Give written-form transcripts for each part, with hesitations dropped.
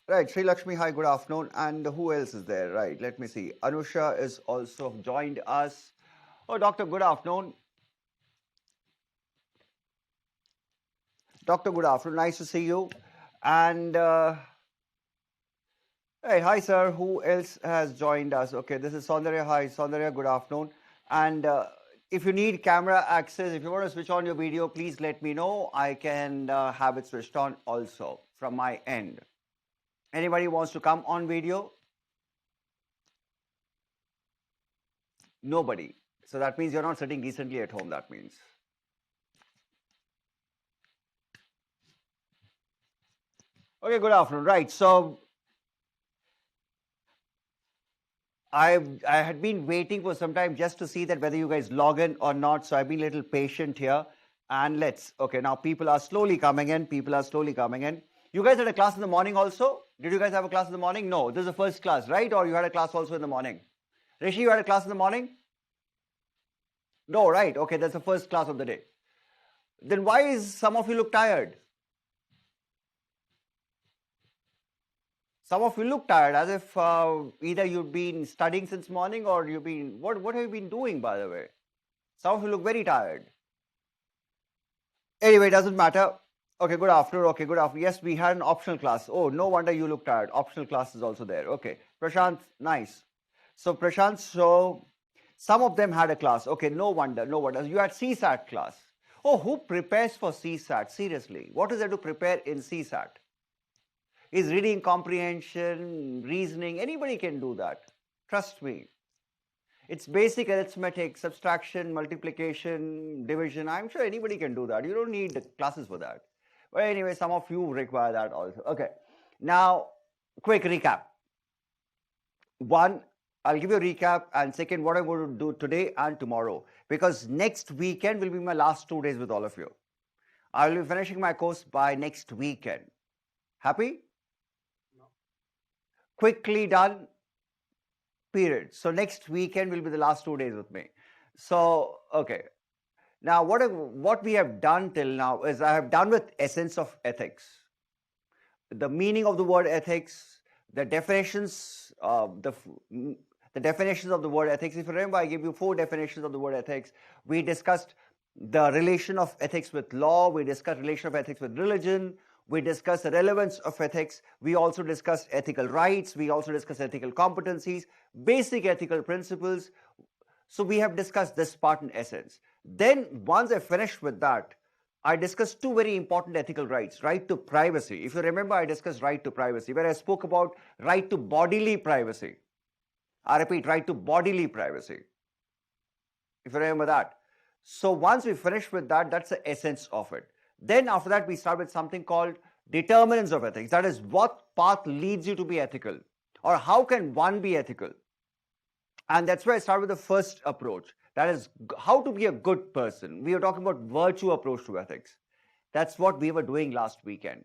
Right, Sri Lakshmi, hi, good afternoon. And who else is there? Right, let me see. Anusha is also joined us. Oh, Doctor, good afternoon. Doctor, good afternoon. Nice to see you. And hey, hi, sir. Who else has joined us? Okay, this is Saundarya. Hi, Saundarya, good afternoon. And if you need camera access, if you want to switch on your video, please let me know. I can have it switched on also from my end. Anybody wants to come on video? Nobody. So that means you're not sitting decently at home, that means. Okay, good afternoon. Right. So I had been waiting for some time just to see that whether you guys log in or not. So I've been a little patient here. And okay, now people are slowly coming in. People are slowly coming in. You guys had a class in the morning also? Did you guys have a class in the morning? No, this is the first class, right? Or you had a class also in the morning? Rishi, you had a class in the morning? No, right. Okay, that's the first class of the day. Then why is some of you look tired? Some of you look tired, as if either you've been studying since morning or you've been, what have you been doing, by the way? Some of you look very tired. Anyway, it doesn't matter. Okay, good afternoon. Okay, good afternoon. Yes, we had an optional class. Oh, no wonder you look tired. Optional class is also there. Okay, Prashant, nice. So Prashant, so some of them had a class. Okay, no wonder, no wonder. You had CSAT class. Oh, who prepares for CSAT? Seriously, what is there to prepare in CSAT? Is reading comprehension, reasoning, anybody can do that. Trust me. It's basic arithmetic, subtraction, multiplication, division. I'm sure anybody can do that. You don't need classes for that. But anyway, some of you require that also. Okay. Now, quick recap. One, I'll give you a recap. And second, what I'm going to do today and tomorrow. Because next weekend will be my last 2 days with all of you. I'll be finishing my course by next weekend. Happy? No. Quickly done. Period. So next weekend will be the last 2 days with me. So, okay. Now, what we have done till now is I have done with essence of ethics, the meaning of the word ethics, the definitions, the definitions of the word ethics. If you remember, I gave you 4 definitions of the word ethics. We discussed the relation of ethics with law. We discussed relation of ethics with religion. We discussed the relevance of ethics. We also discussed ethical rights. We also discussed ethical competencies, basic ethical principles. So we have discussed this part in essence. Then once I finished with that, I discussed 2 very important ethical rights. Right to privacy. If you remember, I discussed right to privacy, where I spoke about right to bodily privacy. I repeat, right to bodily privacy. If you remember that. So once we finish with that, that's the essence of it. Then after that, we start with something called determinants of ethics. That is, what path leads you to be ethical? Or how can one be ethical? And that's where I start with the first approach. That is how to be a good person. We are talking about virtue approach to ethics. That's what we were doing last weekend.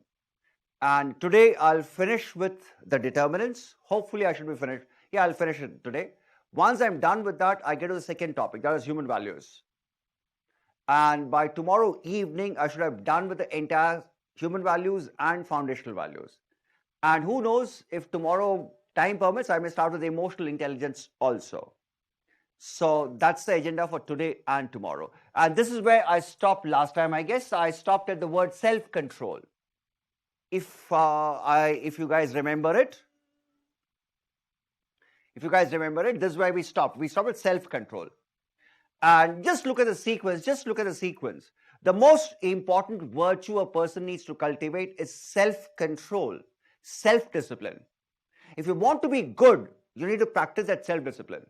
And today I'll finish with the determinants. Hopefully I should be finished. Yeah, I'll finish it today. Once I'm done with that, I get to the second topic. That is human values. And by tomorrow evening, I should have done with the entire human values and foundational values. And who knows, if tomorrow time permits, I may start with emotional intelligence also. So that's the agenda for today and tomorrow. And this is where I stopped last time. I guess I stopped at the word self-control. If you guys remember it, this is where we stopped. We stopped at self-control. And just look at the sequence. The most important virtue a person needs to cultivate is self-control, self-discipline. If you want to be good, you need to practice that self-discipline.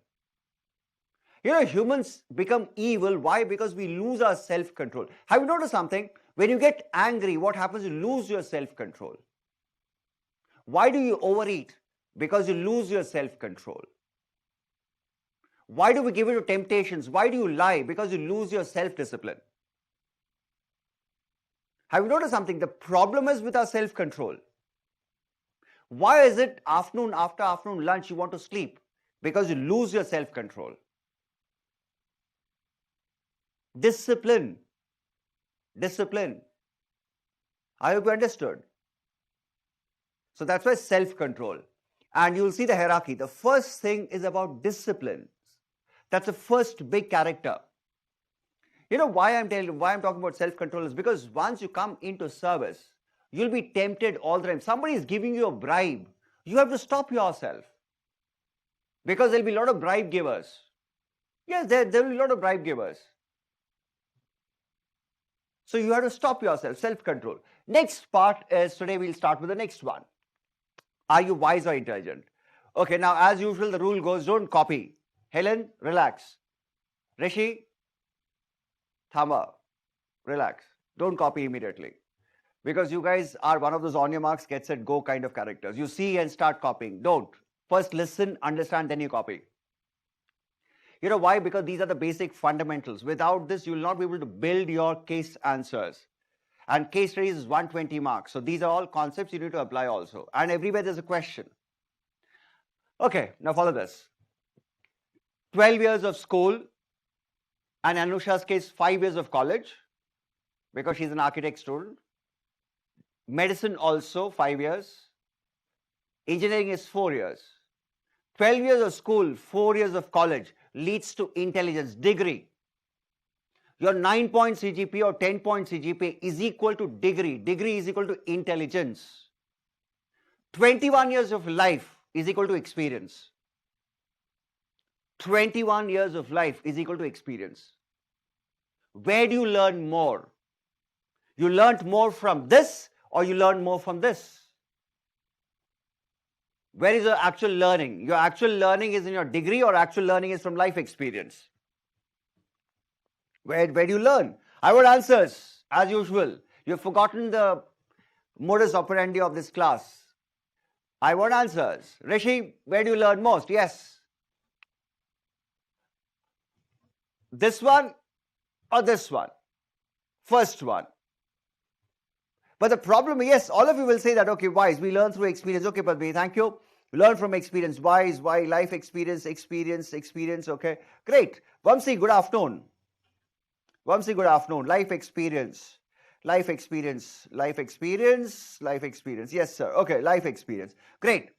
You know, humans become evil. Why? Because we lose our self-control. Have you noticed something? When you get angry, what happens? You lose your self-control. Why do you overeat? Because you lose your self-control. Why do we give in to temptations? Why do you lie? Because you lose your self-discipline. Have you noticed something? The problem is with our self-control. Why is it afternoon after afternoon lunch you want to sleep? Because you lose your self-control. Discipline. I hope you understood. So that's why self-control. And you'll see the hierarchy. The first thing is about discipline. That's the first big character. You know why I'm talking about self-control is because once you come into service, you'll be tempted all the time. Somebody is giving you a bribe. You have to stop yourself. Because there'll be a lot of bribe givers. Yes, there will be a lot of bribe givers. So you have to stop yourself, self-control. Next part is, today we'll start with the next one. Are you wise or intelligent? Okay, now as usual, the rule goes, don't copy. Helen, relax. Rishi, Thama, relax. Don't copy immediately. Because you guys are one of those on your marks, get set, go kind of characters. You see and start copying. Don't. First listen, understand, then you copy. You know why? Because these are the basic fundamentals. Without this, you will not be able to build your case answers. And case studies is 120 marks. So these are all concepts you need to apply also. And everywhere there's a question. Okay, now follow this. 12 years of school, and Anusha's case, 5 years of college, because she's an architect student. Medicine also, 5 years. Engineering is 4 years. 12 years of school, 4 years of college leads to intelligence, degree. Your 9-point CGPA or 10-point CGPA is equal to degree. Degree is equal to intelligence. 21 years of life is equal to experience. 21 years of life is equal to experience. Where do you learn more? You learned more from this or you learned more from this? Where is your actual learning? Your actual learning is in your degree or actual learning is from life experience? Where do you learn? I want answers, as usual. You've forgotten the modus operandi of this class. I want answers. Rishi, where do you learn most? Yes. This one or this one? First one. But the problem, yes, all of you will say that, okay, wise, we learn through experience. Okay, Padmi, thank you. Learn from experience. Wise, why? Life experience, okay. Great. Vamsi, good afternoon. Vamsi, good afternoon. Life experience. Yes, sir. Okay, life experience. Great.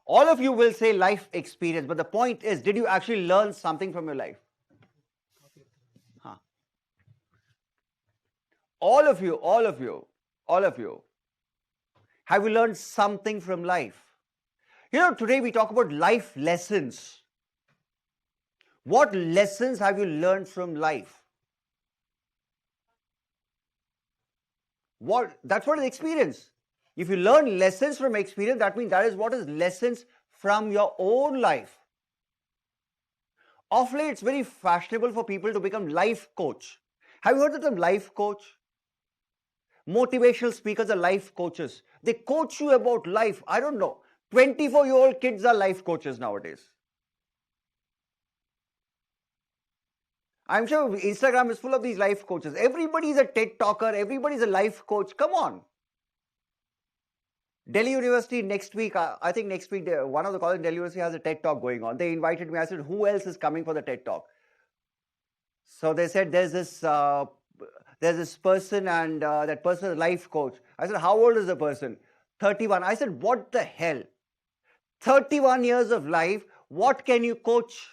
All of you will say life experience, but the point is, did you actually learn something from your life? Huh. All of you. Have you learned something from life? You know, today we talk about life lessons. What lessons have you learned from life? That's what is experience. If you learn lessons from experience, that means that is what is lessons from your own life. Of late, it's very fashionable for people to become life coach. Have you heard of the term life coach? Motivational speakers are life coaches. They coach you about life. I don't know. 24-year-old kids are life coaches nowadays. I'm sure Instagram is full of these life coaches. Everybody is a TED talker. Everybody is a life coach. Come on. Delhi University next week, I think next week, one of the colleges in Delhi University has a TED talk going on. They invited me. I said, who else is coming for the TED talk? So they said, there's this person and that person is a life coach. I said, how old is the person? 31. I said, what the hell? 31 years of life, what can you coach?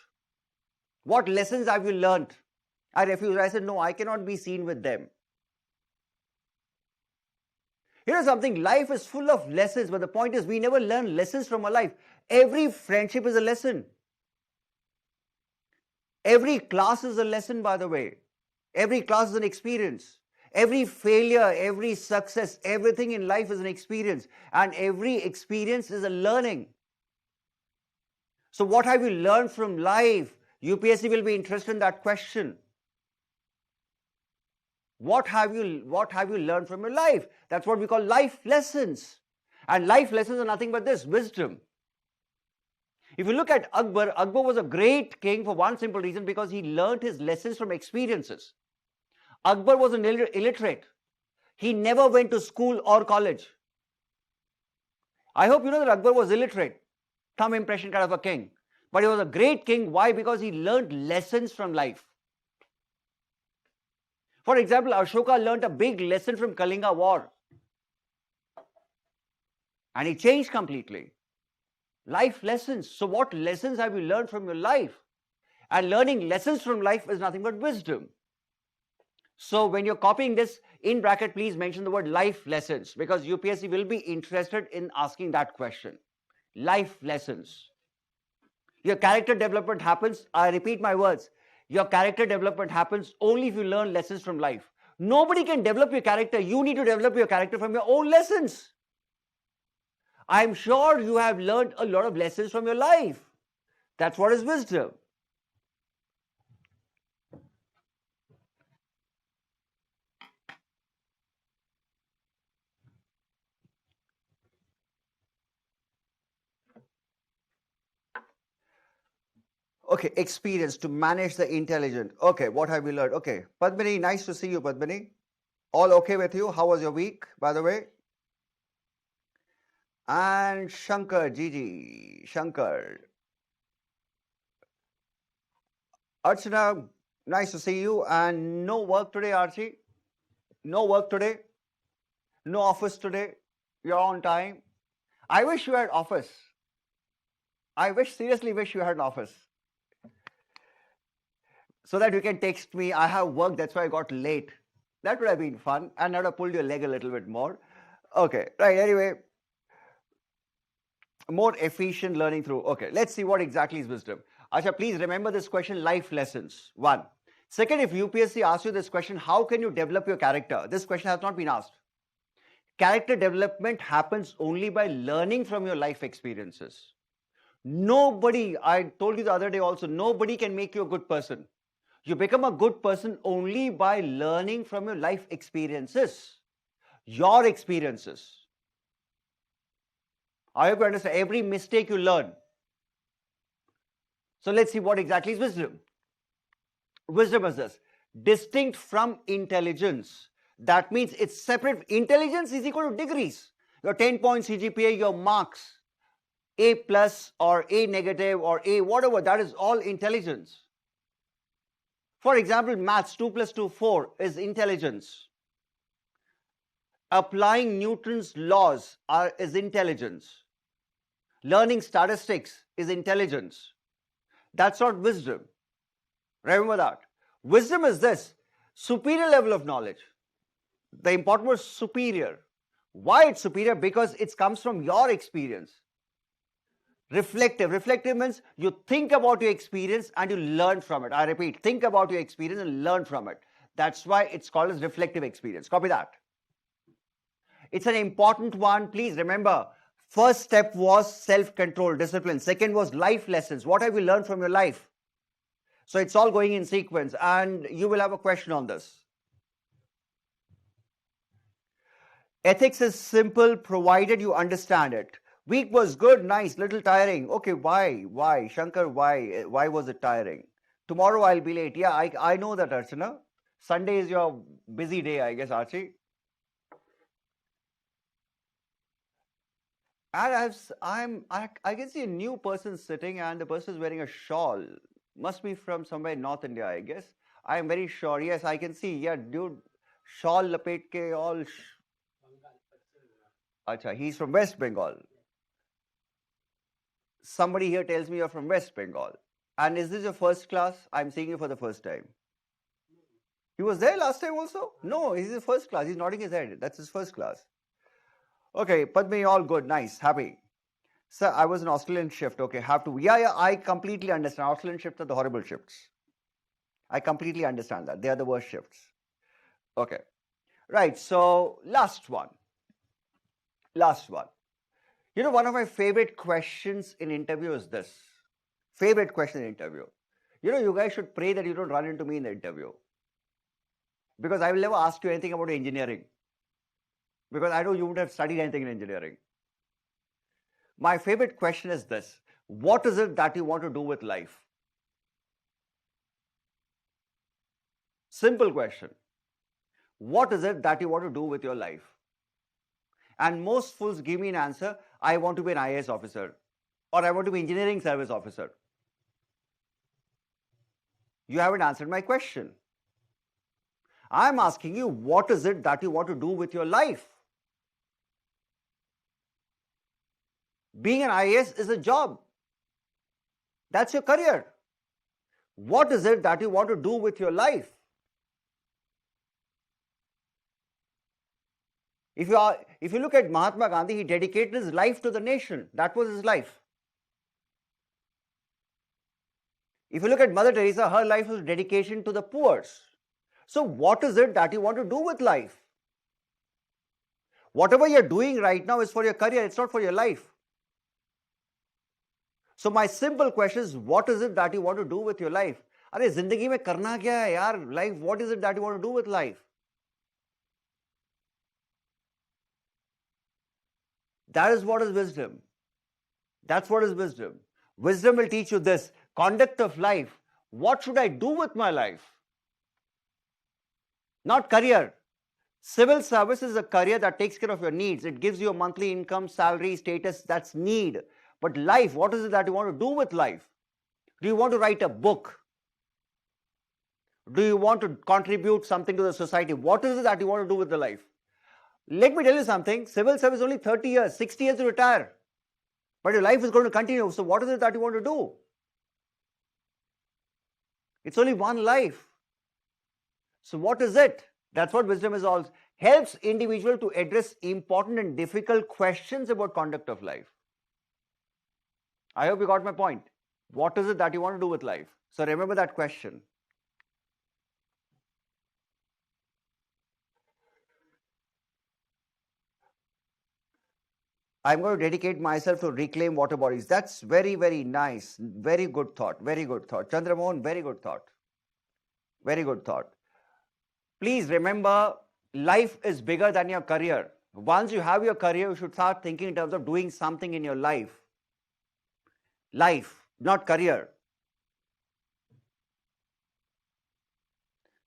What lessons have you learned? I refused. I said, no, I cannot be seen with them. You know something, life is full of lessons, but the point is we never learn lessons from our life. Every friendship is a lesson. Every class is a lesson, by the way. Every class is an experience. Every failure, every success, everything in life is an experience. And every experience is a learning. So what have you learned from life? UPSC will be interested in that question. What have you learned from your life? That's what we call life lessons. And life lessons are nothing but this, wisdom. If you look at Akbar, Akbar was a great king for one simple reason, because he learned his lessons from experiences. Akbar was an illiterate. He never went to school or college. I hope you know that Akbar was illiterate. Thumb impression kind of a king. But he was a great king. Why? Because he learned lessons from life. For example, Ashoka learned a big lesson from Kalinga war. And he changed completely. Life lessons. So what lessons have you learned from your life? And learning lessons from life is nothing but wisdom. So when you're copying this, in bracket, please mention the word life lessons, because UPSC will be interested in asking that question. Life lessons. Your character development happens, I repeat my words, your character development happens only if you learn lessons from life. Nobody can develop your character. You need to develop your character from your own lessons. I'm sure you have learned a lot of lessons from your life. That's what is wisdom. Okay, experience to manage the intelligent. Okay, what have you learned? Okay, Padmini, nice to see you, Padmini. All okay with you? How was your week, by the way? And Shankar, Gigi, Shankar. Archana, nice to see you. And no work today, Archie? No work today? No office today? You're on time? I wish you had office. Seriously wish you had an office. So that you can text me, I have work, that's why I got late. That would have been fun, and I would have pulled your leg a little bit more. Okay, right, anyway. More efficient learning through. Okay, let's see what exactly is wisdom. Acha, please remember this question, life lessons. One. Second, if UPSC asks you this question, how can you develop your character? This question has not been asked. Character development happens only by learning from your life experiences. Nobody, I told you the other day also, nobody can make you a good person. You become a good person only by learning from your life experiences. Your experiences. I hope you understand. Every mistake you learn. So let's see what exactly is wisdom. Wisdom is this. Distinct from intelligence. That means it's separate. Intelligence is equal to degrees. Your 10-point CGPA, your marks, A plus or A negative or A whatever, that is all intelligence. For example, maths, 2 plus 2, 4 is intelligence. Applying Newton's laws is intelligence. Learning statistics is intelligence. That's not wisdom. Remember that. Wisdom is this, superior level of knowledge. The important word superior. Why it's superior? Because it comes from your experience. Reflective. Reflective means you think about your experience and you learn from it. I repeat, think about your experience and learn from it. That's why it's called as reflective experience. Copy that. It's an important one. Please remember, first step was self-control, discipline. Second was life lessons. What have you learned from your life? So it's all going in sequence, and you will have a question on this. Ethics is simple provided you understand it. Week was good, nice, little tiring. Okay, why? Why? Shankar, why? Why was it tiring? Tomorrow I'll be late. Yeah, I know that, Archana. Sunday is your busy day, I guess, Archie. And I can see a new person sitting, and the person is wearing a shawl. Must be from somewhere in North India, I guess. I am very sure. Yes, I can see. Yeah, dude, shawl lapet ke all. Acha, he's from West Bengal. Somebody here tells me you're from West Bengal. And is this your first class? I'm seeing you for the first time. He was there last time also? No, he's his first class. He's nodding his head. That's his first class. Okay, Padmi, all good, nice, happy. Sir, I was an Australian shift. Okay, have to. Yeah, I completely understand. Australian shifts are the horrible shifts. I completely understand that. They are the worst shifts. Okay. Right, so last one. Last one. You know, one of my favorite questions in interview is this. Favorite question in interview. You know, you guys should pray that you don't run into me in the interview. Because I will never ask you anything about engineering. Because I know you would have studied anything in engineering. My favorite question is this. What is it that you want to do with life? Simple question. What is it that you want to do with your life? And most fools give me an answer, I want to be an IAS officer or I want to be engineering service officer. You haven't answered my question. I'm asking you, what is it that you want to do with your life? Being an IAS is a job. That's your career. What is it that you want to do with your life? If you look at Mahatma Gandhi, he dedicated his life to the nation. That was his life. If you look at Mother Teresa, her life was dedication to the poor. So what is it that you want to do with life? Whatever you're doing right now is for your career, it's not for your life. So my simple question is, what is it that you want to do with your life? अरे जिंदगी में करना क्या है यार? Life, what is it that you want to do with life? That is what is wisdom. That's what is wisdom. Wisdom will teach you this. Conduct of life. What should I do with my life? Not career. Civil service is a career that takes care of your needs. It gives you a monthly income, salary, status. That's need. But life, what is it that you want to do with life? Do you want to write a book? Do you want to contribute something to the society? What is it that you want to do with the life? Let me tell you something. Civil service is only 30 years, 60 years to retire. But your life is going to continue. So what is it that you want to do? It's only one life. So what is it? That's what wisdom is all. Helps individual to address important and difficult questions about conduct of life. I hope you got my point. What is it that you want to do with life? So remember that question. I'm going to dedicate myself to reclaim water bodies. That's very, very nice. Very good thought. Very good thought. Chandramohan, very good thought. Very good thought. Please remember, life is bigger than your career. Once you have your career, you should start thinking in terms of doing something in your life. Life, not career.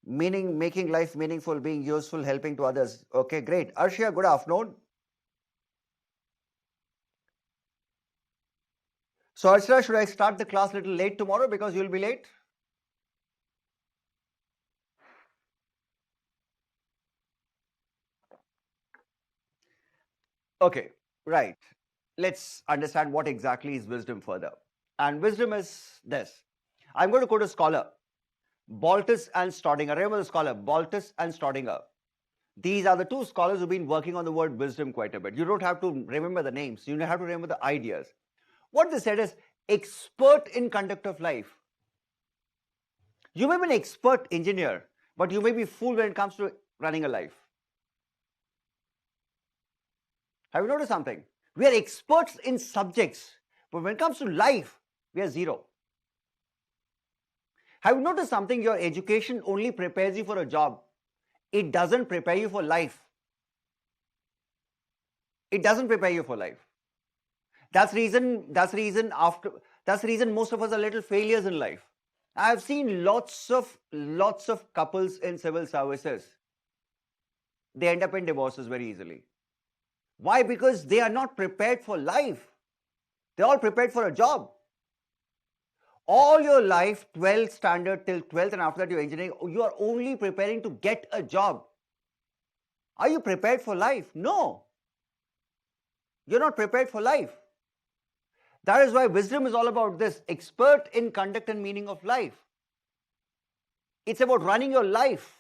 Meaning, making life meaningful, being useful, helping to others. Okay, great. Arshia, good afternoon. So, Arshia, should I start the class a little late tomorrow because you'll be late? Okay, right. Let's understand what exactly is wisdom further. And wisdom is this. I'm going to quote a scholar, Baltus and Staudinger. Remember the scholar, Baltus and Staudinger. These are the two scholars who've been working on the word wisdom quite a bit. You don't have to remember the names. You have to remember the ideas. What they said is, expert in conduct of life. You may be an expert engineer, but you may be fool when it comes to running a life. Have you noticed something? We are experts in subjects, but when it comes to life, we are zero. Have you noticed something? Your education only prepares you for a job. It doesn't prepare you for life. It doesn't prepare you for life. That's the reason most of us are little failures in life. I've seen lots of couples in civil services. They end up in divorces very easily. Why? Because they are not prepared for life. They're all prepared for a job. All your life, 12th standard till 12th, and after that you're engineering, you are only preparing to get a job. Are you prepared for life? No. You're not prepared for life. That is why wisdom is all about this, expert in conduct and meaning of life. It's about running your life.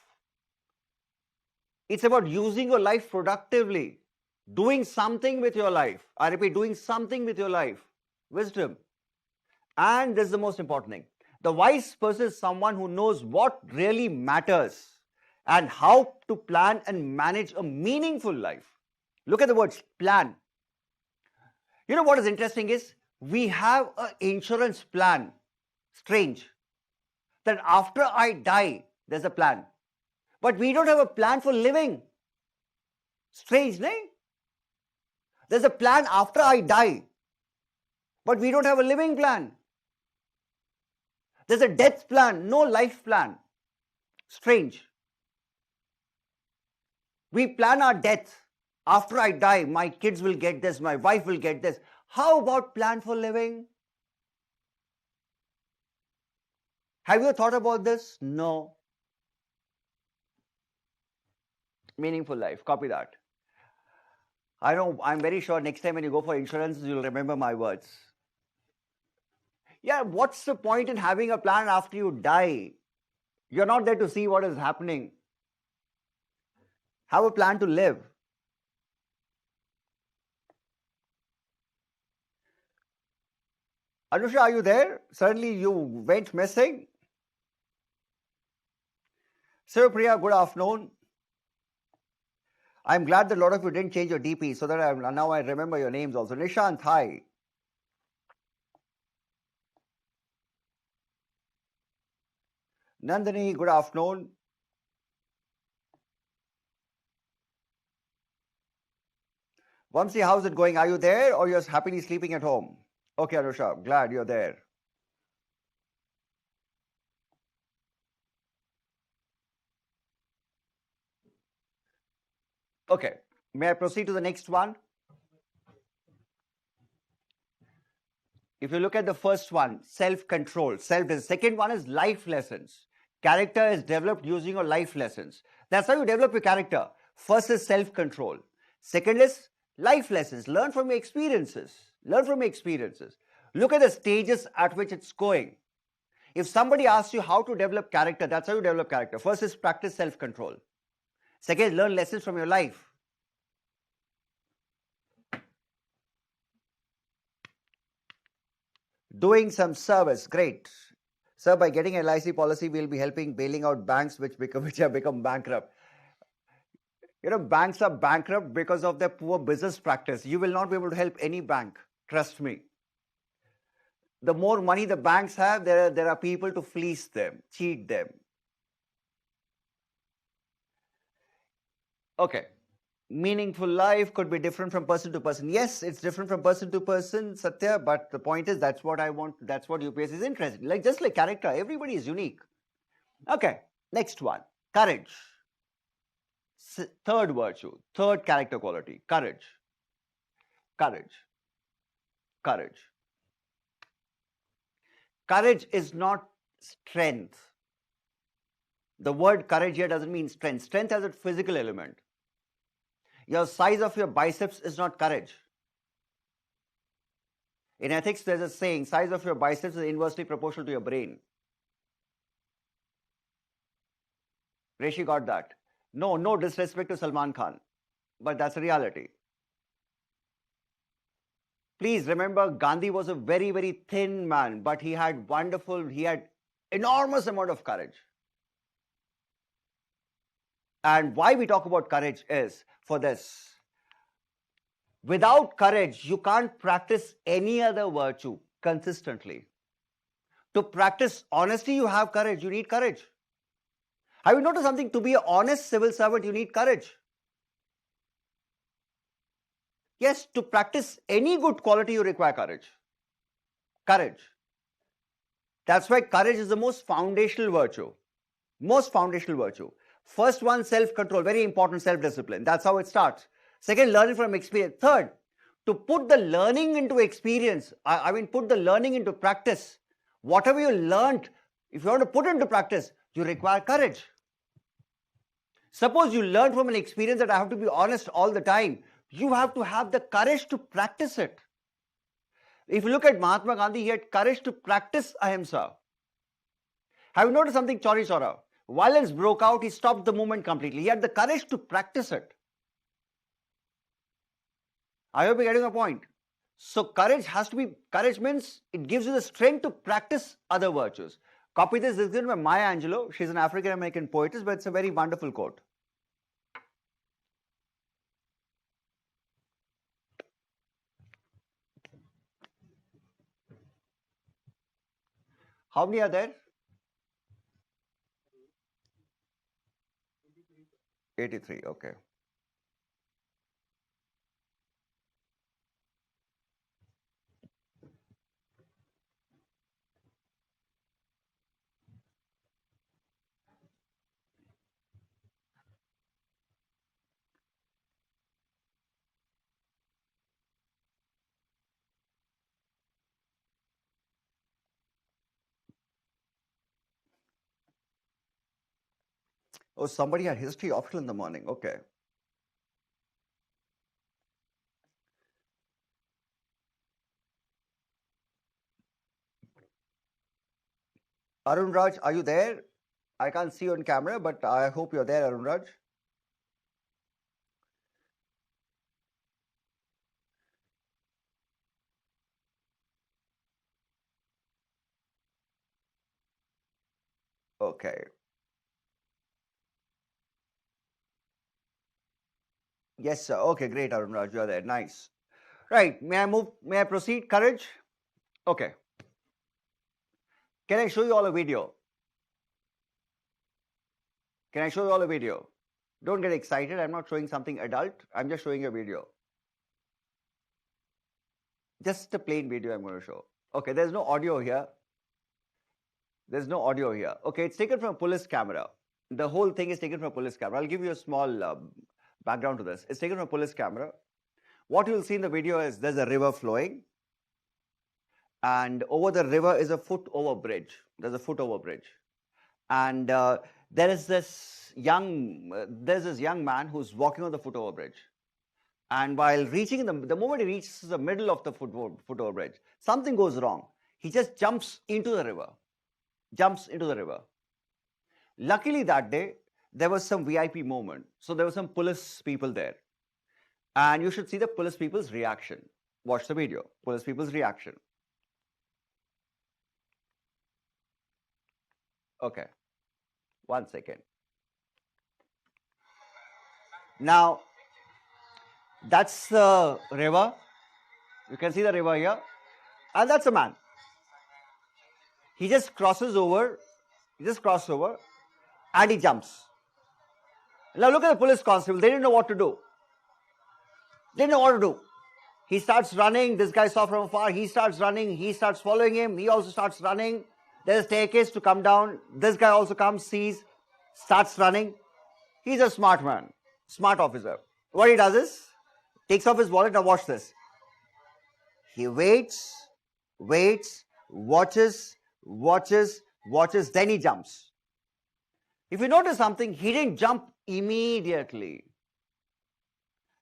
It's about using your life productively, doing something with your life. I repeat, doing something with your life. Wisdom. And this is the most important thing. The wise person is someone who knows what really matters and how to plan and manage a meaningful life. Look at the words plan. You know what is interesting is, we have an insurance plan. Strange. That after I die, there's a plan. But we don't have a plan for living. Strange, no? There's a plan after I die. But we don't have a living plan. There's a death plan, no life plan. Strange. We plan our death. After I die, my kids will get this, my wife will get this. How about plan for living? Have you thought about this? No. Meaningful life. Copy that. I know, I'm very sure next time when you go for insurance, you'll remember my words. Yeah, what's the point in having a plan after you die? You're not there to see what is happening. Have a plan to live. Anusha, are you there? Suddenly you went missing. Priya, good afternoon. I'm glad that a lot of you didn't change your DP so that now I remember your names also. Nishant, hi. Nandini, good afternoon. Vamsi, how's it going? Are you there or you're happily sleeping at home? Okay, Anusha, glad you're there. Okay, may I proceed to the next one? If you look at the first one, self-control, second one is life lessons. Character is developed using your life lessons. That's how you develop your character. First is self-control. Second is life lessons. Learn from your experiences. Learn from your experiences. Look at the stages at which it's going. If somebody asks you how to develop character, that's how you develop character. First is practice self-control. Second is learn lessons from your life. Doing some service, great. Sir, by getting LIC policy, we'll be helping bailing out banks which have become bankrupt. You know, banks are bankrupt because of their poor business practice. You will not be able to help any bank. Trust me. The more money the banks have, there are people to fleece them, cheat them. Okay. Meaningful life could be different from person to person. Yes, it's different from person to person, Satya, but the point is that's what I want, that's what UPS is interested in. Like just like character, everybody is unique. Okay, next one. Courage. Third virtue, third character quality, courage. Courage. Courage. Courage is not strength. The word courage here doesn't mean strength. Strength has a physical element. Your size of your biceps is not courage. In ethics, there's a saying, size of your biceps is inversely proportional to your brain. Rishi got that. No disrespect to Salman Khan, but that's a reality. Please remember, Gandhi was a very, very thin man, but he had enormous amount of courage. And why we talk about courage is for this. Without courage, you can't practice any other virtue consistently. To practice honesty, you have courage. You need courage. Have you noticed something? To be an honest civil servant, you need courage. Yes, to practice any good quality, you require courage. Courage. That's why courage is the most foundational virtue. Most foundational virtue. First one, self-control. Very important, self-discipline. That's how it starts. Second, learning from experience. Third, to put the learning into experience, put the learning into practice. Whatever you learned, if you want to put it into practice, you require courage. Suppose you learn from an experience that I have to be honest all the time. You have to have the courage to practice it. If you look at Mahatma Gandhi, he had courage to practice ahimsa. Have you noticed something, Chauri Chaura? Violence broke out, he stopped the movement completely. He had the courage to practice it. I hope you're getting a point. So courage means it gives you the strength to practice other virtues. Copy this is given by Maya Angelou. She's an African-American poetess, but it's a very wonderful quote. How many are there? 83, okay. Oh, somebody had history optional in the morning. Okay. Arun Raj, are you there? I can't see you on camera, but I hope you're there, Arun Raj. Okay. Yes, sir. Okay, great, Arun Raj. You're there. Nice. Right. May I move? May I proceed? Courage? Okay. Can I show you all a video? Can I show you all a video? Don't get excited. I'm not showing something adult. I'm just showing a video. Just a plain video I'm going to show. Okay, there's no audio here. There's no audio here. Okay, it's taken from a police camera. The whole thing is taken from a police camera. I'll give you a small background to this. It's taken from a police camera. What you'll see in the video is there's a river flowing, and over the river is a foot-over bridge. There's a foot-over bridge, and there's this young man who's walking on the foot-over bridge. And while reaching the moment he reaches the middle of the foot-over bridge, something goes wrong. He just jumps into the river. Luckily that day, there was some VIP moment. So there were some police people there. And you should see the police people's reaction. Watch the video. Police people's reaction. Okay. 1 second. Now, that's the river. You can see the river here. And that's a man. He just crosses over. And he jumps. Now look at the police constable. They didn't know what to do. He starts running. This guy saw from afar. He starts running. He starts following him. He also starts running. There's a staircase to come down. This guy also comes, sees, starts running. He's a smart man, smart officer. What he does is, takes off his wallet. Now watch this. He waits, watches, then he jumps. If you notice something, he didn't jump immediately.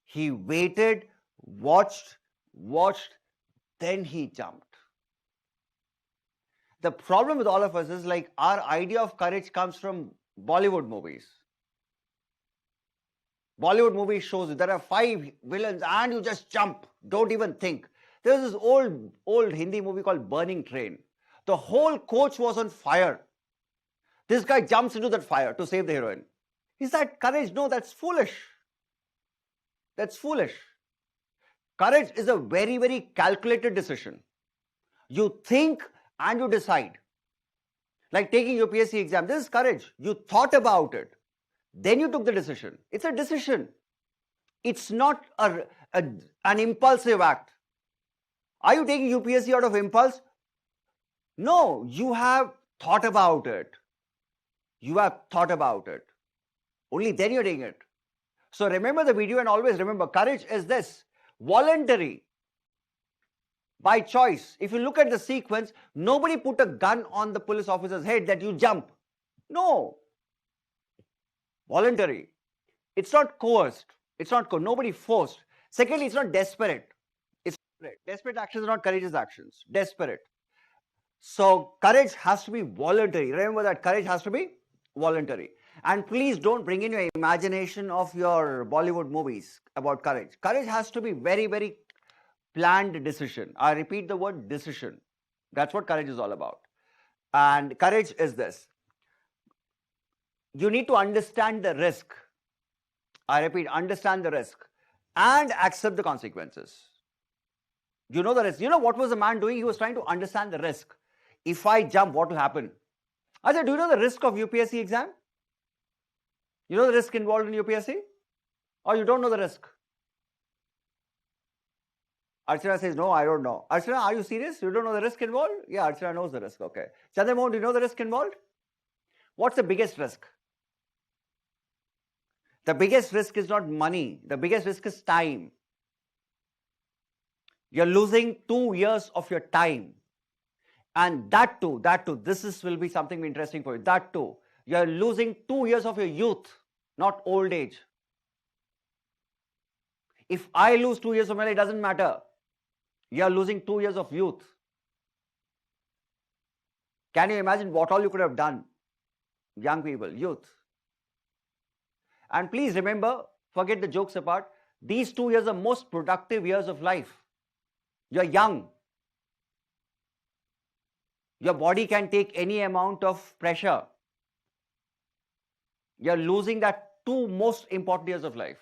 He waited, watched, then he jumped. The problem with all of us is like our idea of courage comes from Bollywood movies. Bollywood movies shows you there are 5 villains and you just jump, don't even think. There's this old Hindi movie called Burning Train. The whole coach was on fire. This guy jumps into that fire to save the heroine. Is that courage? No, that's foolish. Courage is a very, very calculated decision. You think and you decide. Like taking UPSC exam, this is courage. You thought about it. Then you took the decision. It's a decision. It's not an impulsive act. Are you taking UPSC out of impulse? No, you have thought about it. Only then you're taking it. So remember the video and always remember, courage is this, voluntary, by choice. If you look at the sequence, nobody put a gun on the police officer's head that you jump. No. Voluntary. It's not coerced. Nobody forced. Secondly, it's not desperate. Desperate actions are not courageous actions. Desperate. So courage has to be voluntary. Remember that courage has to be voluntary. And please don't bring in your imagination of your Bollywood movies about courage. Courage has to be very, very planned decision. I repeat the word decision. That's what courage is all about. And courage is this. You need to understand the risk. I repeat, understand the risk and accept the consequences. You know the risk. You know what was the man doing? He was trying to understand the risk. If I jump, what will happen? I said, do you know the risk of UPSC exam? You know the risk involved in UPSC? Or you don't know the risk? Archana says, no, I don't know. Archana, are you serious? You don't know the risk involved? Yeah, Archana knows the risk. Okay. Chandramohan, do you know the risk involved? What's the biggest risk? The biggest risk is not money. The biggest risk is time. You're losing 2 years of your time. And that too, will be something interesting for you. That too, you're losing 2 years of your youth, not old age. If I lose 2 years of my life, it doesn't matter. You're losing 2 years of youth. Can you imagine what all you could have done? Young people, youth. And please remember, forget the jokes apart, these 2 years are most productive years of life. You're young. Your body can take any amount of pressure. You're losing that 2 most important years of life.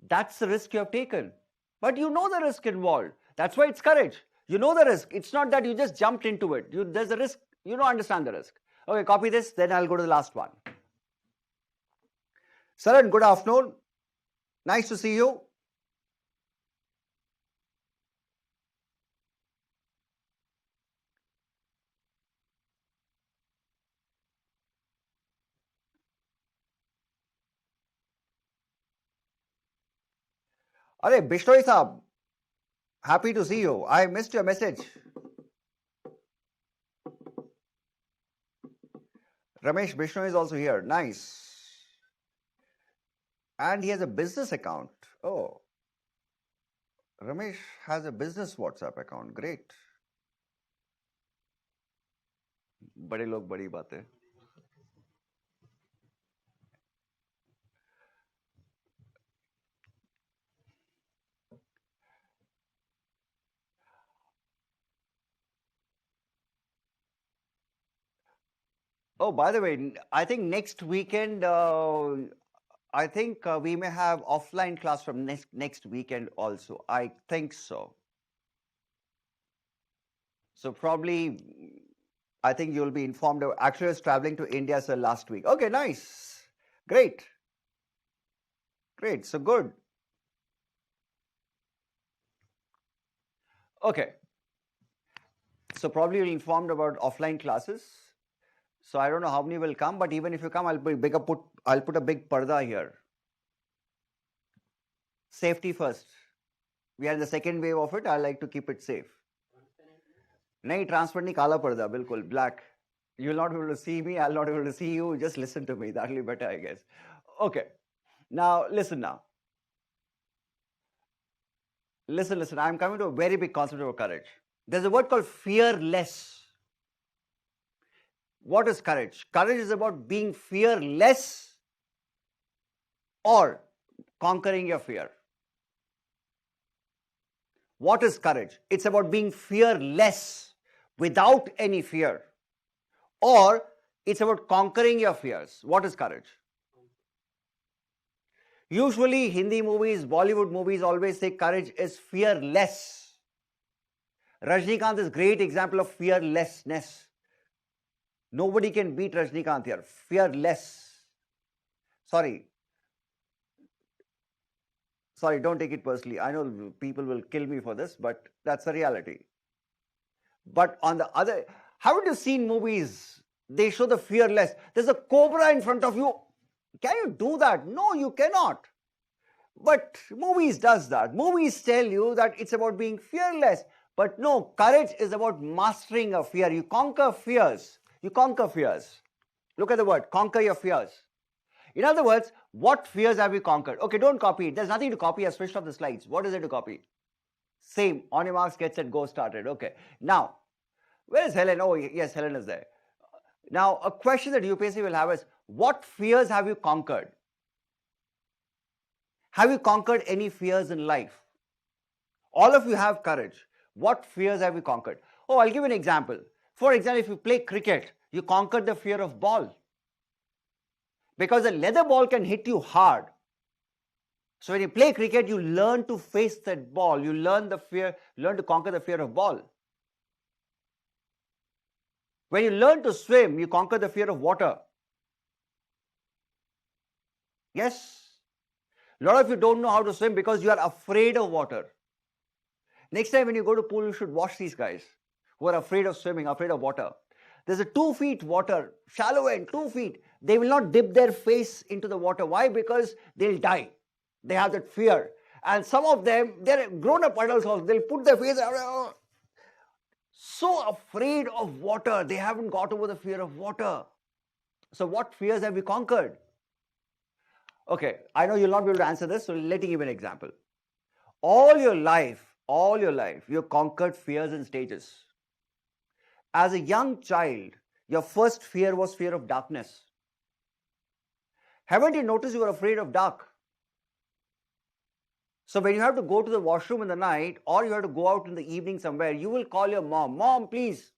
That's the risk you have taken. But you know the risk involved. That's why it's courage. You know the risk. It's not that you just jumped into it. There's a risk. You don't understand the risk. Okay, copy this. Then I'll go to the last one. Saran, good afternoon. Nice to see you. Arey, Bishnoi Saab, happy to see you. I missed your message. Ramesh Bishnoi is also here. Nice. And he has a business account. Oh. Ramesh has a business WhatsApp account. Great. बड़े लोग बड़ी बातें. Oh, by the way, I think next weekend, I think we may have offline class from next weekend also. I think so. So probably, I think you'll be informed. Actually, I was traveling to India, sir, last week. Okay, nice. Great. Great. So good. Okay. So probably you're informed about offline classes. So I don't know how many will come, but even if you come, I'll put a big parda here. Safety first. We are in the second wave of it. I like to keep it safe. Nahi, transparent nahi, kala parda, bilkul, black. You will not be able to see me. I'll not be able to see you. Just listen to me. That'll be better, I guess. Okay. Now, listen now. Listen. I'm coming to a very big concept of courage. There's a word called fearless. What is courage? Courage is about being fearless or conquering your fear. What is courage? It's about being fearless without any fear, or it's about conquering your fears. What is courage? Usually Hindi movies, Bollywood movies always say courage is fearless. Rajnikant is a great example of fearlessness. Nobody can beat Rajnikant here. Fearless. Sorry, don't take it personally. I know people will kill me for this, but that's the reality. But on the other, haven't you seen movies? They show the fearless. There's a cobra in front of you. Can you do that? No, you cannot. But movies does that. Movies tell you that it's about being fearless. But no, courage is about mastering a fear. You conquer fears. You conquer fears. Look at the word, conquer your fears. In other words, what fears have you conquered? Okay, don't copy it. There's nothing to copy. I switched off the slides. What is there to copy? Same. On your marks, get set, go started. Okay. Now, where is Helen? Oh, yes, Helen is there. Now, a question that UPSC will have is, what fears have you conquered? Have you conquered any fears in life? All of you have courage. What fears have you conquered? Oh, I'll give you an example. For example, if you play cricket, you conquered the fear of ball. Because a leather ball can hit you hard. So when you play cricket, you learn to face that ball. You learn to conquer the fear of ball. When you learn to swim, you conquer the fear of water. Yes? A lot of you don't know how to swim because you are afraid of water. Next time when you go to pool, you should watch these guys who are afraid of swimming, afraid of water. There's a 2 feet water, shallow end, 2 feet. They will not dip their face into the water. Why? Because they'll die. They have that fear. And some of them, they're grown-up adults also. They'll put their face out. So afraid of water. They haven't got over the fear of water. So what fears have we conquered? Okay, I know you'll not be able to answer this, so let me give an example. All your life, you've conquered fears in stages. As a young child, your first fear was fear of darkness. Haven't you noticed you were afraid of dark? So when you have to go to the washroom in the night or you have to go out in the evening somewhere, you will call your mom, "Mom, please."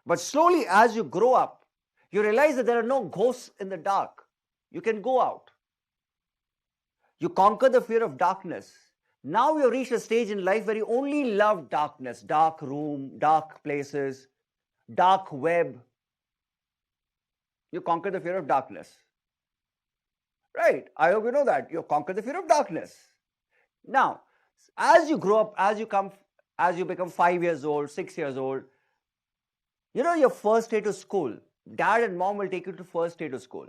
But slowly as you grow up, you realize that there are no ghosts in the dark. You can go out. You conquer the fear of darkness. Now you've reached a stage in life where you only love darkness, dark room, dark places, dark web. You conquer the fear of darkness. Right? I hope you know that. You conquer the fear of darkness. Now, as you grow up, as you become 5 years old, 6 years old, you know your first day to school. Dad and mom will take you to first day to school.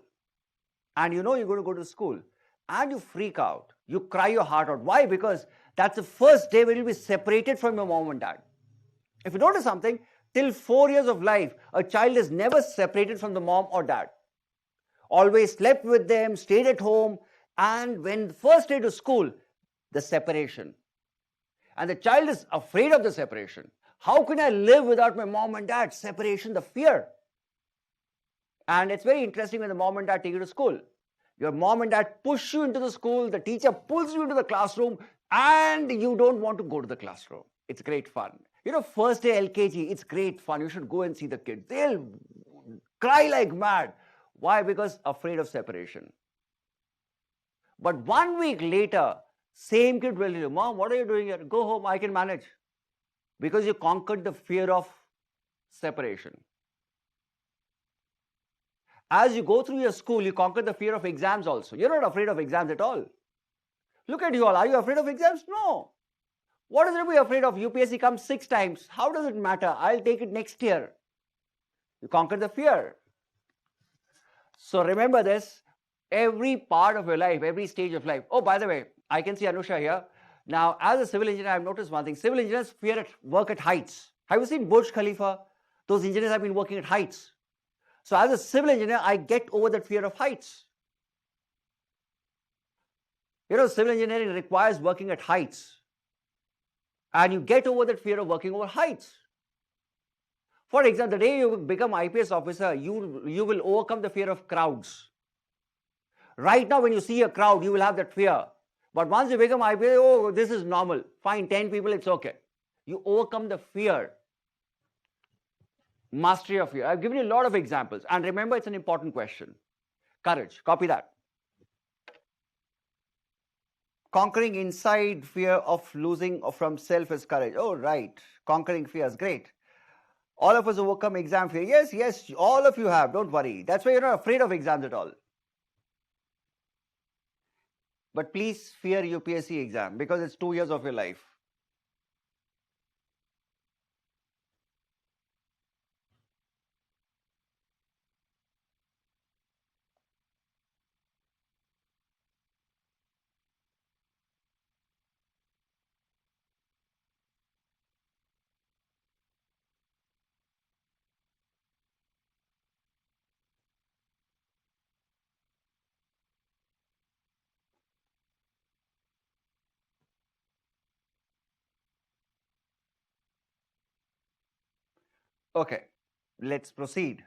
And you know you're going to go to school. And you freak out. You cry your heart out. Why? Because that's the first day when you'll be separated from your mom and dad. If you notice something, till 4 years of life, a child is never separated from the mom or dad. Always slept with them, stayed at home, and when the first day to school, the separation. And the child is afraid of the separation. How can I live without my mom and dad? Separation, the fear. And it's very interesting when the mom and dad take you to school. Your mom and dad push you into the school, the teacher pulls you into the classroom, and you don't want to go to the classroom. It's great fun. You know, first day LKG, it's great fun. You should go and see the kids. They'll cry like mad. Why? Because afraid of separation. But 1 week later, same kid will tell you, "Mom, what are you doing here? Go home, I can manage." Because you conquered the fear of separation. As you go through your school, you conquer the fear of exams also. You're not afraid of exams at all. Look at you all. Are you afraid of exams? No. What is there to be afraid of? UPSC comes 6 times. How does it matter? I'll take it next year. You conquer the fear. So remember this, every part of your life, every stage of life. Oh, by the way, I can see Anusha here. Now, as a civil engineer, I've noticed one thing. Civil engineers work at heights. Have you seen Burj Khalifa? Those engineers have been working at heights. So as a civil engineer, I get over that fear of heights. You know, civil engineering requires working at heights. And you get over that fear of working over heights. For example, the day you become IPS officer, you will overcome the fear of crowds. Right now, when you see a crowd, you will have that fear. But once you become IPS, oh, this is normal. Fine, 10 people, it's okay. You overcome the fear. Mastery of fear. I've given you a lot of examples. And remember, it's an important question. Courage. Copy that. Conquering inside fear of losing from self is courage. Oh, right. Conquering fear is great. All of us overcome exam fear. Yes, yes, all of you have. Don't worry. That's why you're not afraid of exams at all. But please fear UPSC exam because it's 2 years of your life. Okay, let's proceed.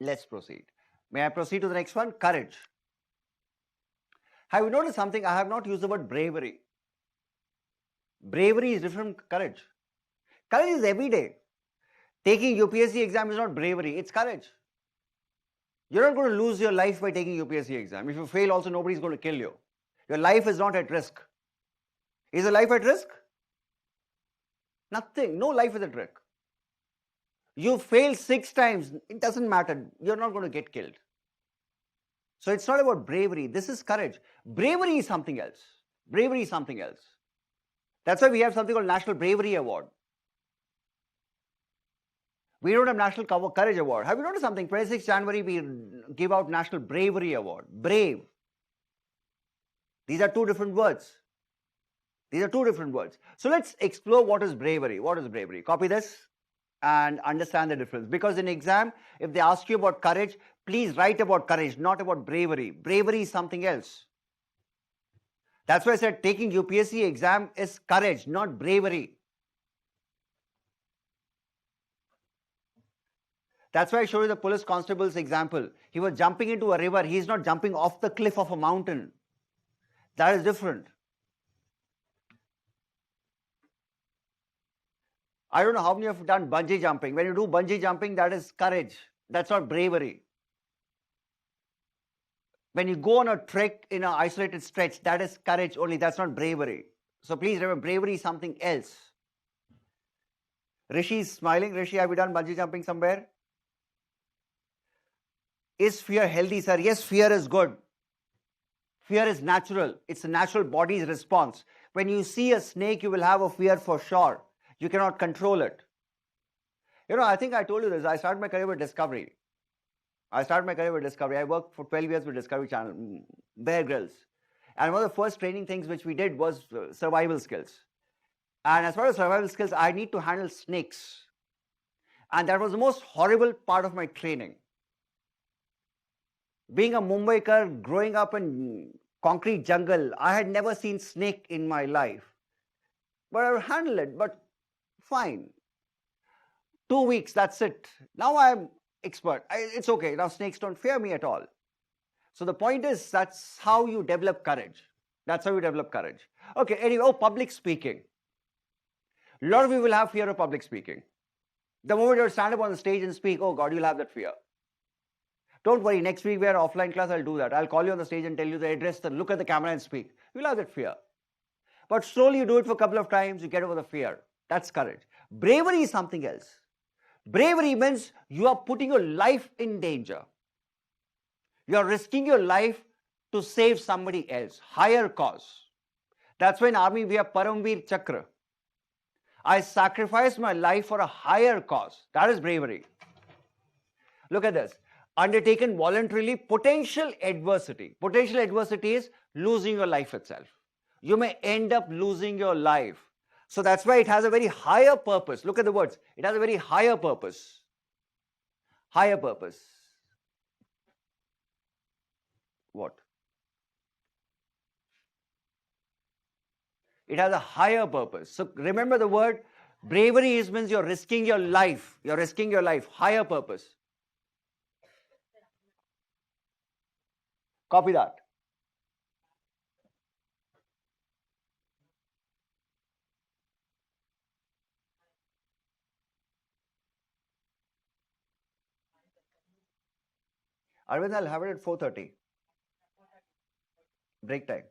Let's proceed. May I proceed to the next one? Courage. Have you noticed something? I have not used the word bravery. Bravery is different from courage. Courage is every day. Taking UPSC exam is not bravery, it's courage. You're not going to lose your life by taking UPSC exam. If you fail also, nobody's going to kill you. Your life is not at risk. Is your life at risk? Nothing. No life is at risk. You fail 6 times, it doesn't matter. You're not going to get killed. So it's not about bravery. This is courage. Bravery is something else. Bravery is something else. That's why we have something called National Bravery Award. We don't have National Courage Award. Have you noticed something? 26 January, we give out National Bravery Award. Brave. These are 2 different words. These are 2 different words. So let's explore what is bravery. What is bravery? Copy this and understand the difference. Because in exam, if they ask you about courage, please write about courage, not about bravery. Bravery is something else. That's why I said taking UPSC exam is courage, not bravery. That's why I showed you the police constable's example. He was jumping into a river. He is not jumping off the cliff of a mountain. That is different. I don't know how many of you have done bungee jumping. When you do bungee jumping, that is courage. That's not bravery. When you go on a trek in an isolated stretch, that is courage only. That's not bravery. So please remember, bravery is something else. Rishi is smiling. Rishi, have you done bungee jumping somewhere? Is fear healthy, sir? Yes, fear is good. Fear is natural. It's a natural body's response. When you see a snake, you will have a fear for sure. You cannot control it. You know, I think I told you this. I started my career with Discovery. I worked for 12 years with Discovery Channel, Bear Grylls. And one of the first training things which we did was survival skills. And as far as survival skills, I need to handle snakes. And that was the most horrible part of my training. Being a Mumbaikar, growing up in concrete jungle, I had never seen snake in my life. But I would handle it, but fine. 2 weeks, that's it. Now I'm expert. It's okay. Now snakes don't fear me at all. So the point is, that's how you develop courage. Okay, anyway, public speaking. A lot of you will have fear of public speaking. The moment you stand up on the stage and speak, oh God, you'll have that fear. Don't worry, next week we have offline class, I'll do that. I'll call you on the stage and tell you the address, look at the camera and speak. You'll have that fear. But slowly you do it for a couple of times, you get over the fear. That's courage. Bravery is something else. Bravery means you are putting your life in danger. You are risking your life to save somebody else. Higher cause. That's why in army we have Paramveer Chakra. I sacrificed my life for a higher cause. That is bravery. Look at this. Undertaken voluntarily, potential adversity. Potential adversity is losing your life itself. You may end up losing your life. So that's why it has a very higher purpose. Look at the words. It has a very higher purpose. Higher purpose. What? It has a higher purpose. So remember the word bravery means you're risking your life. You're risking your life. Higher purpose. Copy that. Arvind, I'll have it at 4:30. Break time.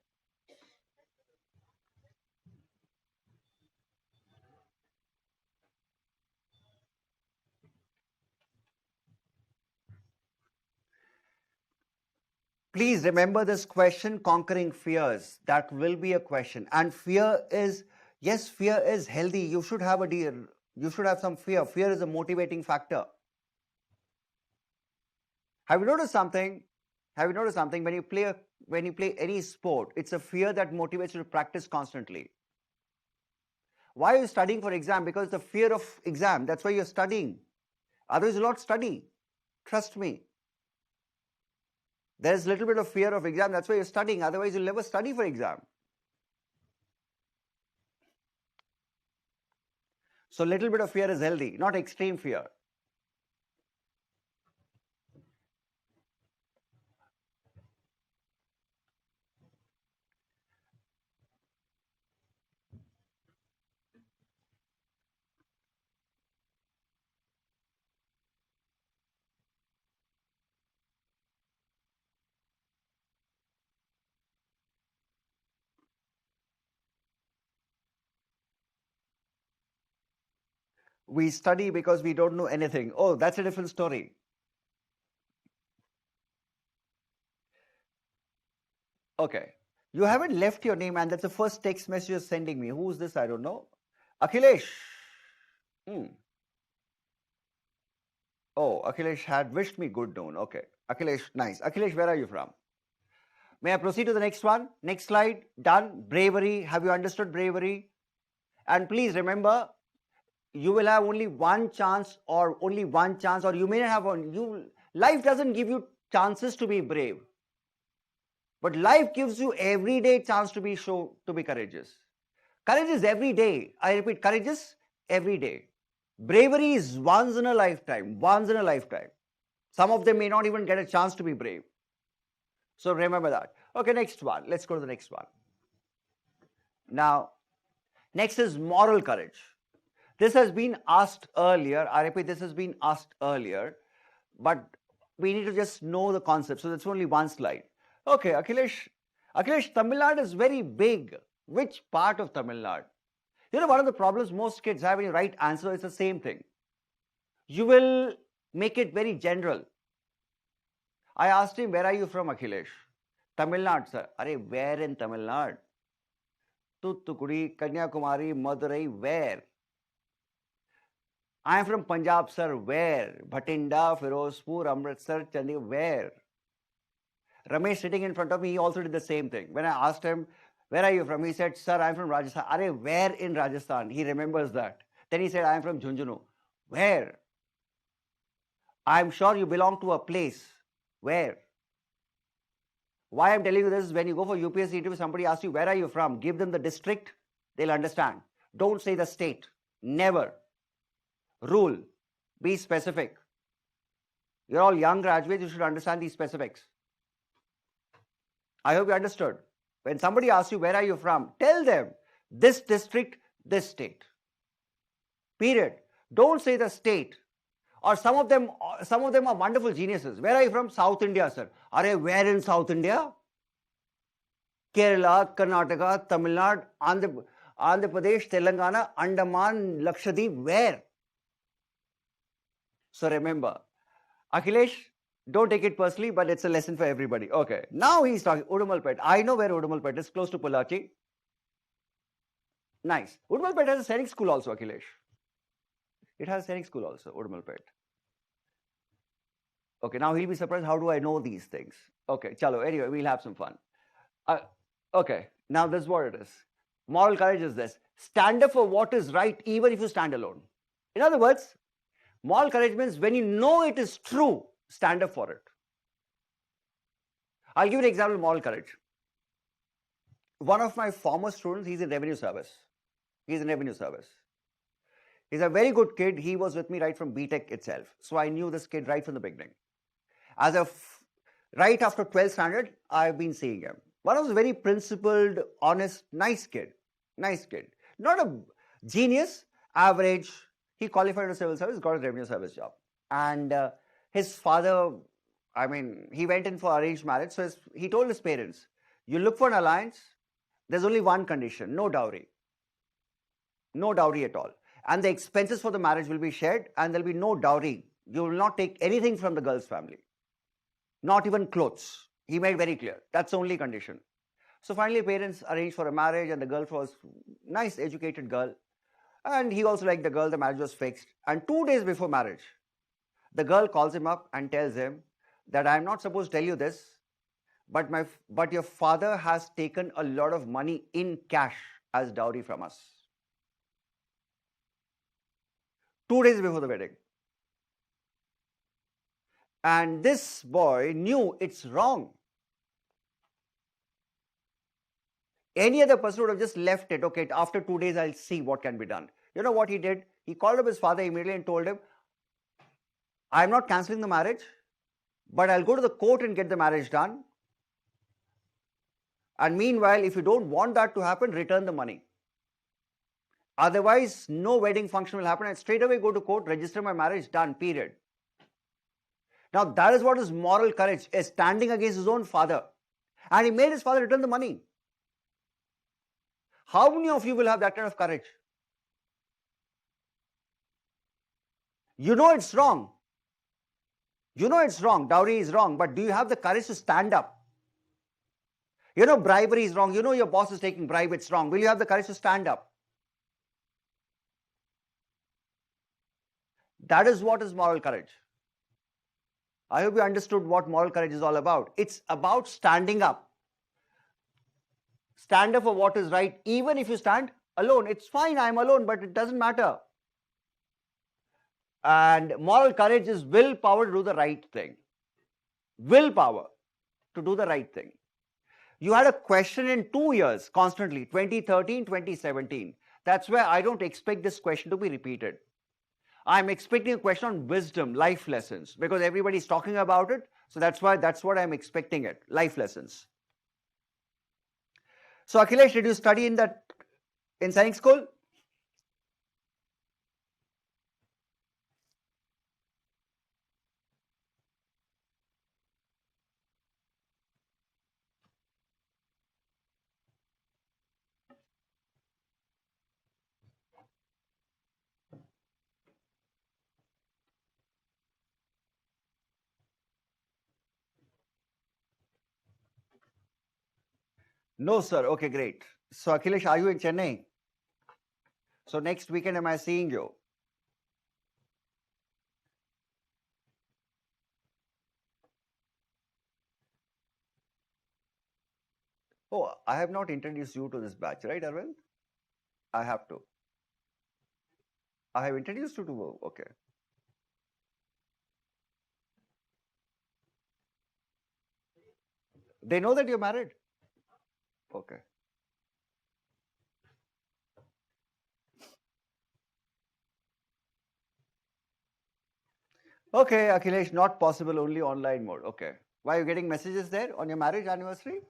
Please remember this question, conquering fears. That will be a question. And fear is, yes, fear is healthy. You should have some fear. Fear is a motivating factor. Have you noticed something? When you play any sport, it's a fear that motivates you to practice constantly. Why are you studying for exam? Because the fear of exam. That's why you're studying. Otherwise, you'll not study. Trust me. There's a little bit of fear of exam. That's why you're studying. Otherwise, you'll never study for exam. So little bit of fear is healthy, not extreme fear. We study because we don't know anything. Oh, that's a different story. Okay. You haven't left your name, and that's the first text message you're sending me. Who's this? I don't know. Akhilesh. Oh, Akhilesh had wished me good noon. Okay. Akhilesh, nice. Akhilesh, where are you from? May I proceed to the next one? Next slide. Done. Bravery. Have you understood bravery? And please remember, you will have only one chance, or you may not have one. Life doesn't give you chances to be brave. But life gives you every day chance to be courageous. Courage is every day. I repeat, courage is every day. Bravery is once in a lifetime, once in a lifetime. Some of them may not even get a chance to be brave. So remember that. Okay, next one. Let's go to the next one. Now, next is moral courage. This has been asked earlier. I repeat, this has been asked earlier, but we need to just know the concept. So that's only one slide. Okay, Akhilesh, Tamil Nadu is very big. Which part of Tamil Nadu? You know, one of the problems most kids have when you write answer is the same thing. You will make it very general. I asked him, where are you from, Akhilesh? Tamil Nadu, sir. Arey, where in Tamil Nadu? Thoothukudi, Kanyakumari, Madurai, where? I am from Punjab, sir. Where? Bhatinda, Firozpur, Amritsar, Chandigarh, where? Ramesh sitting in front of me, he also did the same thing. When I asked him, where are you from? He said, sir, I am from Rajasthan. Arey, where in Rajasthan? He remembers that. Then he said, I am from Jhunjhunu. Where? I am sure you belong to a place. Where? Why I am telling you this is when you go for UPSC interview, somebody asks you, where are you from? Give them the district, they'll understand. Don't say the state. Never. Rule. Be specific. You're all young graduates, you should understand these specifics. I hope you understood. When somebody asks you, where are you from? Tell them, this district, this state. Period. Don't say the state. Or some of them are wonderful geniuses. Where are you from? South India, sir. Are where in South India? Kerala, Karnataka, Tamil Nadu, Andhra Pradesh, Telangana, Andaman, Lakshadweep, where? So remember, Akhilesh, don't take it personally, but it's a lesson for everybody. Okay, now he's talking Udumalpet. I know where Udumalpet is, close to Pollachi. Nice. Udumalpet has a sainik school also, Akhilesh. It has a sainik school also, Udumalpet. Okay, now he'll be surprised, how do I know these things? Okay, chalo, anyway, we'll have some fun. Okay, now this is what it is. Moral courage is this. Stand up for what is right, even if you stand alone. In other words, moral courage means when you know it is true, stand up for it. I'll give you an example of moral courage. One of my former students, he's in revenue service. He's in revenue service. He's a very good kid. He was with me right from B.Tech itself. So I knew this kid right from the beginning. Right after 12th standard, I've been seeing him. One was a very principled, honest, nice kid. Nice kid. Not a genius, average. He qualified for civil service, got a revenue service job. And his father, he went in for arranged marriage. So he told his parents, you look for an alliance, there's only one condition, no dowry. No dowry at all. And the expenses for the marriage will be shared and there'll be no dowry. You will not take anything from the girl's family. Not even clothes. He made very clear. That's the only condition. So finally parents arranged for a marriage and the girl was a nice educated girl. And he also liked the girl, the marriage was fixed. And 2 days before marriage, the girl calls him up and tells him that I'm not supposed to tell you this, but your father has taken a lot of money in cash as dowry from us. 2 days before the wedding. And this boy knew it's wrong. Any other person would have just left it. Okay, after 2 days, I'll see what can be done. You know what he did? He called up his father immediately and told him, I'm not cancelling the marriage, but I'll go to the court and get the marriage done. And meanwhile, if you don't want that to happen, return the money. Otherwise, no wedding function will happen and straight away go to court, register my marriage, done, period. Now, that is what his moral courage is, standing against his own father. And he made his father return the money. How many of you will have that kind of courage? You know it's wrong. You know it's wrong. Dowry is wrong. But do you have the courage to stand up? You know bribery is wrong. You know your boss is taking bribe. It's wrong. Will you have the courage to stand up? That is what is moral courage. I hope you understood what moral courage is all about. It's about standing up. Stand up for what is right, even if you stand alone. It's fine, I'm alone, but it doesn't matter. And moral courage is willpower to do the right thing. Willpower to do the right thing. You had a question in 2 years constantly, 2013, 2017. That's where I don't expect this question to be repeated. I'm expecting a question on wisdom, life lessons, because everybody's talking about it. So that's what I'm expecting it, life lessons. So Akhilesh, did you study in science school? No, sir. Okay, great. So Akhilesh, are you in Chennai? So next weekend, am I seeing you? Oh, I have not introduced you to this batch, right, Arvind? I have to. I have introduced you to. Okay. They know that you're married. Okay. Okay, Akhilesh, not possible. Only online mode. Okay. Why are you getting messages there on your marriage anniversary?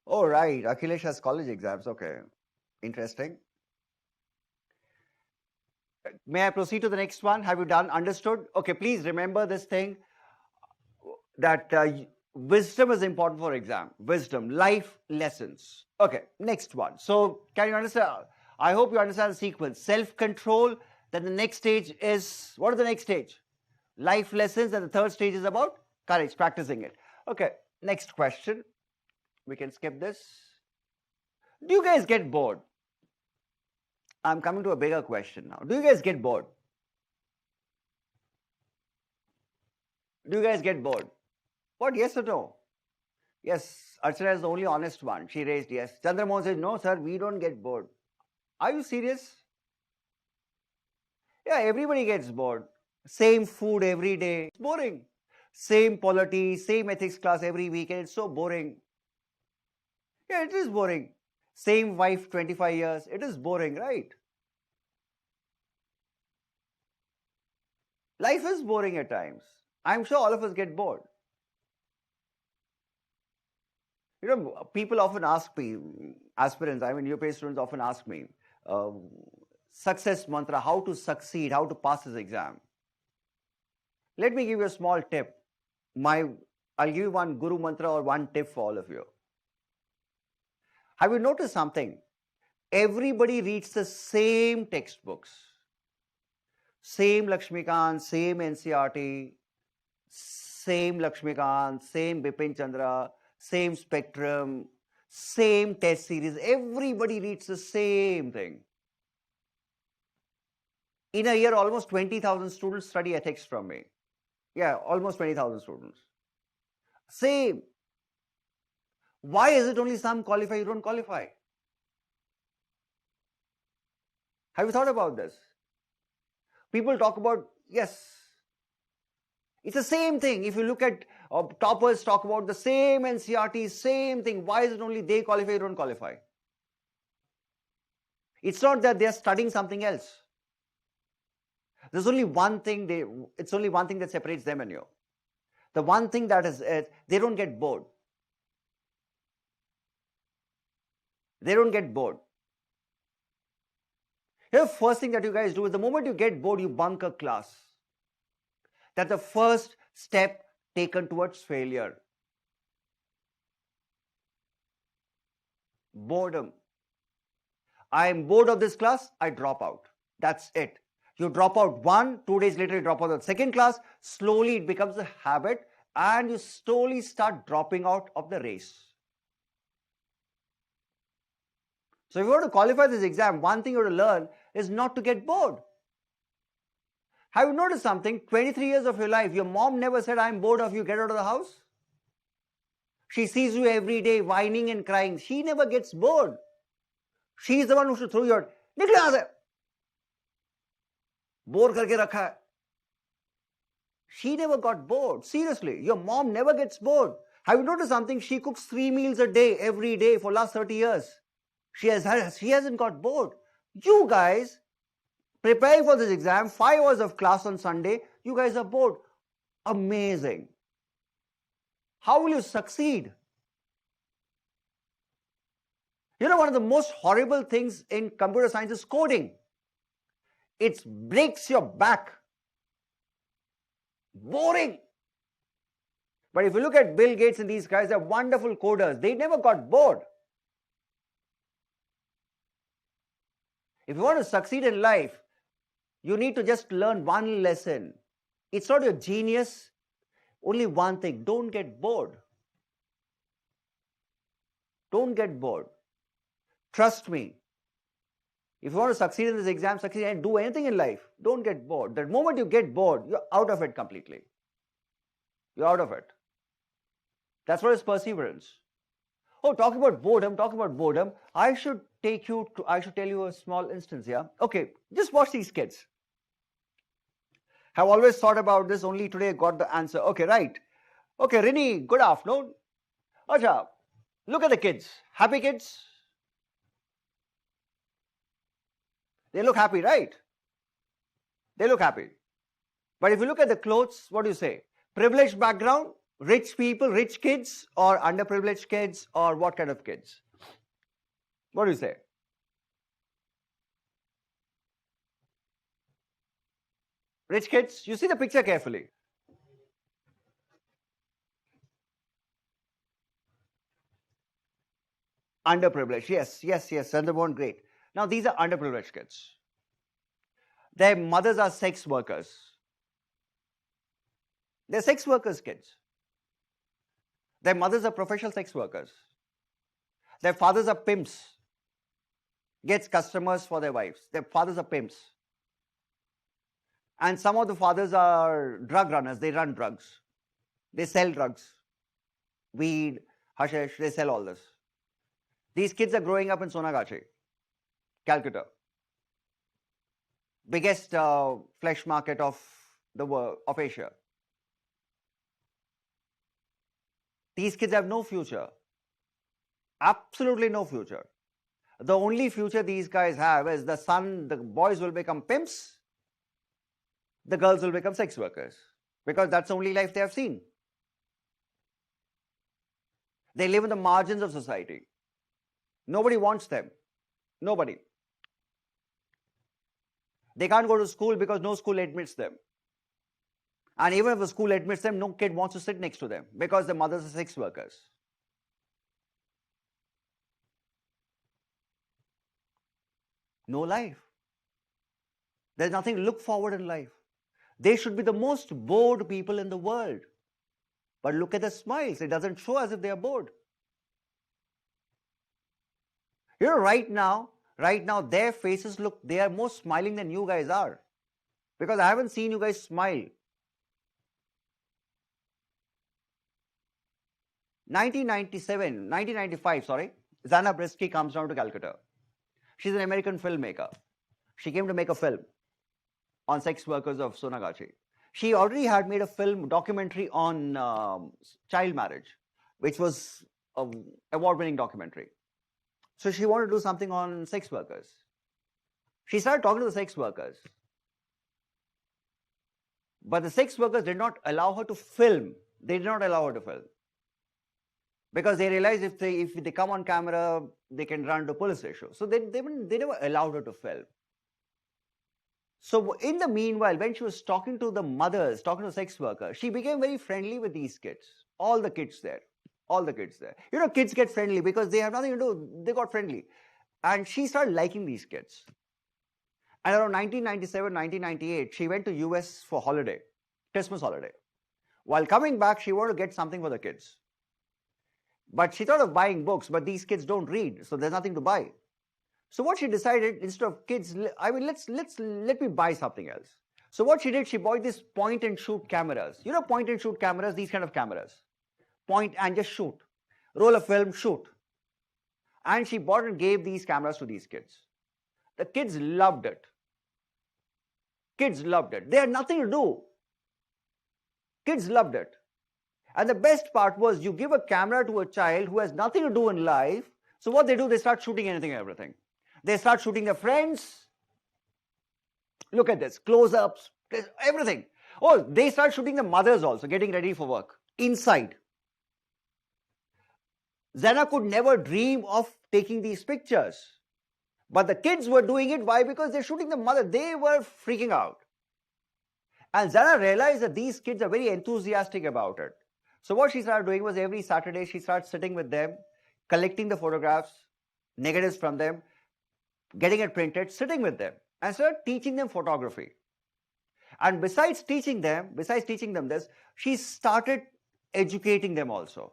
Oh, right. Akhilesh has college exams. Okay. Interesting. May I proceed to the next one? Have you done understood? Okay, please remember this thing that wisdom is important for exam. Wisdom, life lessons. Okay, next one. So, can you understand? I hope you understand the sequence. Self-control. Then the next stage is, what is the next stage? Life lessons. And the third stage is about courage, practicing it. Okay, next question. We can skip this. Do you guys get bored? I'm coming to a bigger question now. Do you guys get bored? Do you guys get bored? What, yes or no? Yes, Archana is the only honest one. She raised yes. Chandramohan says, no, sir, we don't get bored. Are you serious? Yeah, everybody gets bored. Same food every day. It's boring. Same polity, same ethics class every weekend. It's so boring. Yeah, it is boring. Same wife 25 years. It is boring, right? Life is boring at times. I'm sure all of us get bored. You know, people often ask me, aspirants, I mean, UPSC students often ask me, uh, success mantra, how to succeed, how to pass this exam. Let me give you a small tip. I'll give you one guru mantra or one tip for all of you. Have you noticed something? Everybody reads the same textbooks. Same Lakshmikant, same NCRT, same Lakshmikant, same Bipin Chandra, same Spectrum, same test series. Everybody reads the same thing. In a year, almost 20,000 students study ethics from me. Yeah, almost 20,000 students. Same. Why is it only some qualify, you don't qualify? Have you thought about this? People talk about, yes, it's the same thing. If you look at toppers talk about the same NCRT, same thing. Why is it only they qualify, you don't qualify? It's not that they're studying something else. There's only one thing it's only one thing that separates them and you. The one thing that is, they don't get bored. They don't get bored. Here, first thing that you guys do is the moment you get bored, you bunk a class. That's the first step taken towards failure. Boredom. I am bored of this class, I drop out. That's it. You drop out one, 2 days later you drop out the second class, slowly it becomes a habit and you slowly start dropping out of the race. So if you want to qualify this exam, one thing you have to learn is not to get bored. Have you noticed something? 23 years of your life, your mom never said, I'm bored of you, get out of the house. She sees you every day whining and crying. She never gets bored. She is the one who should throw you out. निकले यहाँ से. Bore करके रखा है. She never got bored. Seriously, your mom never gets bored. Have you noticed something? She cooks 3 meals a day, every day for last 30 years. She hasn't got bored. You guys, preparing for this exam, 5 hours of class on Sunday, you guys are bored. Amazing. How will you succeed? You know, one of the most horrible things in computer science is coding. It breaks your back. Boring. But if you look at Bill Gates and these guys, they're wonderful coders. They never got bored. If you want to succeed in life, you need to just learn one lesson. It's not your genius. Only one thing. Don't get bored. Don't get bored. Trust me. If you want to succeed in this exam, succeed and do anything in life, don't get bored. The moment you get bored, you're out of it completely. You're out of it. That's what is perseverance. Oh, talking about boredom, I should tell you a small instance here. Okay, just watch these kids. Have always thought about this, only today got the answer. Okay, right. Okay, Rini, good afternoon. Acha, look at the kids. Happy kids? They look happy, right? They look happy. But if you look at the clothes, what do you say? Privileged background, rich people, rich kids, or underprivileged kids, or what kind of kids? What do you say? Rich kids? You see the picture carefully. Underprivileged, yes, Sunderborn, great. Now these are underprivileged kids. Their mothers are sex workers. They're sex workers' kids. Their mothers are professional sex workers. Their fathers are pimps. Gets customers for their wives. Their fathers are pimps. And some of the fathers are drug runners. They run drugs. They sell drugs. Weed, hashish, they sell all this. These kids are growing up in Sonagachi, Calcutta. Biggest flesh market of the world, of Asia. These kids have no future. Absolutely no future. The only future these guys have is the boys will become pimps, the girls will become sex workers. Because that's the only life they have seen. They live in the margins of society. Nobody wants them. Nobody. They can't go to school because no school admits them. And even if the school admits them, no kid wants to sit next to them because the mothers are sex workers. No life. There's nothing to look forward in life. They should be the most bored people in the world. But look at the smiles. It doesn't show as if they are bored. You know, right now, their faces look, they are more smiling than you guys are. Because I haven't seen you guys smile. 1995, Zana Brisky comes down to Calcutta. She's an American filmmaker. She came to make a film on sex workers of Sonagachi. She already had made a documentary on child marriage, which was an award-winning documentary. So she wanted to do something on sex workers. She started talking to the sex workers. But the sex workers did not allow her to film. They did not allow her to film. Because they realized if they come on camera, they can run to police issue. So they never allowed her to film. So in the meanwhile, when she was talking to the mothers, talking to sex workers, she became very friendly with these kids. All the kids there. You know, kids get friendly because they have nothing to do. They got friendly. And she started liking these kids. And around 1997, 1998, she went to US for holiday, Christmas holiday. While coming back, she wanted to get something for the kids. But she thought of buying books, but these kids don't read, so there's nothing to buy. So what she decided, instead of kids, let me buy something else. So what she did, she bought these point and shoot cameras. You know, point and shoot cameras, these kind of cameras. Point and just shoot. Roll a film, shoot. And she bought and gave these cameras to these kids. The kids loved it. They had nothing to do. Kids loved it. And the best part was you give a camera to a child who has nothing to do in life. So what they do, they start shooting anything and everything. They start shooting their friends. Look at this, close-ups, everything. Oh, they start shooting the mothers also, getting ready for work, inside. Zana could never dream of taking these pictures. But the kids were doing it. Why? Because they're shooting the mother. They were freaking out. And Zana realized that these kids are very enthusiastic about it. So what she started doing was every Saturday she started sitting with them, collecting the photographs, negatives from them, getting it printed, sitting with them, and started teaching them photography. And besides teaching them this, she started educating them also.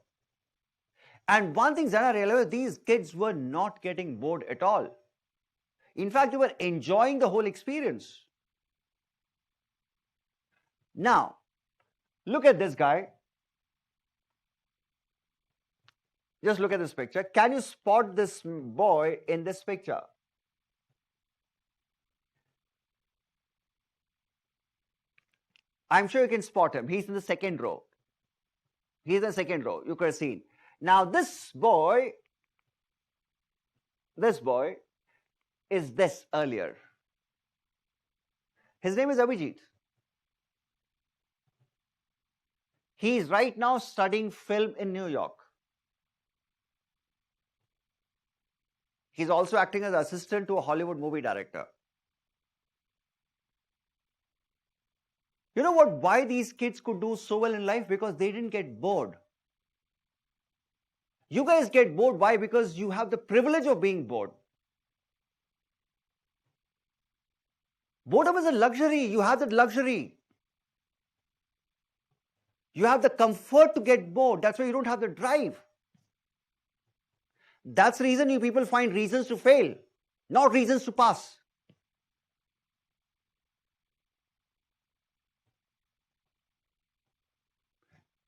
And one thing Zana realized, these kids were not getting bored at all. In fact, they were enjoying the whole experience. Now, look at this guy. Just look at this picture. Can you spot this boy in this picture? I'm sure you can spot him. He's in the second row. He's in the second row. You could have seen. Now, this boy is this earlier. His name is Abhijit. He is right now studying film in New York. He's also acting as assistant to a Hollywood movie director. You know what? Why these kids could do so well in life? Because they didn't get bored. You guys get bored. Why? Because you have the privilege of being bored. Boredom is a luxury. You have that luxury. You have the comfort to get bored. That's why you don't have the drive. That's the reason you people find reasons to fail, not reasons to pass.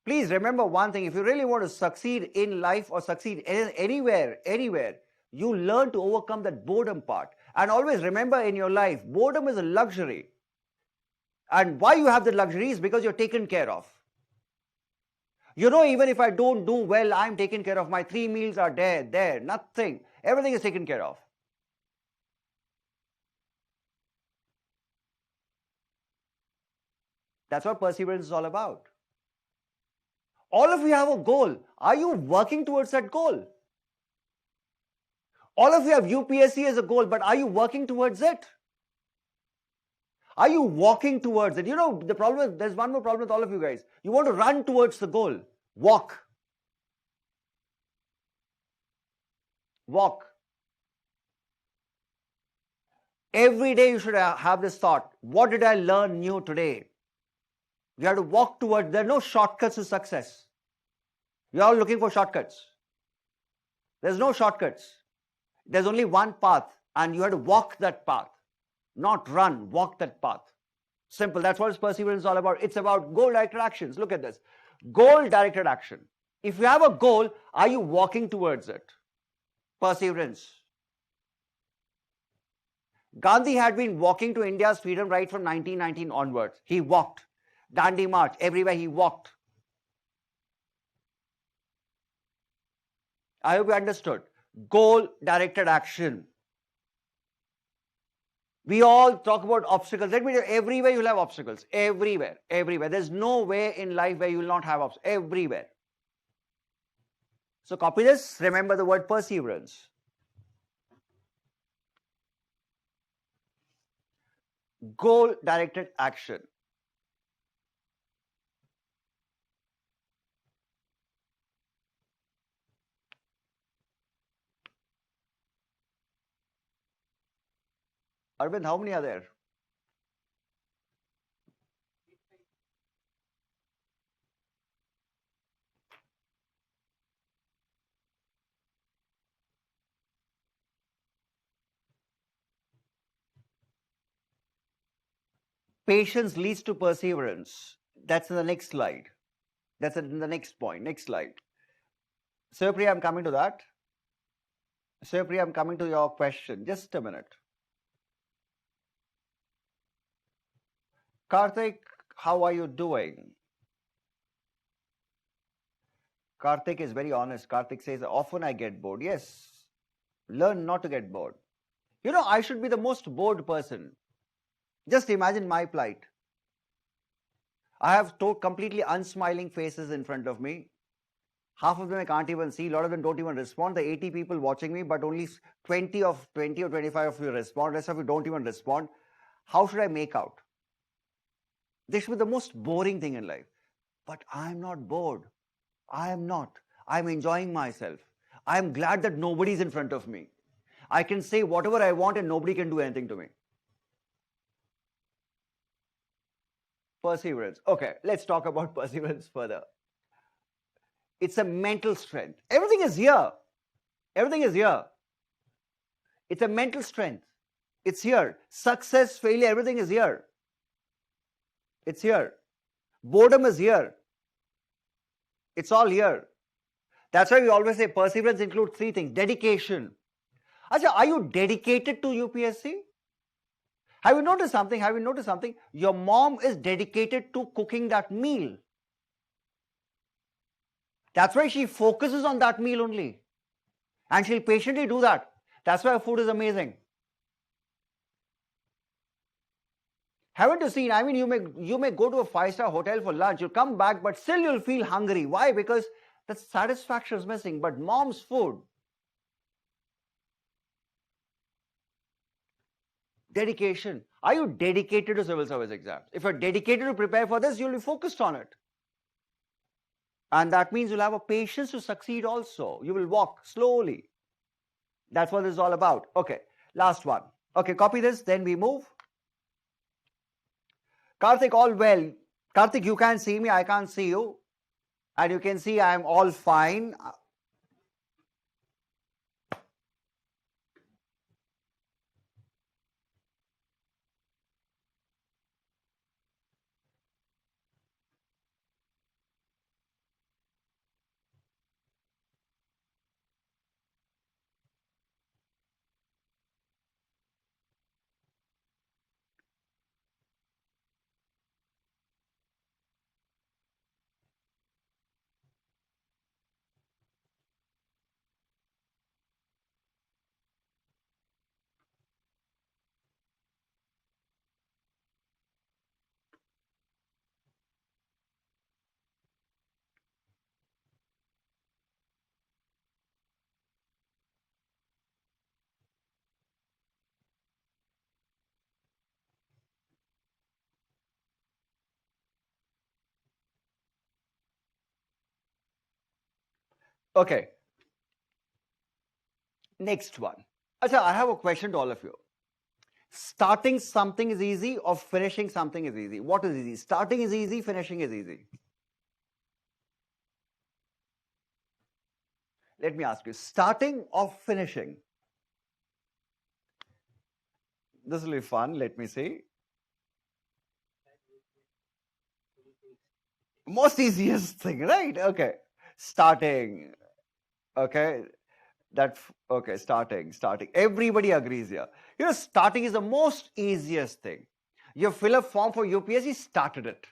Please remember one thing. If you really want to succeed in life or succeed anywhere, you learn to overcome that boredom part. And always remember in your life, boredom is a luxury. And why you have the luxury is because you're taken care of. You know, even if I don't do well, I'm taken care of. My 3 meals are there, nothing. Everything is taken care of. That's what perseverance is all about. All of you have a goal. Are you working towards that goal? All of you have UPSC as a goal, but are you working towards it? Are you walking towards it? You know, the problem is, there's one more problem with all of you guys. You want to run towards the goal. Walk. Walk. Every day you should have this thought. What did I learn new today? You have to walk towards, there are no shortcuts to success. You're all looking for shortcuts. There's no shortcuts. There's only one path, and you have to walk that path. Not run, walk that path. Simple. That's what perseverance is all about. It's about goal-directed actions. Look at this. Goal-directed action. If you have a goal, are you walking towards it? Perseverance. Gandhi had been walking to India's freedom right from 1919 onwards. He walked. Dandi March, everywhere he walked. I hope you understood. Goal-directed action. We all talk about obstacles. Let me tell you, everywhere you'll have obstacles. Everywhere. There's no way in life where you will not have obstacles. Everywhere. So copy this. Remember the word perseverance. Goal-directed action. Arvind, how many are there? Patience leads to perseverance. That's in the next slide. That's in the next point. Next slide. Surpriya, I'm coming to that. Surpriya, I'm coming to your question. Just a minute. Karthik, how are you doing? Karthik is very honest. Karthik says, often I get bored. Yes, learn not to get bored. You know, I should be the most bored person. Just imagine my plight. I have completely unsmiling faces in front of me. Half of them I can't even see. A lot of them don't even respond. The 80 people watching me, but only 20 or 25 of you respond. The rest of you don't even respond. How should I make out? This should be the most boring thing in life. But I'm not bored. I am not. I'm enjoying myself. I'm glad that nobody's in front of me. I can say whatever I want and nobody can do anything to me. Perseverance. Okay, let's talk about perseverance further. It's a mental strength. Everything is here. Everything is here. It's a mental strength. It's here. Success, failure, everything is here. It's here. Boredom is here. It's all here. That's why we always say perseverance includes three things. Dedication. Acha, are you dedicated to UPSC? Have you noticed something? Have you noticed something? Your mom is dedicated to cooking that meal. That's why she focuses on that meal only. And she'll patiently do that. That's why her food is amazing. Haven't you seen? I mean, you may go to a 5-star hotel for lunch, you'll come back, but still you'll feel hungry. Why? Because the satisfaction is missing. But mom's food, dedication. Are you dedicated to civil service exams? If you're dedicated to prepare for this, you'll be focused on it. And that means you'll have a patience to succeed also. You will walk slowly. That's what this is all about. Okay, last one. Okay, copy this, then we move. Karthik, all well. Karthik, you can see me, I can't see you. And you can see I'm all fine. Okay, next one. Achha, I have a question to all of you. Starting something is easy or finishing something is easy? What is easy? Starting is easy, finishing is easy. Let me ask you, starting or finishing? This will be fun. Let me see. Most easiest thing, right? Okay. Starting. Okay. Okay, starting. Everybody agrees here. You know, starting is the most easiest thing. You fill a form for UPSC, started it.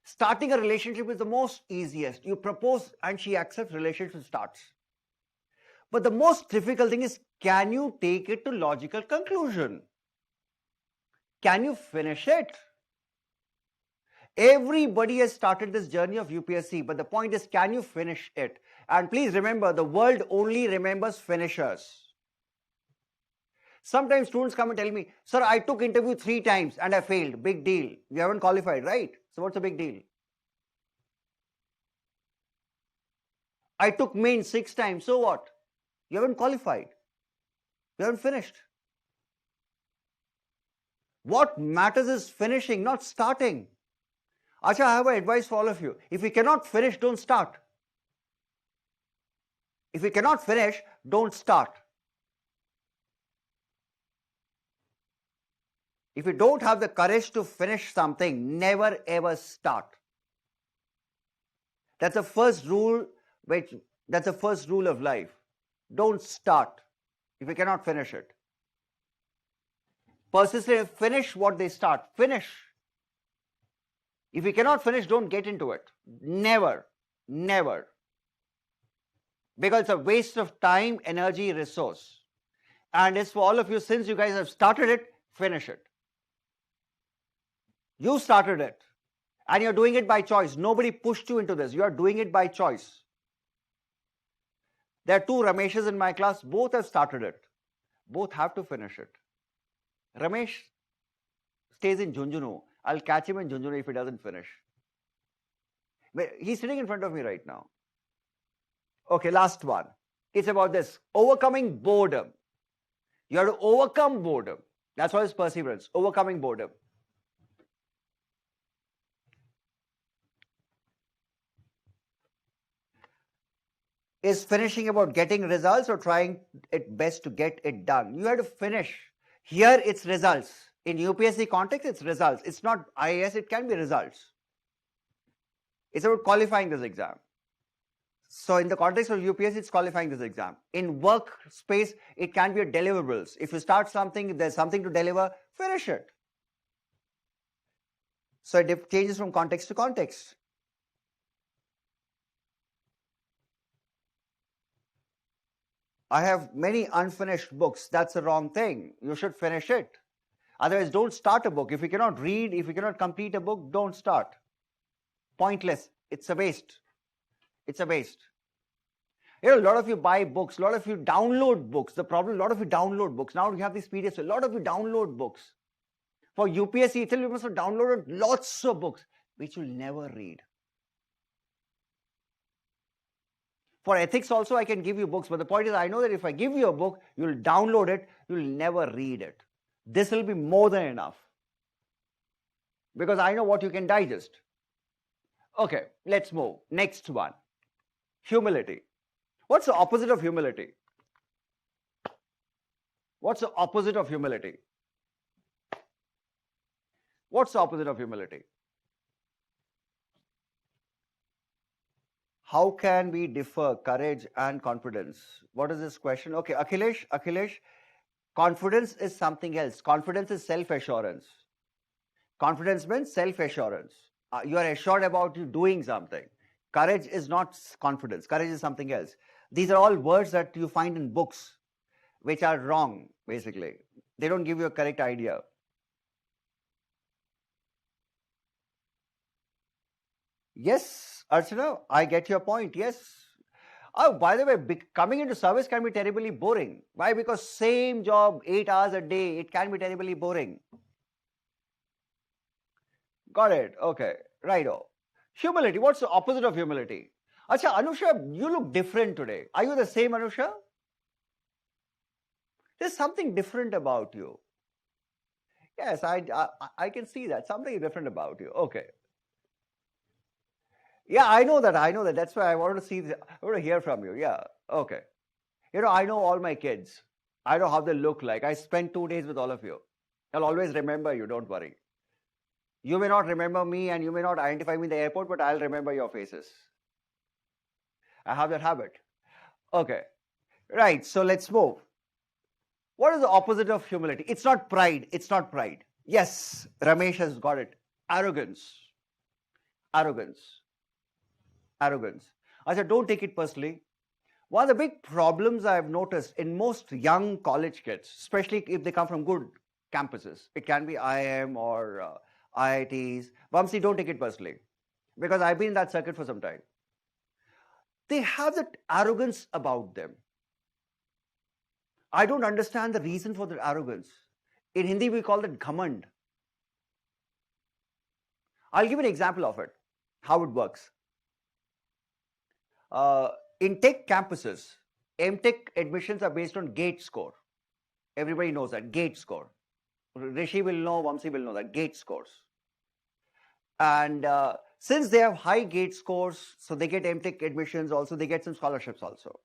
Starting a relationship is the most easiest. You propose and she accepts, relationship starts. But the most difficult thing is, can you take it to logical conclusion? Can you finish it? Everybody has started this journey of UPSC, but the point is, can you finish it? And please remember, the world only remembers finishers. Sometimes students come and tell me, sir, I took interview 3 times and I failed. Big deal. You haven't qualified, right? So what's the big deal? I took main 6 times. So what? You haven't qualified. You haven't finished. What matters is finishing, not starting. Acha, I have an advice for all of you. If you cannot finish, don't start. If you cannot finish, don't start. If you don't have the courage to finish something, never ever start. That's the first rule of life. Don't start if you cannot finish it. Persistently finish what they start. Finish. If you cannot finish, don't get into it. Never, never. Because it's a waste of time, energy, resource. And it's for all of you, since you guys have started it, finish it. You started it. And you're doing it by choice. Nobody pushed you into this. You are doing it by choice. There are two Rameshes in my class. Both have started it. Both have to finish it. Ramesh stays in Junjunu. I'll catch him in Junjunu if he doesn't finish. He's sitting in front of me right now. Okay, last one. It's about this. Overcoming boredom. You have to overcome boredom. That's what is perseverance. Overcoming boredom. Is finishing about getting results or trying it best to get it done? You have to finish. Here it's results. In UPSC context, it's results. It's not IAS, it can be results. It's about qualifying this exam. So in the context of UPSC, it's qualifying this exam. In workspace, it can be a deliverables. If you start something, if there's something to deliver, finish it. So it changes from context to context. I have many unfinished books. That's the wrong thing. You should finish it. Otherwise, don't start a book. If you cannot read, if you cannot complete a book, don't start. Pointless. It's a waste. It's a waste. You know, a lot of you buy books. A lot of you download books. The problem, a lot of you download books. Now you have these PDFs. A lot of you download books. For UPSC itself, you must have downloaded lots of books, which you'll never read. For ethics also, I can give you books, but the point is, I know that if I give you a book, you'll download it, you'll never read it. This will be more than enough. Because I know what you can digest. Okay, let's move. Next one. Humility. What's the opposite of humility? What's the opposite of humility? What's the opposite of humility? How can we differ courage and confidence? What is this question? Okay, Akhilesh, confidence is something else. Confidence is self-assurance. Confidence means self-assurance. You are assured about you doing something. Courage is not confidence. Courage is something else. These are all words that you find in books, which are wrong, basically. They don't give you a correct idea. Yes, Archana, I get your point. Yes. Oh, by the way, coming into service can be terribly boring. Why? Because same job, 8 hours a day, it can be terribly boring. Got it. Okay. Righto. Humility. What's the opposite of humility? Acha, Anusha, you look different today. Are you the same, Anusha? There's something different about you. Yes, I can see that. Something different about you. Okay. Yeah, I know that. That's why I wanted to see, I want to hear from you. Yeah, okay. You know, I know all my kids. I know how they look like. I spent 2 days with all of you. I'll always remember you, don't worry. You may not remember me and you may not identify me in the airport, but I'll remember your faces. I have that habit. Okay. Right, so let's move. What is the opposite of humility? It's not pride. It's not pride. Yes, Ramesh has got it. Arrogance. Arrogance. Arrogance. I said, don't take it personally. One of the big problems I've noticed in most young college kids, especially if they come from good campuses, it can be IIM or IITs. Vamsi, don't take it personally, because I've been in that circuit for some time. They have that arrogance about them. I don't understand the reason for their arrogance. In Hindi, we call it ghamand. I'll give an example of it, how it works. In tech campuses, MTech admissions are based on GATE score. Everybody knows that, GATE score. Rishi will know, Vamsi will know that, GATE scores. And since they have high GATE scores, so they get MTech admissions also, they get some scholarships also.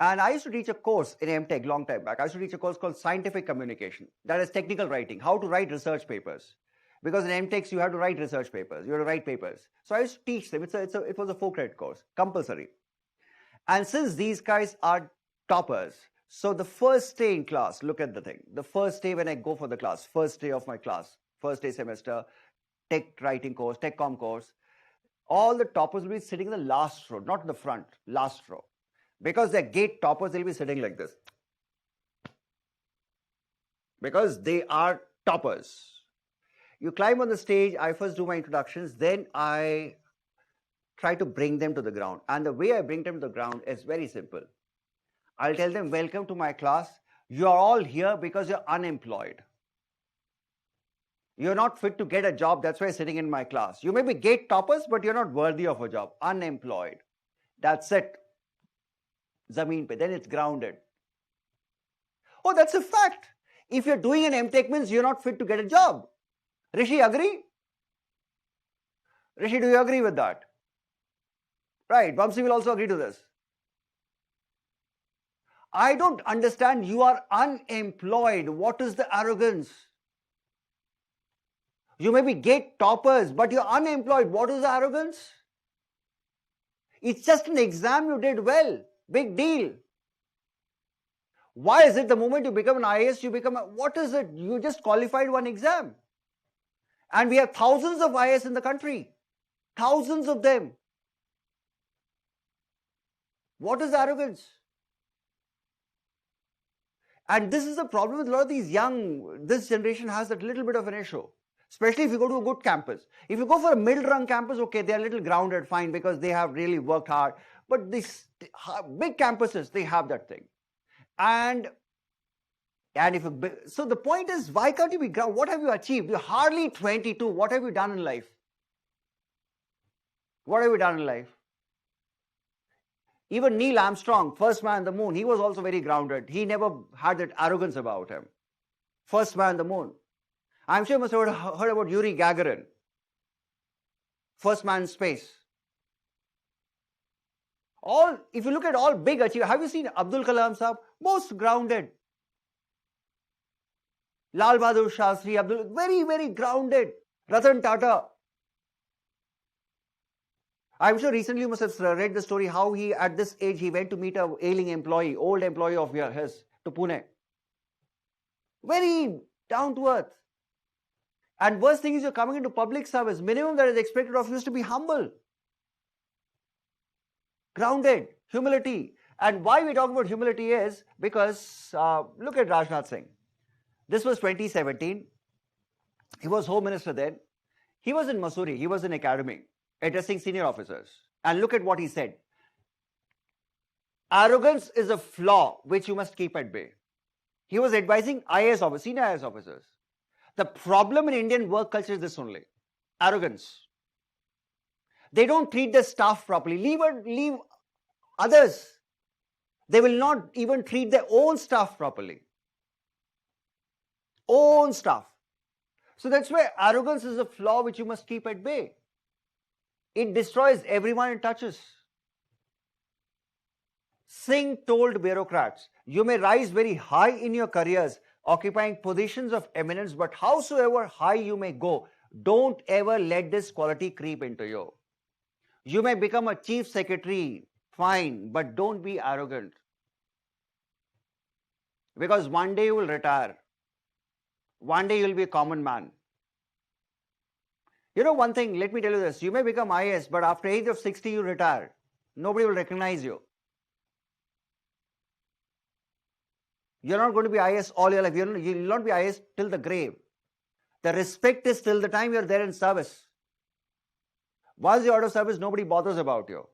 And I used to teach a course in MTech long time back. I used to teach a course called Scientific Communication. That is technical writing, how to write research papers. Because in MTechs, you have to write research papers. You have to write papers. So I used to teach them. It was a 4-credit course, compulsory. And since these guys are toppers, so the first day in class, look at the thing. The first day when I go for the class, first day of my class, first day semester, tech writing course, tech com course, all the toppers will be sitting in the last row, not in the front, last row. Because they're gate toppers, they'll be sitting like this. Because they are toppers. You climb on the stage, I first do my introductions, then I try to bring them to the ground. And the way I bring them to the ground is very simple. I'll tell them, welcome to my class. You are all here because you're unemployed. You're not fit to get a job, that's why you're sitting in my class. You may be gate toppers, but you're not worthy of a job. Unemployed. That's it. Zameen pe. Then it's grounded. Oh, that's a fact. If you're doing an MTech means you're not fit to get a job. Rishi, agree? Rishi, do you agree with that? Right, Vamsi will also agree to this. I don't understand, you are unemployed. What is the arrogance? You may be gate toppers, but you're unemployed. What is the arrogance? It's just an exam you did well. Big deal. Why is it the moment you become an IAS, you become what is it? You just qualified one exam. And we have thousands of IAS in the country. Thousands of them. What is the arrogance? And this is the problem with a lot of these this generation has that little bit of an issue. Especially if you go to a good campus. If you go for a middle-rung campus, okay, they're a little grounded, fine, because they have really worked hard. But these big campuses, they have that thing. And if so the point is, why can't you be grounded? What have you achieved? You're hardly 22. What have you done in life? What have you done in life? Even Neil Armstrong, first man on the moon, he was also very grounded. He never had that arrogance about him. First man on the moon. I'm sure you must have heard about Yuri Gagarin. First man in space. If you look at all big achievers, have you seen Abdul Kalam Sahab? Most grounded. Lal Bahadur Shastri, very, very grounded. Ratan Tata. I'm sure recently you must have read the story how he, at this age, he went to meet an ailing employee, old employee of his, to Pune. Very down to earth. And worst thing is you're coming into public service. Minimum that is expected of you is to be humble. Grounded. Humility. And why we talk about humility is because, look at Rajnath Singh. This was 2017. He was Home Minister then. He was in Mussoorie. He was in academy, addressing senior officers. And look at what he said. Arrogance is a flaw which you must keep at bay. He was advising IAS officers, senior IAS officers. The problem in Indian work culture is this only. Arrogance. They don't treat their staff properly. Leave others. They will not even treat their own staff properly. Own staff. So that's why arrogance is a flaw which you must keep at bay. It destroys everyone it touches. Singh told bureaucrats, you may rise very high in your careers, occupying positions of eminence, but howsoever high you may go, don't ever let this quality creep into you. You may become a chief secretary, fine, but don't be arrogant. Because one day you will retire. One day you will be a common man. You know one thing, let me tell you this. You may become IAS, but after age of 60 you retire. Nobody will recognize you. You're not going to be IAS all your life. You will not be IAS till the grave. The respect is till the time you're there in service. Once you're out of service, nobody bothers about you.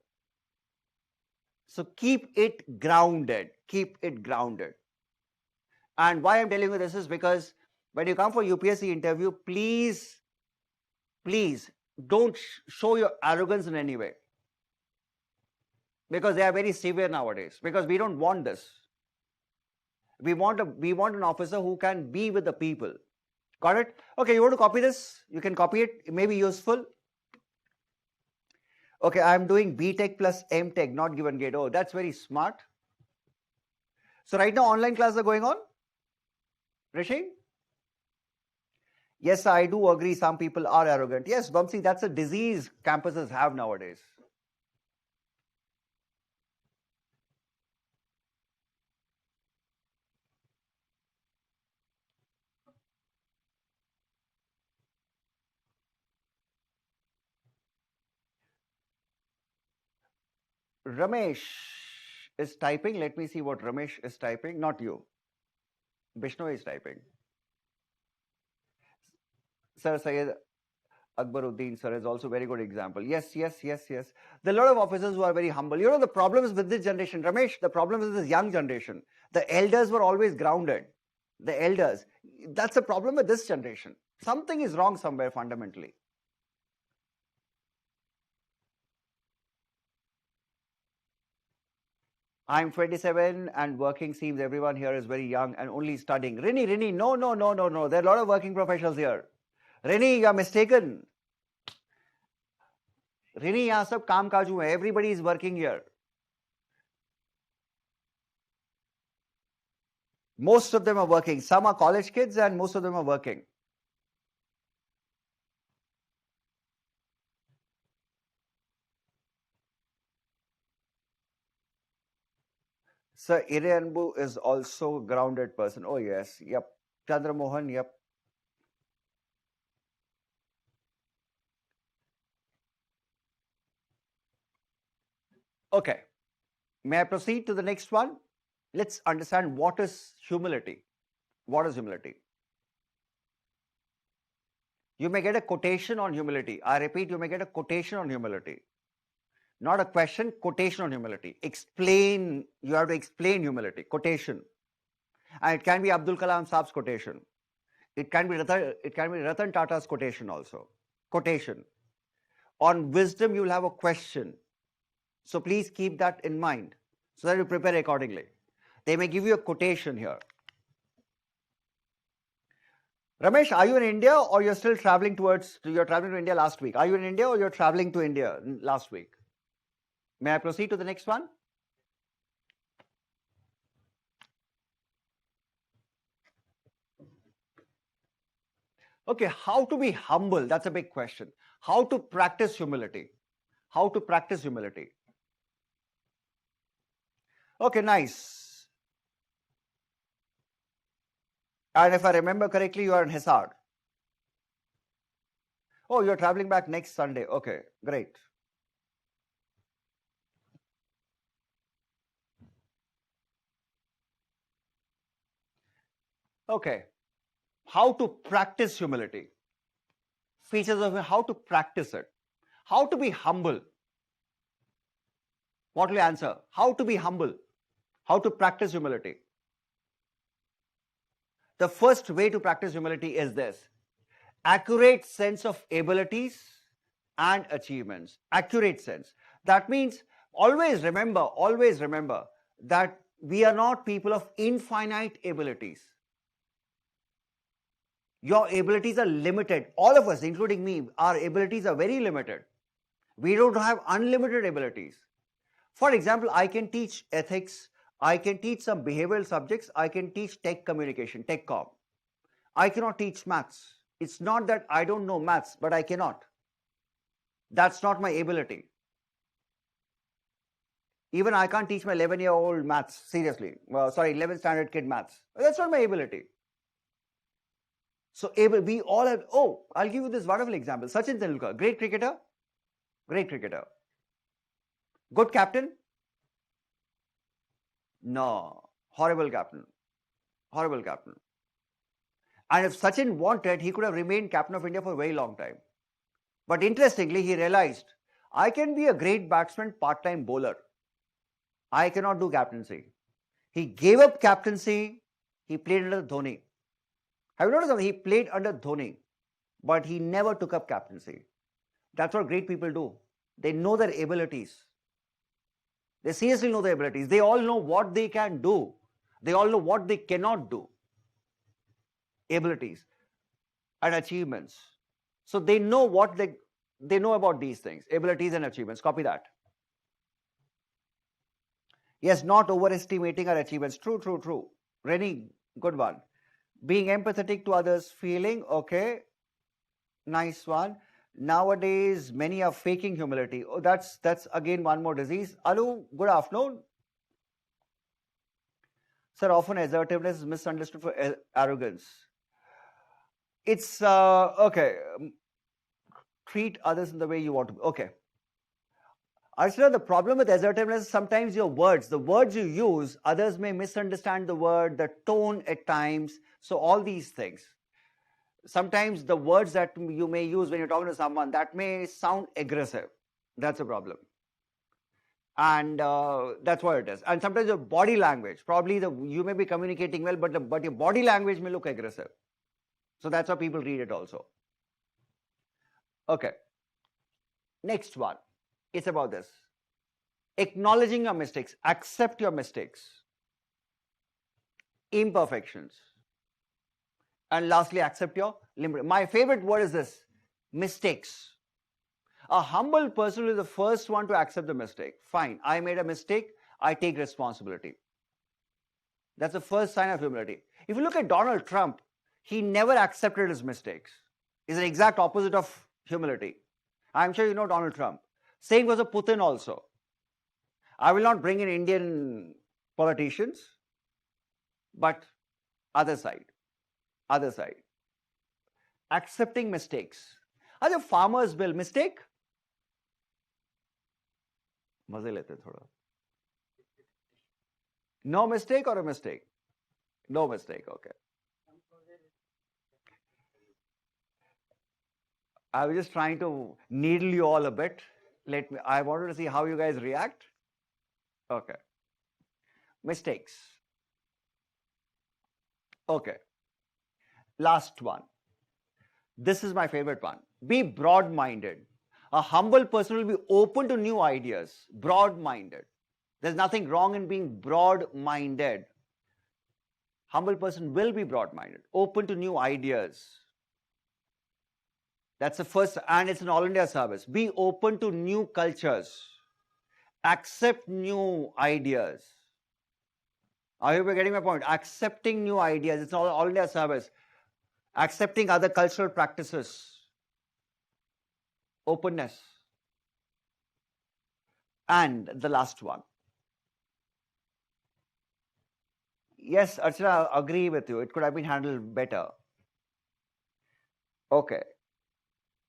So keep it grounded. Keep it grounded. And why I'm telling you this is because when you come for UPSC interview, please don't show your arrogance in any way. Because they are very severe nowadays. Because we don't want this. We want an officer who can be with the people. Got it? Okay, you want to copy this? You can copy it. It may be useful. Okay, I'm doing B.Tech plus M.Tech, not given gate. Oh, that's very smart. So right now online classes are going on? Rishi? Yes, I do agree some people are arrogant. Yes, Vamsi, that's a disease campuses have nowadays. Ramesh is typing. Let me see what Ramesh is typing. Not you. Vishnu is typing. Sir Syed Akbaruddin sir is also a very good example. Yes. There are a lot of officers who are very humble. You know, the problem is with this generation, Ramesh, the problem is this young generation. The elders were always grounded. The elders. That's the problem with this generation. Something is wrong somewhere fundamentally. I'm 27 and working. Seems everyone here is very young and only studying. Rini, no. There are a lot of working professionals here. Rini, you are mistaken. Rini, यहाँ सब काम काजू है. Everybody is working here. Most of them are working. Some are college kids and most of them are working. Sir, Irianbu is also a grounded person. Oh, yes. Yep. Chandra Mohan, yep. Okay. May I proceed to the next one? Let's understand what is humility. What is humility? You may get a quotation on humility. I repeat, you may get a quotation on humility. Not a question, quotation on humility. Explain, you have to explain humility, quotation. And it can be Abdul Kalam Saab's quotation. It can be Ratan Tata's quotation also. Quotation. On wisdom, you will have a question. So please keep that in mind so that you prepare accordingly. They may give you a quotation here. Ramesh, are you in India or you're still traveling you're traveling to India last week? Are you in India or you're traveling to India last week? May I proceed to the next one? Okay, how to be humble? That's a big question. How to practice humility? How to practice humility? Okay, nice. And if I remember correctly, you are in Hisar. Oh, you're traveling back next Sunday. Okay, great. Okay, how to practice humility? Features of how to practice it. How to be humble? What will you answer? How to be humble? How to practice humility? The first way to practice humility is this: accurate sense of abilities and achievements. Accurate sense. That means always remember that we are not people of infinite abilities. Your abilities are limited. All of us, including me, our abilities are very limited. We don't have unlimited abilities. For example, I can teach ethics, I can teach some behavioral subjects, I can teach tech communication, tech com. I cannot teach maths. It's not that I don't know maths, but I cannot. That's not my ability. Even I can't teach my 11-year-old maths, seriously. 11th standard kid maths. That's not my ability. So we all have, I'll give you this wonderful example. Sachin Tendulkar, great cricketer. Good captain? No, horrible captain. And if Sachin wanted, he could have remained captain of India for a very long time. But interestingly, he realized, I can be a great batsman, part-time bowler. I cannot do captaincy. He gave up captaincy. He played under Dhoni. Have you noticed something? He played under Dhoni, but he never took up captaincy. That's what great people do. They know their abilities. They seriously know their abilities. They all know what they can do. They all know what they cannot do. Abilities and achievements. So they know what they know about these things, abilities and achievements. Copy that. Yes, not overestimating our achievements. True. Rennie, good one. Being empathetic to others' feeling. Okay, nice one. Nowadays, many are faking humility. Oh, that's again one more disease. Alu, good afternoon. Sir, often assertiveness is misunderstood for arrogance. It's okay. Treat others in the way you want to. Okay. Archana, the problem with assertiveness is sometimes the words you use, others may misunderstand the word, the tone at times. So all these things. Sometimes the words that you may use when you're talking to someone, that may sound aggressive. That's a problem. And that's what it is. And sometimes your body language, probably you may be communicating well, but your body language may look aggressive. So that's how people read it also. Okay. Next one. It's about this. Acknowledging your mistakes. Accept your mistakes. Imperfections. And lastly, accept your limit. My favorite word is this. Mistakes. A humble person is the first one to accept the mistake. Fine, I made a mistake. I take responsibility. That's the first sign of humility. If you look at Donald Trump, he never accepted his mistakes. It's an exact opposite of humility. I'm sure you know Donald Trump. Same was a Putin also. I will not bring in Indian politicians, but other side. Accepting mistakes. As a farmer's bill, mistake? मजे लेते थोड़ा. No mistake or a mistake? No mistake, okay. I was just trying to needle you all a bit. I wanted to see how you guys react. Okay. Mistakes. Okay. Last one. This is my favorite one. Be broad-minded. A humble person will be open to new ideas. Broad-minded. There's nothing wrong in being broad-minded. Humble person will be broad-minded, open to new ideas. That's the first, and it's an all-India service. Be open to new cultures. Accept new ideas. I hope you're getting my point. Accepting new ideas. It's an all-India service. Accepting other cultural practices. Openness. And the last one. Yes, Archana, I agree with you. It could have been handled better. Okay.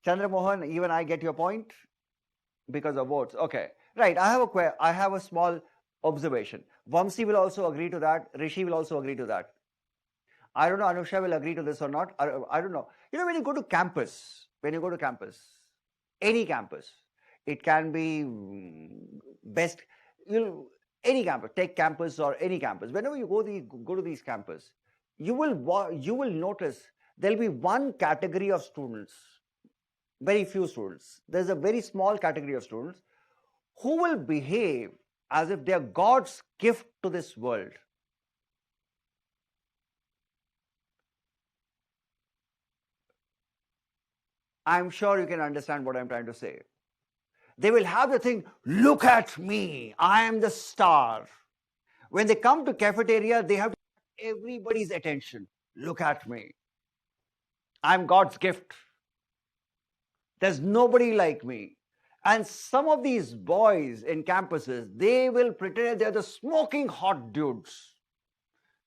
Chandra Mohan, even I get your point because of votes. Okay. Right. I have a small observation. Vamsi will also agree to that. Rishi will also agree to that. I don't know, Anusha will agree to this or not. I don't know. You know, when you go to campus, any campus, it can be best, any campus, tech campus or any campus. Whenever you go to these campus, you will notice there'll be one category of students, very few students. There's a very small category of students who will behave as if they're God's gift to this world. I'm sure you can understand what I'm trying to say. They will have the thing, look at me, I am the star. When they come to cafeteria, they have everybody's attention. Look at me. I'm God's gift. There's nobody like me. And some of these boys in campuses, they will pretend they're the smoking hot dudes.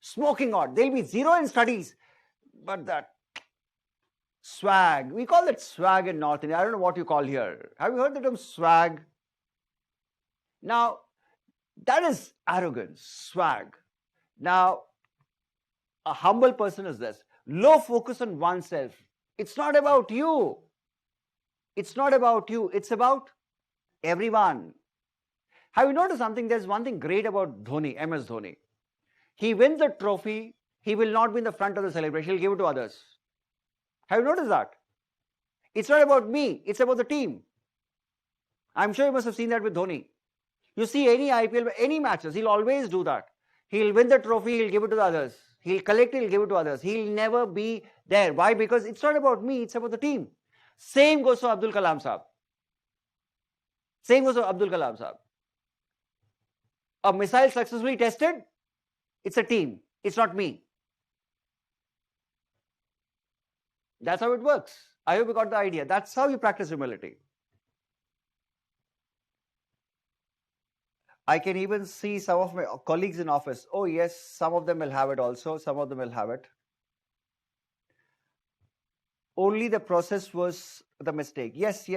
Smoking hot. They'll be zero in studies, but that swag. We call it swag in North India. I don't know what you call here. Have you heard the term swag? Now, that is arrogance, swag. Now, a humble person is this. Low focus on oneself. It's not about you. It's not about you. It's about everyone. Have you noticed something? There's one thing great about Dhoni, MS Dhoni. He wins the trophy. He will not be in the front of the celebration. He'll give it to others. Have you noticed that? It's not about me. It's about the team. I'm sure you must have seen that with Dhoni. You see any IPL, any matches, he'll always do that. He'll win the trophy, he'll give it to the others. He'll collect it, he'll give it to others. He'll never be there. Why? Because it's not about me, it's about the team. Same goes for Abdul Kalam Sahab. Same goes for Abdul Kalam Sahab. A missile successfully tested, it's a team. It's not me. That's how it works. I hope you got the idea. That's how you practice humility. I can even see some of my colleagues in office. Oh yes, some of them will have it also. Some of them will have it. Only the process was the mistake. Yes.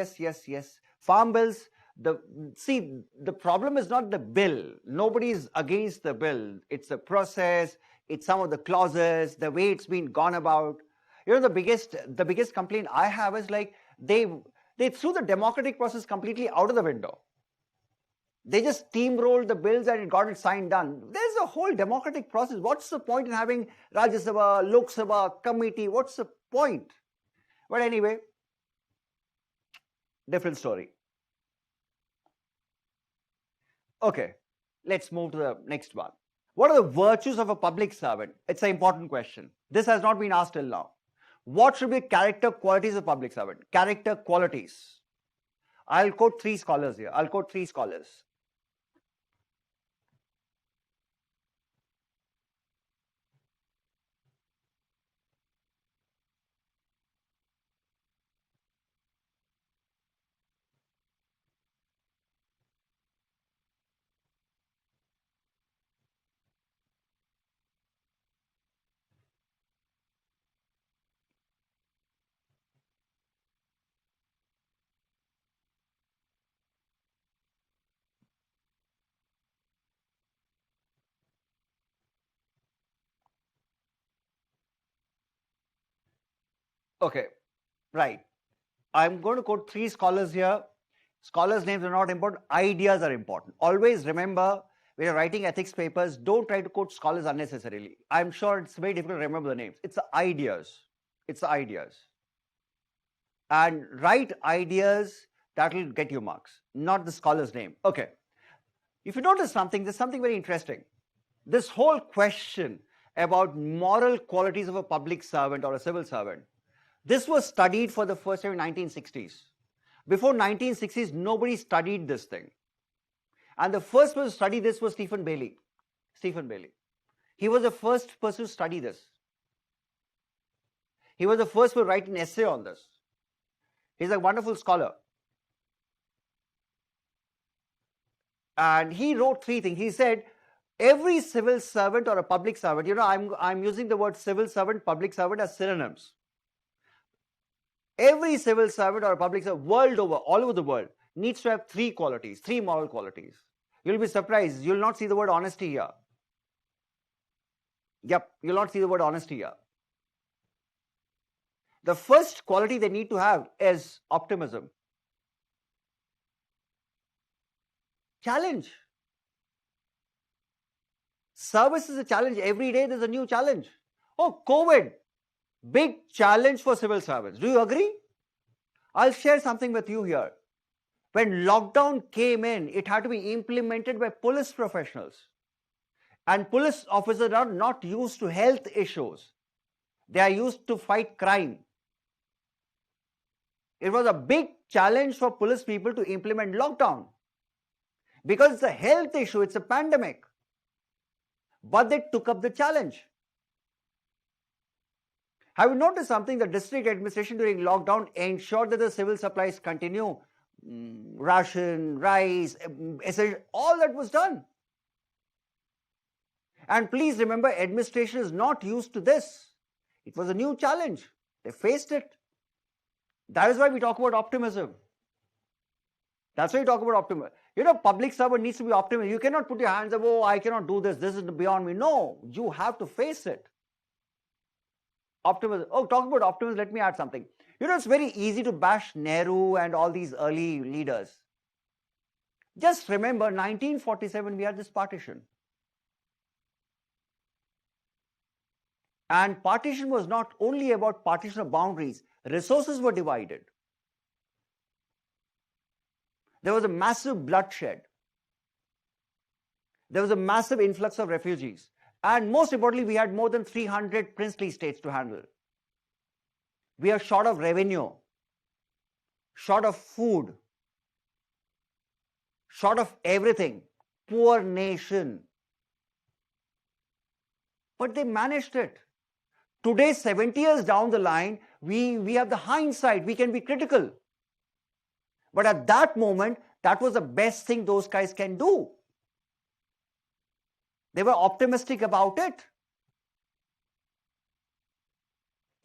Farm bills, The problem is not the bill. Nobody is against the bill. It's the process, it's some of the clauses, the way it's been gone about. The biggest complaint I have is like they threw the democratic process completely out of the window. They just steamrolled the bills and it got it signed done. There's a whole democratic process. What's the point in having Rajya Sabha, Lok Sabha, committee? What's the point? But anyway, different story. Okay, let's move to the next one. What are the virtues of a public servant? It's an important question. This has not been asked till now. What should be character qualities of a public servant? Character qualities. I'll quote three scholars here. I'll quote three scholars. Okay, right. I'm going to quote three scholars here. Scholars' names are not important. Ideas are important. Always remember, when you're writing ethics papers, don't try to quote scholars unnecessarily. I'm sure it's very difficult to remember the names. It's the ideas. It's the ideas. And write ideas that will get you marks, not the scholar's name. Okay. If you notice something, there's something very interesting. This whole question about moral qualities of a public servant or a civil servant, this was studied for the first time in 1960s. Before 1960s, nobody studied this thing. And the first person to study this was Stephen Bailey. Stephen Bailey. He was the first person to study this. He was the first person to write an essay on this. He's a wonderful scholar. And he wrote three things. He said, every civil servant or a public servant, I'm using the word civil servant, public servant as synonyms. Every civil servant or a public servant world over, all over the world, needs to have three qualities, three moral qualities. You'll be surprised. You'll not see the word honesty here. Yep, you'll not see the word honesty here. The first quality they need to have is optimism. Challenge. Service is a challenge. Every day there's a new challenge. Oh, COVID. Big challenge for civil servants. Do you agree? I'll share something with you here. When lockdown came in, it had to be implemented by police professionals. And police officers are not used to health issues. They are used to fight crime. It was a big challenge for police people to implement lockdown. Because it's a health issue, it's a pandemic. But they took up the challenge. Have you noticed something? The district administration during lockdown ensured that the civil supplies continue. Ration, rice, all that was done. And please remember, administration is not used to this. It was a new challenge. They faced it. That is why we talk about optimism. That's why we talk about optimism. Public servant needs to be optimistic. You cannot put your hands up, oh, I cannot do this. This is beyond me. No, you have to face it. Optimism. Oh, talking about optimism, let me add something. It's very easy to bash Nehru and all these early leaders. Just remember, 1947, we had this partition. And partition was not only about partition of boundaries. Resources were divided. There was a massive bloodshed. There was a massive influx of refugees. And most importantly, we had more than 300 princely states to handle. We are short of revenue, short of food, short of everything. Poor nation. But they managed it. Today, 70 years down the line, we have the hindsight. We can be critical. But at that moment, that was the best thing those guys can do. They were optimistic about it.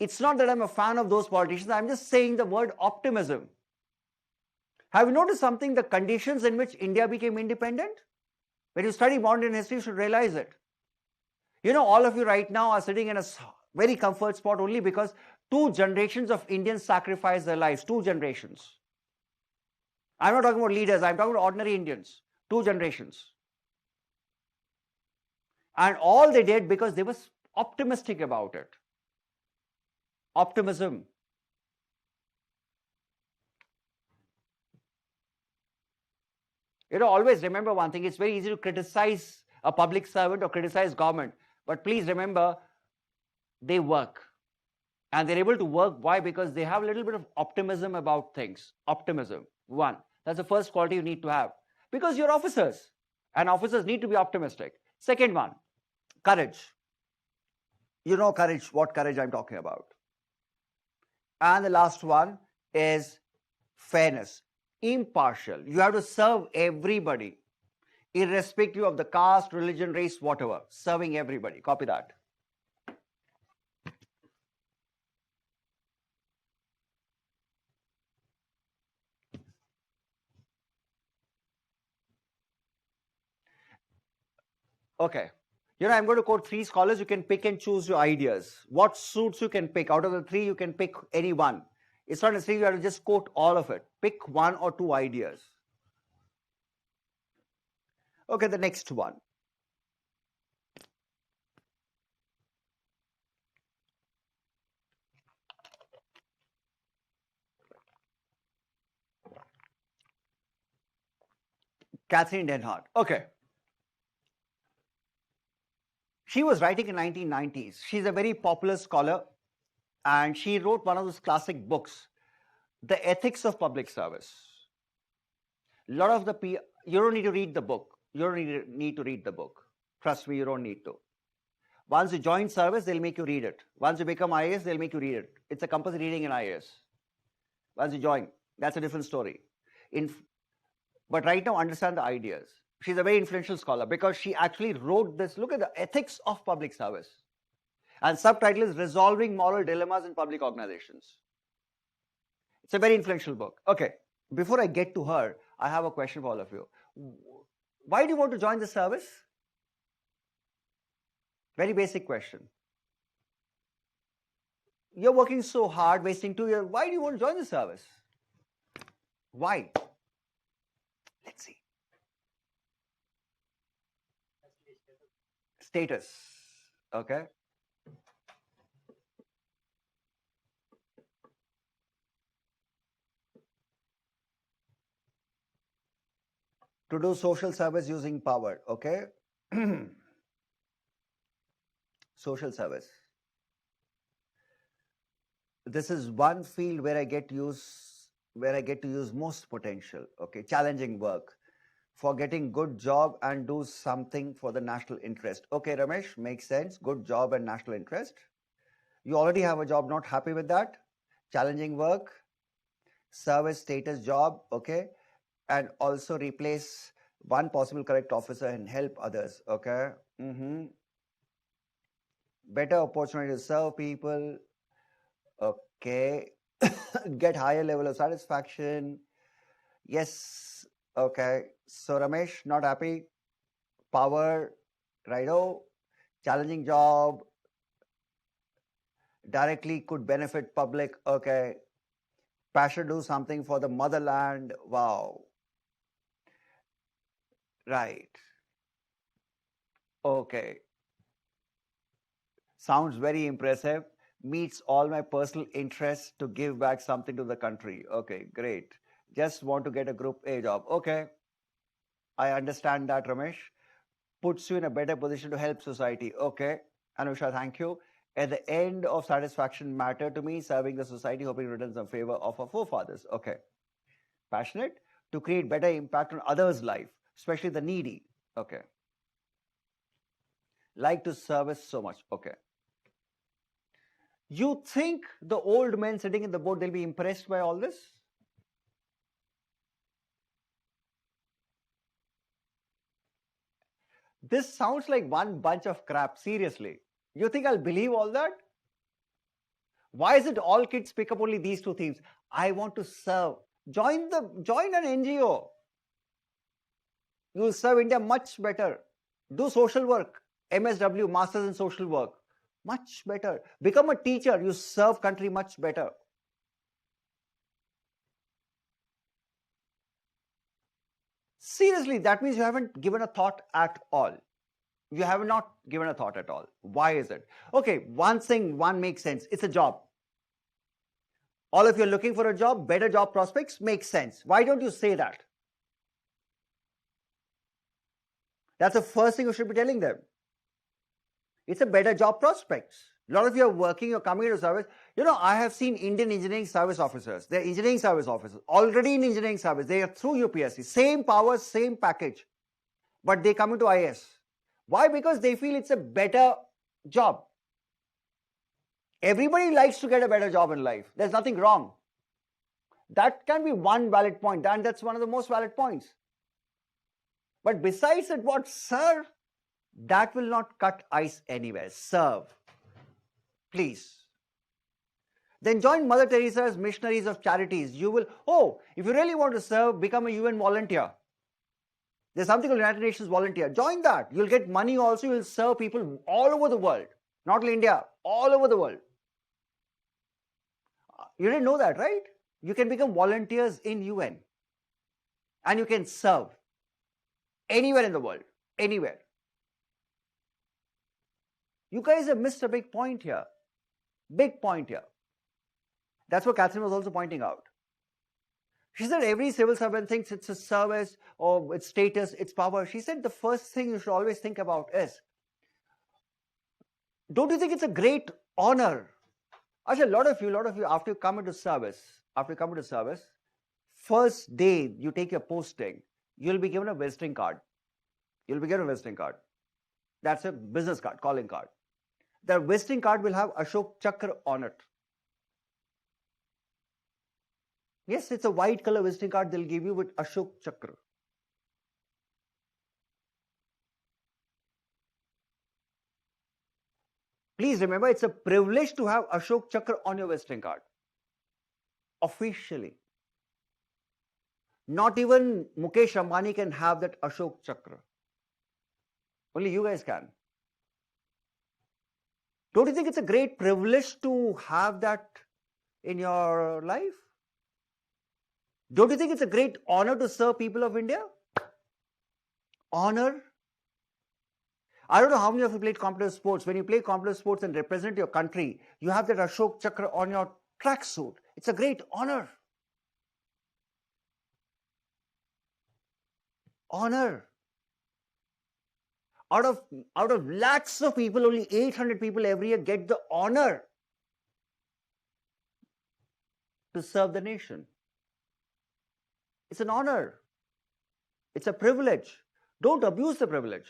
It's not that I'm a fan of those politicians. I'm just saying the word optimism. Have you noticed something? The conditions in which India became independent? When you study modern history, you should realize it. You know, all of you right now are sitting in a very comfort spot only because 2 generations of Indians sacrificed their lives. 2 generations. I'm not talking about leaders, I'm talking about ordinary Indians. 2 generations. And all they did because they were optimistic about it. Optimism. You know, always remember one thing, it's very easy to criticize a public servant or criticize government. But please remember, they work. And they're able to work. Why? Because they have a little bit of optimism about things. Optimism. One. That's the first quality you need to have. Because you're officers. And officers need to be optimistic. Second one, courage. You know courage, what courage I'm talking about. And the last one is fairness. Impartial. You have to serve everybody, irrespective of the caste, religion, race, whatever. Serving everybody. Copy that. Okay. You know, I'm going to quote 3 scholars. You can pick and choose your ideas. What suits you can pick. Out of the 3, you can pick any one. It's not necessary you have to just quote all of it. Pick 1 or 2 ideas. Okay, the next one. Catherine Denhart. Okay. She was writing in 1990s. She's a very popular scholar, and she wrote one of those classic books, The Ethics of Public Service. A lot of you don't need to read the book. You don't need to read the book. Trust me, you don't need to. Once you join service, they'll make you read it. Once you become IAS, they'll make you read it. It's a compulsory reading in IAS. Once you join, that's a different story. But right now, understand the ideas. She's a very influential scholar because she actually wrote this. Look at the ethics of public service. And subtitle is Resolving Moral Dilemmas in Public Organizations. It's a very influential book. Okay, before I get to her, I have a question for all of you. Why do you want to join the service? Very basic question. You're working so hard, wasting 2 years. Why do you want to join the service? Why? Let's see. Status. Okay. To do social service using power. Okay. Social service. This is one field where I get to use most potential. Okay. Challenging work. For getting good job and do something for the national interest. Okay, Ramesh, makes sense. Good job and national interest. You already have a job, not happy with that. Challenging work, service status job, okay. And also replace one possible correct officer and help others, okay. Better opportunity to serve people, okay. Get higher level of satisfaction. Yes, okay. So Ramesh, not happy. Power, righto. Challenging job. Directly could benefit public. Okay. Passion to do something for the motherland. Wow. Right. Okay. Sounds very impressive. Meets all my personal interests to give back something to the country. Okay, great. Just want to get a group A job. Okay. I understand that, Ramesh. Puts you in a better position to help society. Okay. Anusha, thank you. At the end of satisfaction matter to me, serving the society, hoping returns in favor of our forefathers. Okay. Passionate to create better impact on others' life, especially the needy. Okay. Like to service so much. Okay. You think the old men sitting in the board, they'll be impressed by all this? This sounds like one bunch of crap, seriously. You think I'll believe all that? Why is it all kids pick up only these 2 themes? I want to serve. Join an NGO. You will serve India much better. Do social work. MSW, Masters in Social Work. Much better. Become a teacher. You serve country much better. Seriously, that means you haven't given a thought at all. You have not given a thought at all. Why is it? Okay, one makes sense. It's a job. All of you are looking for a job, better job prospects, makes sense. Why don't you say that? That's the first thing you should be telling them. It's a better job prospects. A lot of you are working, you're coming into service. I have seen Indian engineering service officers. They're engineering service officers, already in engineering service. They are through UPSC. Same powers, same package. But they come into IS. Why? Because they feel it's a better job. Everybody likes to get a better job in life. There's nothing wrong. That can be one valid point, and that's one of the most valid points. But besides it, what? Serve? That will not cut ice anywhere. Serve. Please. Then join Mother Teresa's missionaries of charities. You will, if you really want to serve, become a UN volunteer. There's something called United Nations volunteer. Join that. You'll get money also. You'll serve people all over the world. Not only India, all over the world. You didn't know that, right? You can become volunteers in UN. And you can serve anywhere in the world. Anywhere. You guys have missed a big point here. Big point here. That's what Catherine was also pointing out. She said every civil servant thinks it's a service or its status, its power. She said the first thing you should always think about is, don't you think it's a great honor? Actually, a lot of you, after you come into service, first day you take your posting, you'll be given a visiting card. That's a business card, calling card. The visiting card will have Ashok Chakra on it. Yes, it's a white color visiting card they'll give you with Ashok Chakra. Please remember, it's a privilege to have Ashok Chakra on your visiting card. Officially. Not even Mukesh Ambani can have that Ashok Chakra. Only you guys can. Don't you think it's a great privilege to have that in your life? Don't you think it's a great honor to serve people of India? Honor? I don't know how many of you played competitive sports. When you play competitive sports and represent your country, you have that Ashok Chakra on your tracksuit. It's a great honor. Honor. Out of lakhs of people, only 800 people every year get the honor to serve the nation. It's an honor. It's a privilege. Don't abuse the privilege.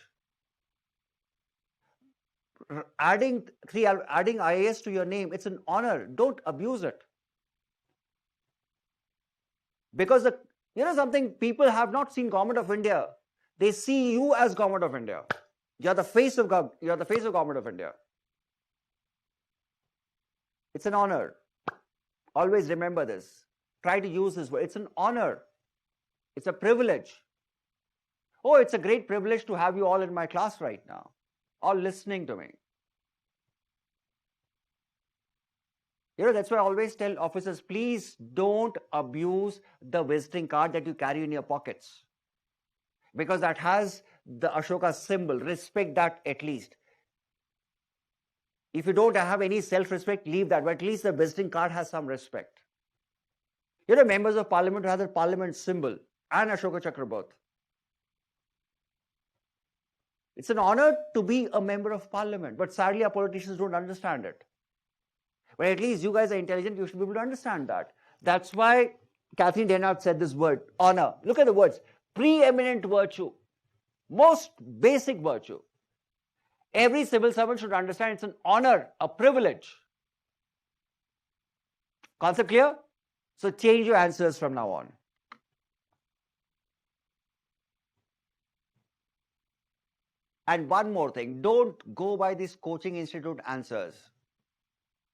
Adding IAS to your name, it's an honor. Don't abuse it. Because something, people have not seen Government of India. They see you as Government of India. You're the face of Government of India. It's an honor. Always remember this. Try to use this word. It's an honor. It's a privilege. Oh, it's a great privilege to have you all in my class right now, all listening to me. That's why I always tell officers, please don't abuse the visiting card that you carry in your pockets. Because that has the Ashoka symbol. Respect that at least. If you don't have any self-respect, leave that. But at least the visiting card has some respect. Members of Parliament have the Parliament symbol and Ashoka Chakra both. It's an honor to be a member of Parliament. But sadly, our politicians don't understand it. But at least you guys are intelligent. You should be able to understand that. That's why Catherine Denard said this word, honor. Look at the words. Preeminent virtue. Most basic virtue. Every civil servant should understand it's an honor, a privilege. Concept clear? So change your answers from now on. And one more thing, don't go by these coaching institute answers.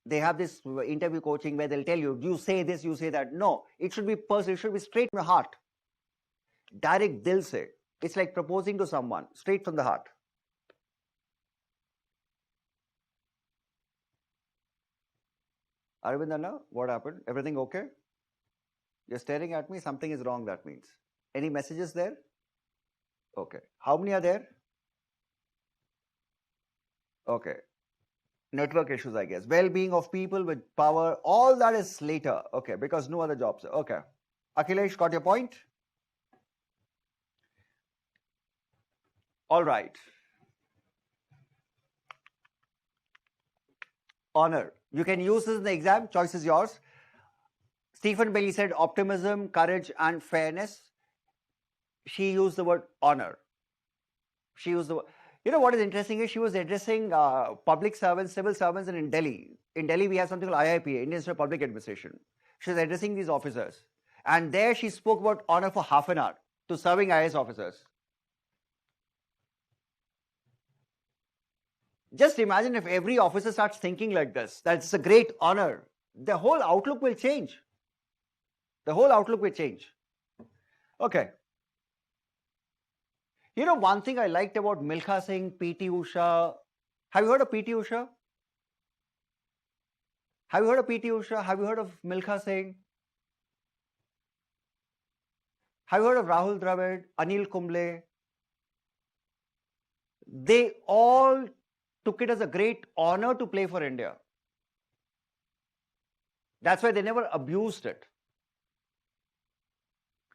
They have this interview coaching where they'll tell you, you say this, you say that. No, it should be personal. It should be straight from your heart. Direct dil se. It's like proposing to someone, straight from the heart. Arvind Anna, what happened? Everything okay? You're staring at me. Something is wrong, that means. Any messages there? Okay. How many are there? Okay. Network issues, I guess. Well-being of people with power. All that is later. Okay. Because no other jobs. Okay. Akhilesh, got your point? All right. Honor. You can use this in the exam. Choice is yours. Stephen Bailey said optimism, courage, and fairness. She used the word honor. She used the word. You know what is interesting is she was addressing public servants, civil servants, and in Delhi. In Delhi, we have something called IIPA, Indian Institute of Public Administration. She was addressing these officers. And there she spoke about honor for half an hour to serving IAS officers. Just imagine if every officer starts thinking like this, that's a great honor. The whole outlook will change. The whole outlook will change. Okay. You know, one thing I liked about Milkha Singh, P.T. Usha. Have you heard of P.T. Usha? Have you heard of P.T. Usha? Have you heard of Milkha Singh? Have you heard of Rahul Dravid, Anil Kumble? They all took it as a great honor to play for India. That's why they never abused it.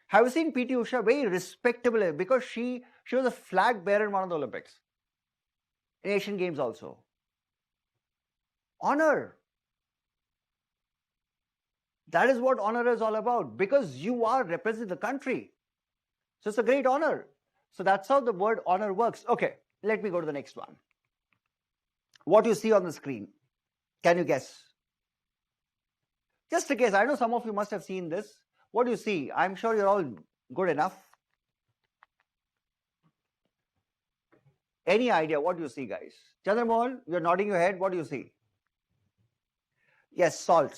Have you seen P.T. Usha? Very respectable because she was a flag bearer in one of the Olympics. In Asian Games also. Honor. That is what honor is all about because you are representing the country. So it's a great honor. So that's how the word honor works. Okay, let me go to the next one. What you see on the screen, can you guess? Just a guess. I know some of you must have seen this. What do you see? I'm sure you're all good enough. Any idea what do you see, guys? Chandramohan, you're nodding your head. What do you see? Yes, salt.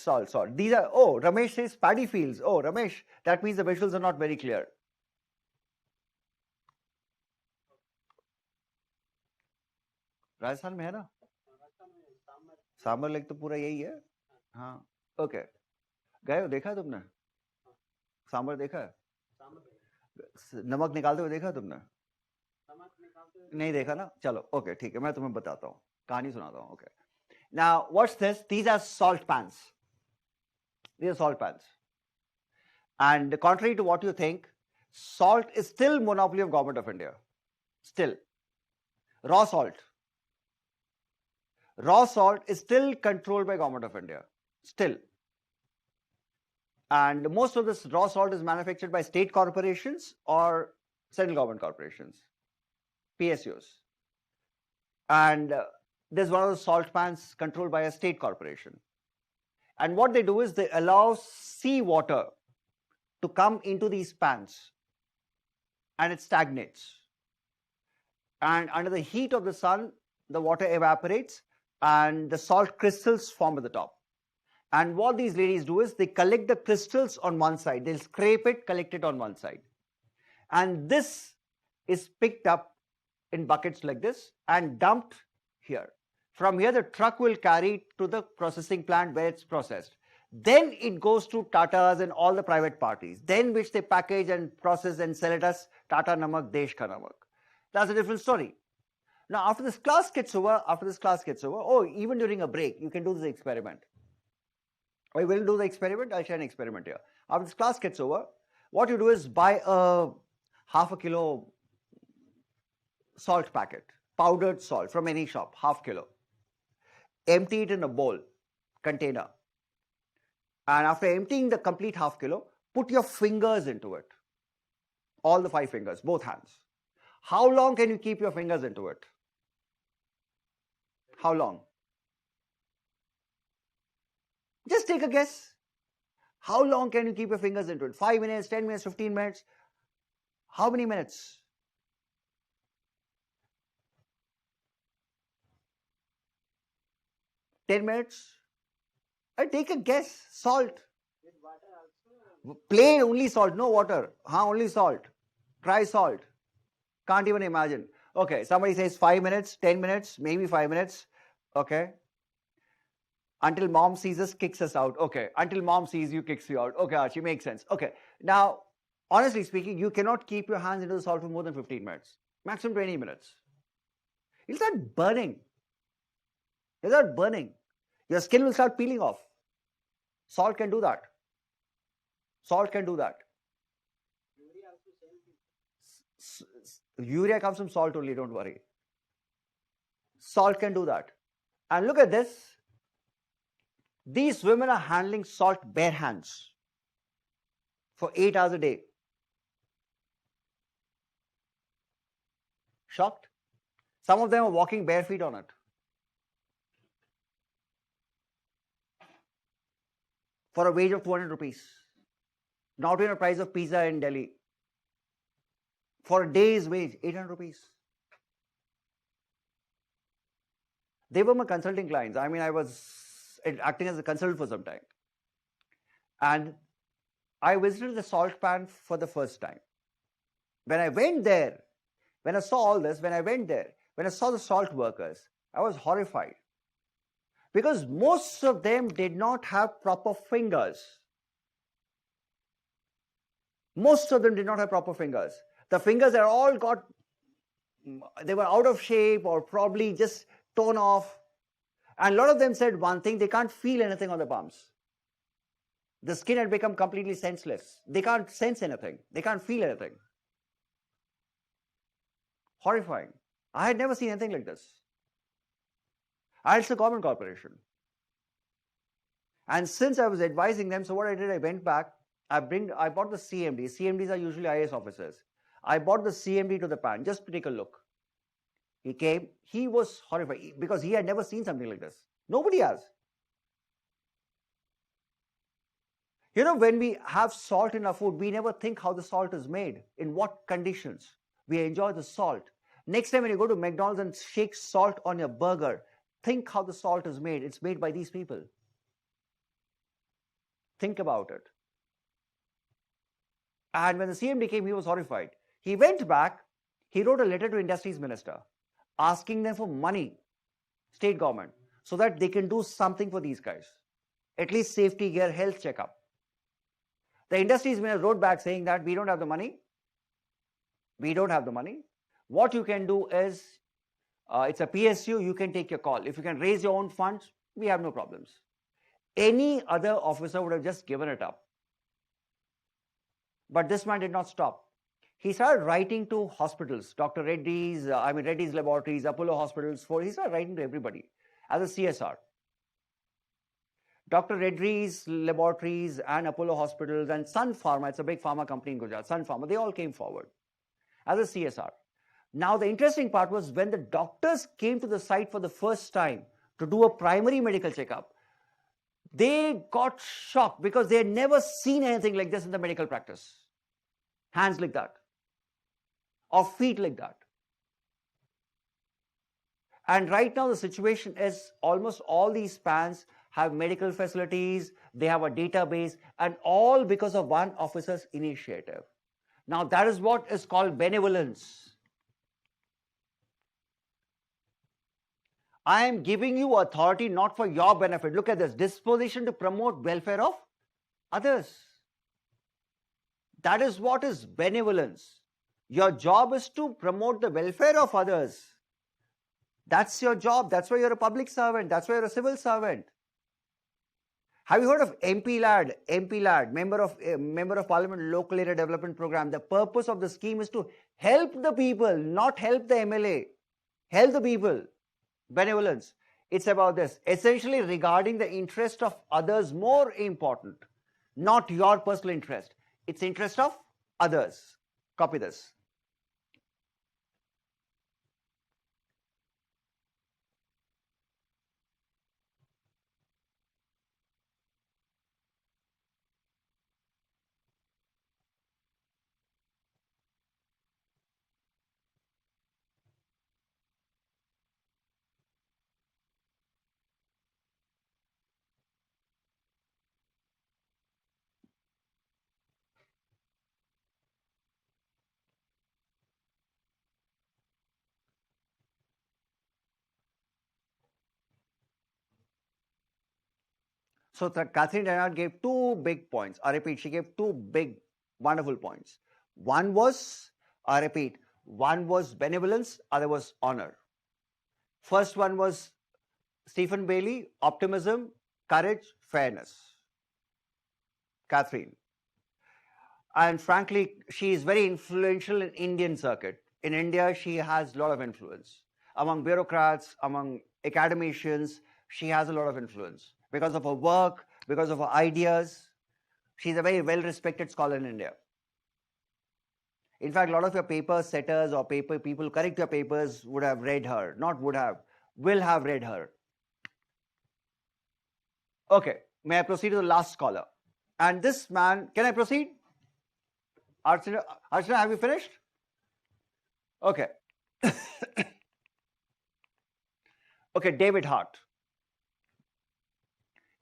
These are, oh, Ramesh says paddy fields. Oh, Ramesh, that means the visuals are not very clear. Rajasthan में है ना? Sambar lake तो पूरा यही है. हाँ, okay. गए हो, देखा तुमने? सांबर देखा है? नमक निकालते हुए देखा तुमने? नहीं देखा ना? चलो, okay, ठीक है, मैं तुम्हें बताता हूँ, कहानी सुनाता हूँ. Okay. Now, what's this? These are salt pans. These are salt pans. And contrary to what you think, salt is still monopoly of Government of India. Still. Raw salt. Raw salt is still controlled by Government of India. Still. And most of this raw salt is manufactured by state corporations or central government corporations, PSUs. And there's one of the salt pans controlled by a state corporation. And what they do is they allow seawater to come into these pans and it stagnates. And under the heat of the sun, the water evaporates and the salt crystals form at the top. And what these ladies do is they collect the crystals on one side. They'll scrape it, collect it on one side. And this is picked up in buckets like this and dumped here. From here, the truck will carry it to the processing plant where it's processed. Then it goes to Tatas and all the private parties. Then which they package and process and sell it as Tata Namak, Desh Ka Namak. That's a different story. Now, after this class gets over, oh, even during a break, you can do this experiment. I will do the experiment. I'll share an experiment here. After this class gets over, what you do is buy a half a kilo salt packet, powdered salt from any shop, half kilo. Empty it in a bowl, container. And after emptying the complete half kilo, put your fingers into it. All the 5 fingers, both hands. How long can you keep your fingers into it? How long? Just take a guess. How long can you keep your fingers into it? 5 minutes, 10 minutes, 15 minutes? How many minutes? 10 minutes? I take a guess. Salt. Plain only salt, no water. Only salt. Try salt. Can't even imagine. Okay, somebody says 5 minutes, 10 minutes, maybe 5 minutes. Okay. Until mom sees us, kicks us out. Okay. Until mom sees you, kicks you out. Okay, Archie, makes sense. Okay. Now, honestly speaking, you cannot keep your hands into the salt for more than 15 minutes. Maximum 20 minutes. It'll start burning. It'll start burning. Your skin will start peeling off. Salt can do that. Salt can do that. Urea comes from salt only, don't worry. Salt can do that. And look at this. These women are handling salt bare hands for 8 hours a day. Shocked? Some of them are walking bare feet on it. For a wage of 200 rupees. Not even a price of pizza in Delhi. For a day's wage, 800 rupees. They were my consulting clients. I mean, I was acting as a consultant for some time. And I visited the salt pan for the first time. When I went there, when I saw all this, when I saw the salt workers, I was horrified. Because most of them did not have proper fingers. Most of them did not have proper fingers. The fingers are all they were out of shape or probably just torn off. And a lot of them said one thing, they can't feel anything on the palms. The skin had become completely senseless. They can't sense anything. They can't feel anything. Horrifying. I had never seen anything like this. And it's a government corporation. And since I was advising them, so what I did, I went back, I bought the CMD. CMDs are usually IAS officers. I bought the CMD to the pan just to take a look. He came, he was horrified because he had never seen something like this. Nobody has. You know, when we have salt in our food, we never think how the salt is made, in what conditions. We enjoy the salt. Next time when you go to McDonald's and shake salt on your burger, think how the salt is made. It's made by these people. Think about it. And when the CMD came, he was horrified. He went back, he wrote a letter to Industries Minister, asking them for money, state government, so that they can do something for these guys. At least safety gear, health checkup. The Industries Minister wrote back saying that we don't have the money. We don't have the money. What you can do is, it's a PSU, you can take your call. If you can raise your own funds, we have no problems. Any other officer would have just given it up. But this man did not stop. He started writing to hospitals, Dr. Reddy's, Reddy's Laboratories, Apollo Hospitals, he started writing to everybody as a CSR. Dr. Reddy's Laboratories and Apollo Hospitals and Sun Pharma, it's a big pharma company in Gujarat, Sun Pharma, they all came forward as a CSR. Now, the interesting part was when the doctors came to the site for the first time to do a primary medical checkup, they got shocked because they had never seen anything like this in the medical practice. Hands like that, or feet like that. And right now the situation is almost all these pans have medical facilities, they have a database, and all because of one officer's initiative. Now that is what is called benevolence. I am giving you authority not for your benefit. Look at this, disposition to promote welfare of others. That is what is benevolence. Your job is to promote the welfare of others. That's your job. That's why you're a public servant. That's why you're a civil servant. Have you heard of MP Lad? MP Lad, Member of Parliament Local Area Development Program. The purpose of the scheme is to help the people, not help the MLA. Help the people. Benevolence. It's about this. Essentially regarding the interest of others more important, not your personal interest. It's interest of others. Copy this. So Catherine Denard gave two big points. I repeat, she gave two big, wonderful points. One was, I repeat, one was benevolence, other was honor. First one was Stephen Bailey, optimism, courage, fairness. Catherine. And frankly, she is very influential in Indian circuit. In India, she has a lot of influence. Among bureaucrats, among academicians, she has a lot of influence. Because of her work, because of her ideas, she's a very well-respected scholar in India. In fact, a lot of your paper setters or paper people who correct your papers would have read her, not would have, will have read her. Okay, may I proceed to the last scholar? And this man, can I proceed? Archana, have you finished? Okay. Okay, David Hart.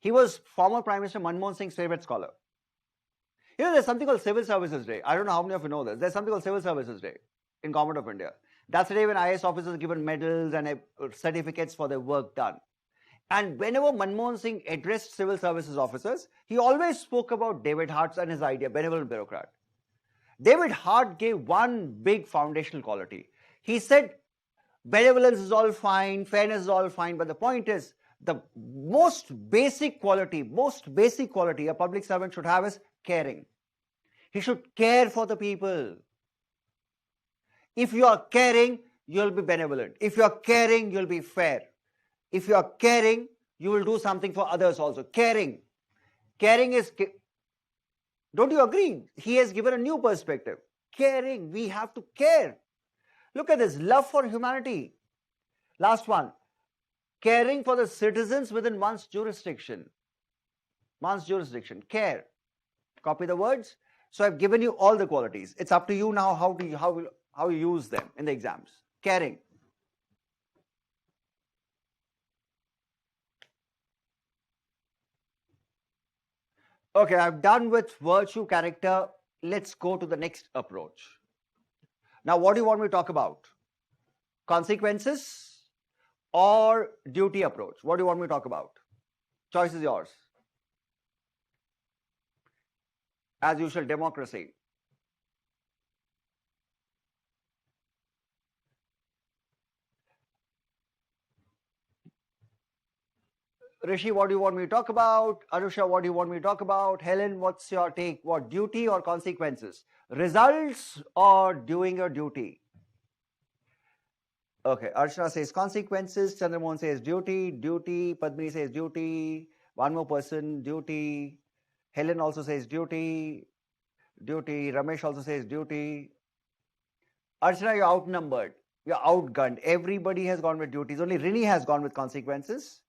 He was former Prime Minister Manmohan Singh's favorite scholar. You know, there's something called Civil Services Day. I don't know how many of you know this. There's something called Civil Services Day in Government of India. That's the day when IAS officers are given medals and certificates for their work done. And whenever Manmohan Singh addressed civil services officers, he always spoke about David Hart's and his idea, benevolent bureaucrat. David Hart gave one big foundational quality. He said, benevolence is all fine, fairness is all fine, but the point is, the most basic quality a public servant should have is caring. He should care for the people. If you are caring, you'll be benevolent. If you are caring, you'll be fair. If you are caring, you will do something for others also. Caring is, don't you agree? He has given a new perspective. Caring, we have to care. Look at this, love for humanity. Last one, caring for the citizens within one's jurisdiction. Care. Copy the words. So I've given you all the qualities. It's up to you now how you use them in the exams. Caring. Okay, I've done with virtue, character. Let's go to the next approach. Now, what do you want me to talk about? Consequences or duty approach? What do you want me to talk about? Choice is yours. As usual, democracy. Rishi, what do you want me to talk about? Anusha, what do you want me to talk about? Helen, what's your take? What, duty or consequences? Results or doing your duty? Okay, Archana says consequences, Chandramohan says duty, Padmini says duty, one more person, duty, Helen also says duty, Ramesh also says duty. Archana, you're outnumbered, you're outgunned. Everybody has gone with duties, only Rini has gone with consequences.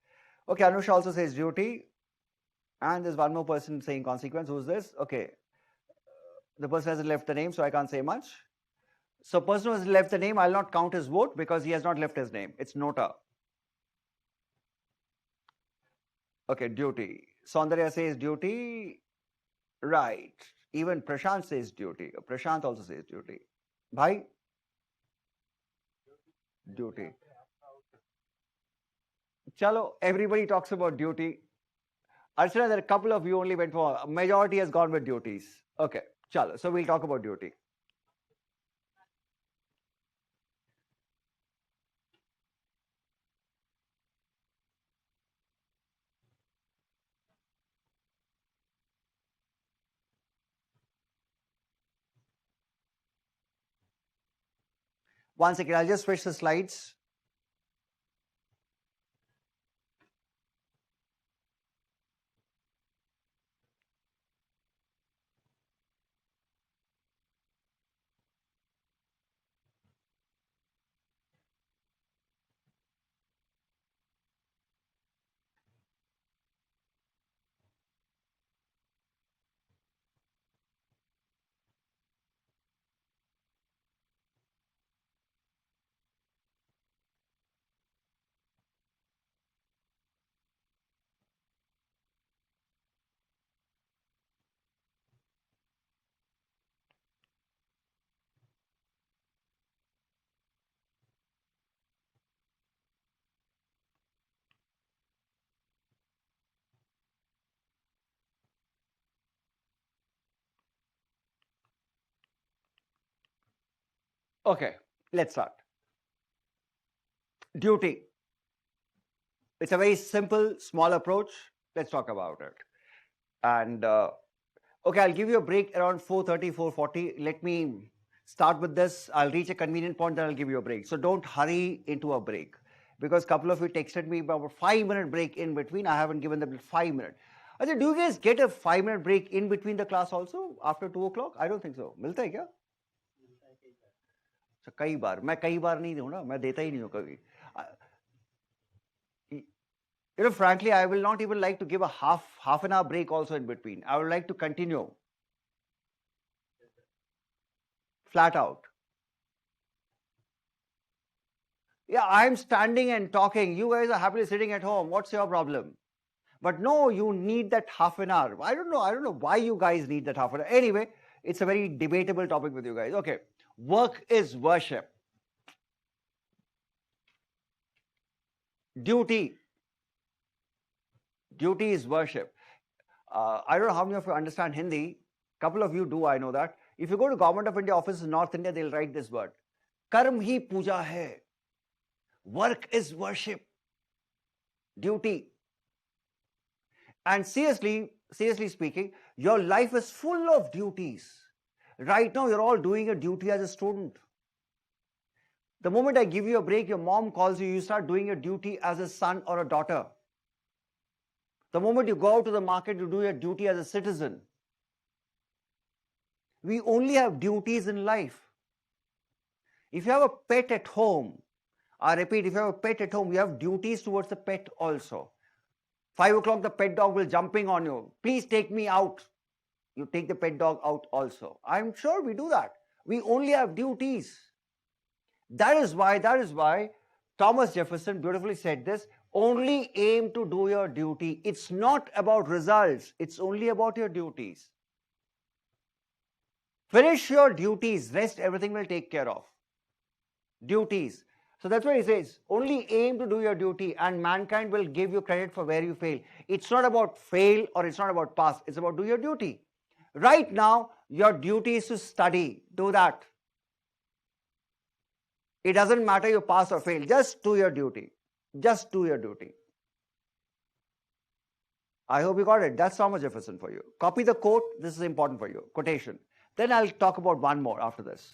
Okay, Anusha also says duty, and there's one more person saying consequence. Who's this? Okay, the person hasn't left the name, so I can't say much. So person who has left the name, I'll not count his vote because he has not left his name. It's Nota. Okay, duty. Saundarya says duty. Right. Even Prashant says duty. Prashant also says duty. Bhai? Duty. Chalo, everybody talks about duty. Archana, there are a couple of you only went for, majority has gone with duties. Okay, chalo. So we'll talk about duty. One second, I'll just switch the slides. Okay, let's start. Duty. It's a very simple, small approach. Let's talk about it. And okay, I'll give you a break around 4:30, 4:40. Let me start with this. I'll reach a convenient point, then I'll give you a break. So don't hurry into a break, because a couple of you texted me about a 5-minute break in between. I haven't given them 5 minutes. I said, do you guys get a 5-minute break in between the class also after 2 o'clock? I don't think so. मिलता है क्या? कई बार मैं कई बार नहीं दूँ ना, मैं देता ही नहीं हूँ कभी. You know, frankly, I will not even like to give a half an hour break also in between. I would like to continue. Flat out. Yeah, I'm standing and talking. You guys are happily sitting at home. What's your problem? But no, you need that half an hour. I don't know why you guys need that half an hour. Anyway, it's a very debatable topic with you guys. Okay. Work is worship. Duty. Duty is worship. I don't know how many of you understand Hindi. Couple of you do, I know that. If you go to Government of India office in North India, they'll write this word. Karm hi puja hai. Work is worship. Duty. And seriously speaking, your life is full of duties. Right now, you're all doing a duty as a student. The moment I give you a break, your mom calls you, you start doing your duty as a son or a daughter. The moment you go out to the market, you do your duty as a citizen. We only have duties in life. If you have a pet at home, I repeat, if you have a pet at home, you have duties towards the pet also. 5 o'clock, the pet dog will jumping on you. Please take me out. You take the pet dog out also. I'm sure we do that. We only have duties. That is why Thomas Jefferson beautifully said this, only aim to do your duty. It's not about results. It's only about your duties. Finish your duties. Rest, everything will take care of. Duties. So that's what he says. Only aim to do your duty and mankind will give you credit for where you fail. It's not about fail or it's not about pass. It's about do your duty. Right now, your duty is to study. Do that. It doesn't matter you pass or fail. Just do your duty. Just do your duty. I hope you got it. That's Thomas Jefferson for you. Copy the quote. This is important for you. Quotation. Then I'll talk about one more after this.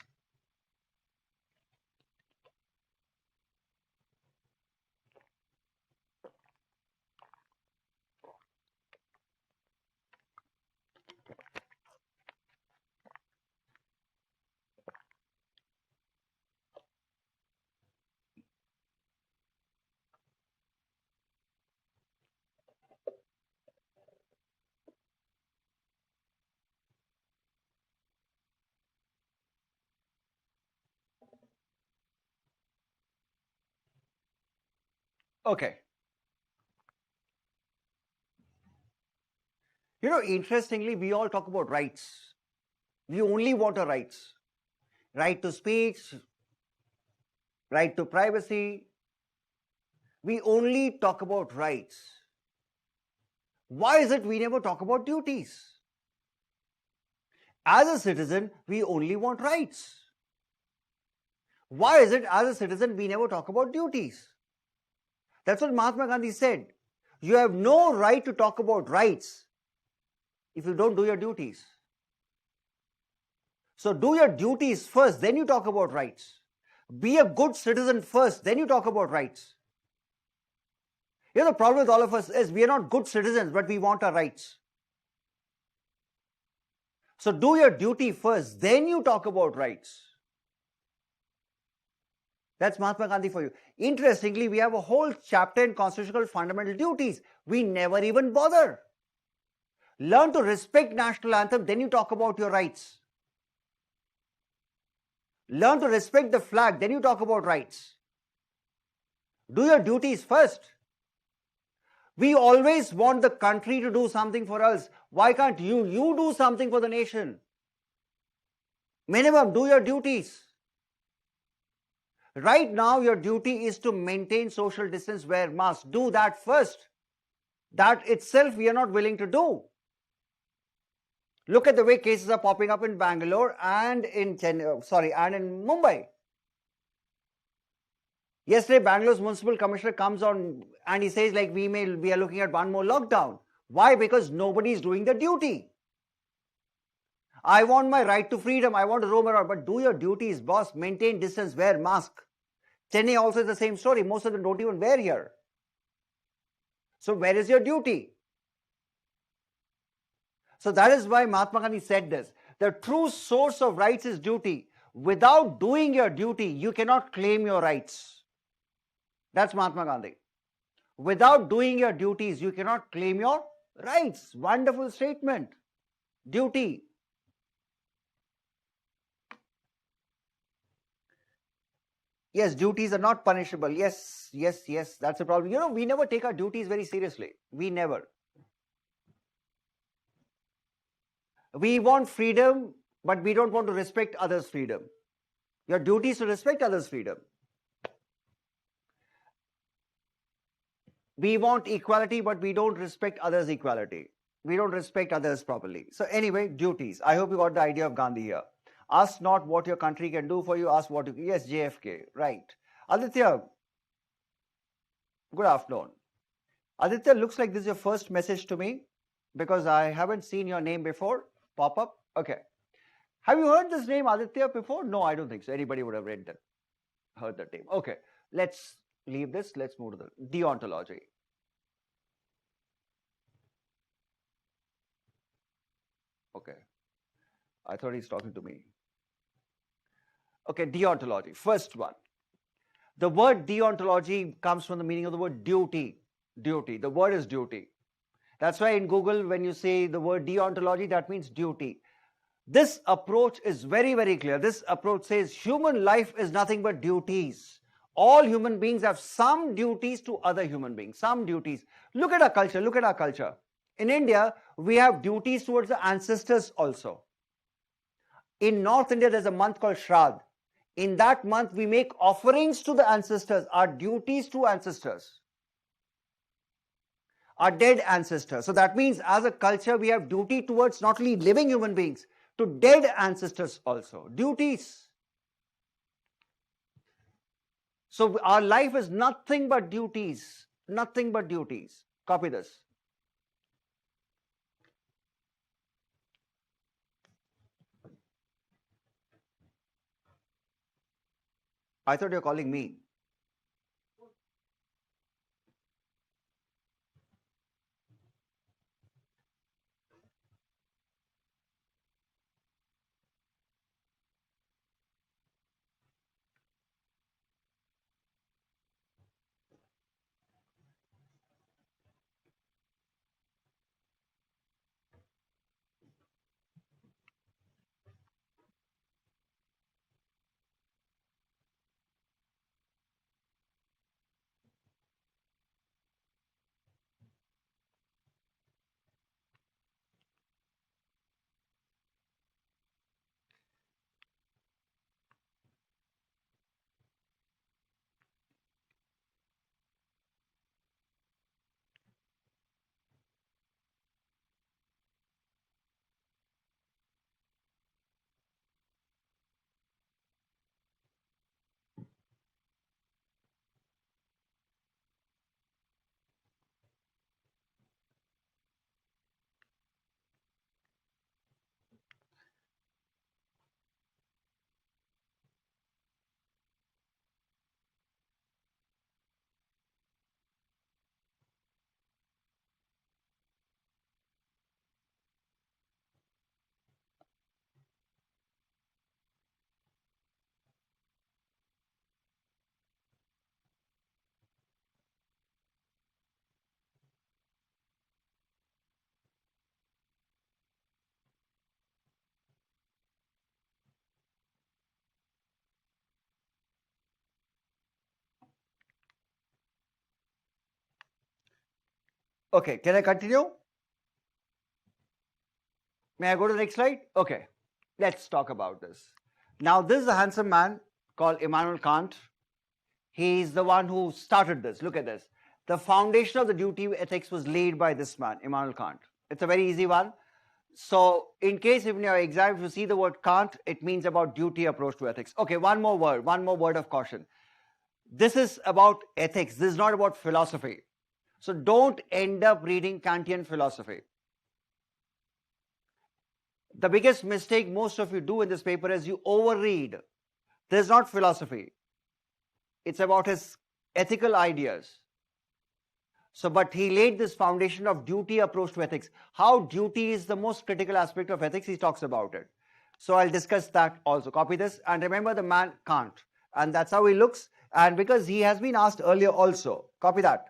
Okay. You know, interestingly, we all talk about rights. We only want our rights. Right to speech, right to privacy. We only talk about rights. Why is it we never talk about duties? As a citizen, we only want rights. Why is it as a citizen we never talk about duties? That's what Mahatma Gandhi said. You have no right to talk about rights if you don't do your duties. So do your duties first, then you talk about rights. Be a good citizen first, then you talk about rights. You know, the problem with all of us is we are not good citizens, but we want our rights. So do your duty first, then you talk about rights. That's Mahatma Gandhi for you. Interestingly, we have a whole chapter in Constitutional Fundamental Duties. We never even bother. Learn to respect national anthem, then you talk about your rights. Learn to respect the flag, then you talk about rights. Do your duties first. We always want the country to do something for us. Why can't you do something for the nation? Minimum, do your duties. Right now, your duty is to maintain social distance, wear masks. Do that first. That itself we are not willing to do. Look at the way cases are popping up in Bangalore and in Mumbai. Yesterday, Bangalore's municipal commissioner comes on and he says like we are looking at one more lockdown. Why? Because nobody is doing the duty. I want my right to freedom. I want to roam around, but do your duties, boss. Maintain distance, wear mask. Chennai also is the same story. Most of them don't even wear here. So where is your duty? So that is why Mahatma Gandhi said this. The true source of rights is duty. Without doing your duty, you cannot claim your rights. That's Mahatma Gandhi. Without doing your duties, you cannot claim your rights. Wonderful statement. Duty. Yes, duties are not punishable. Yes, that's a problem. You know, we never take our duties very seriously. We never. We want freedom, but we don't want to respect others' freedom. Your duty is to respect others' freedom. We want equality, but we don't respect others' equality. We don't respect others properly. So anyway, duties. I hope you got the idea of Gandhi here. Ask not what your country can do for you, ask what you can. Yes, JFK, right. Aditya, good afternoon. Aditya, looks like this is your first message to me because I haven't seen your name before pop up. Okay. Have you heard this name Aditya before? No, I don't think so. Anybody would have heard that name. Okay. Let's leave this. Let's move to the deontology. Okay. I thought he's talking to me. Okay, deontology. First one. The word deontology comes from the meaning of the word duty. Duty. The word is duty. That's why in Google, when you say the word deontology, that means duty. This approach is very, very clear. This approach says human life is nothing but duties. All human beings have some duties to other human beings. Some duties. Look at our culture. Look at our culture. In India, we have duties towards the ancestors also. In North India, there's a month called Shraddh. In that month, we make offerings to the ancestors, our duties to ancestors, our dead ancestors. So that means as a culture, we have duty towards not only living human beings, to dead ancestors also. Duties. So our life is nothing but duties. Nothing but duties. Copy this. I thought you're calling me. Okay, can I continue? May I go to the next slide? Okay, let's talk about this. Now, this is a handsome man called Immanuel Kant. He's the one who started this. Look at this. The foundation of the duty ethics was laid by this man, Immanuel Kant. It's a very easy one. So, in case in your exam, if you see the word Kant, it means about duty approach to ethics. Okay, one more word of caution. This is about ethics. This is not about philosophy. So don't end up reading Kantian philosophy. The biggest mistake most of you do in this paper is you overread. This is not philosophy. It's about his ethical ideas. So, but he laid this foundation of duty approach to ethics. How duty is the most critical aspect of ethics, he talks about it. So I'll discuss that also. Copy this. And remember, the man can't. And that's how he looks. And because he has been asked earlier also. Copy that.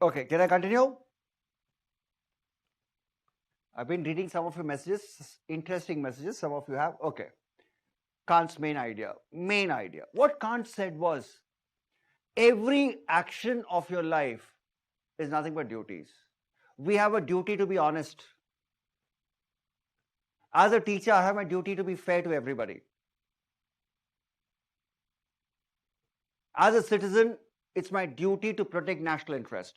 Okay, can I continue? I've been reading some of your messages, interesting messages, some of you have. Okay. Kant's main idea. Main idea. What Kant said was, every action of your life is nothing but duties. We have a duty to be honest. As a teacher, I have my duty to be fair to everybody. As a citizen, it's my duty to protect national interest.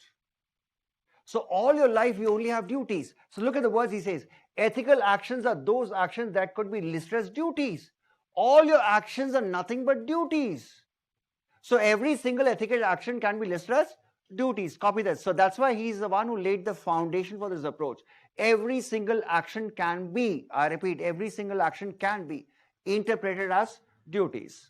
So all your life, you only have duties. So look at the words he says. Ethical actions are those actions that could be listed as duties. All your actions are nothing but duties. So every single ethical action can be listed as duties. Copy that. So that's why he's the one who laid the foundation for this approach. Every single action can be, I repeat, every single action can be interpreted as duties.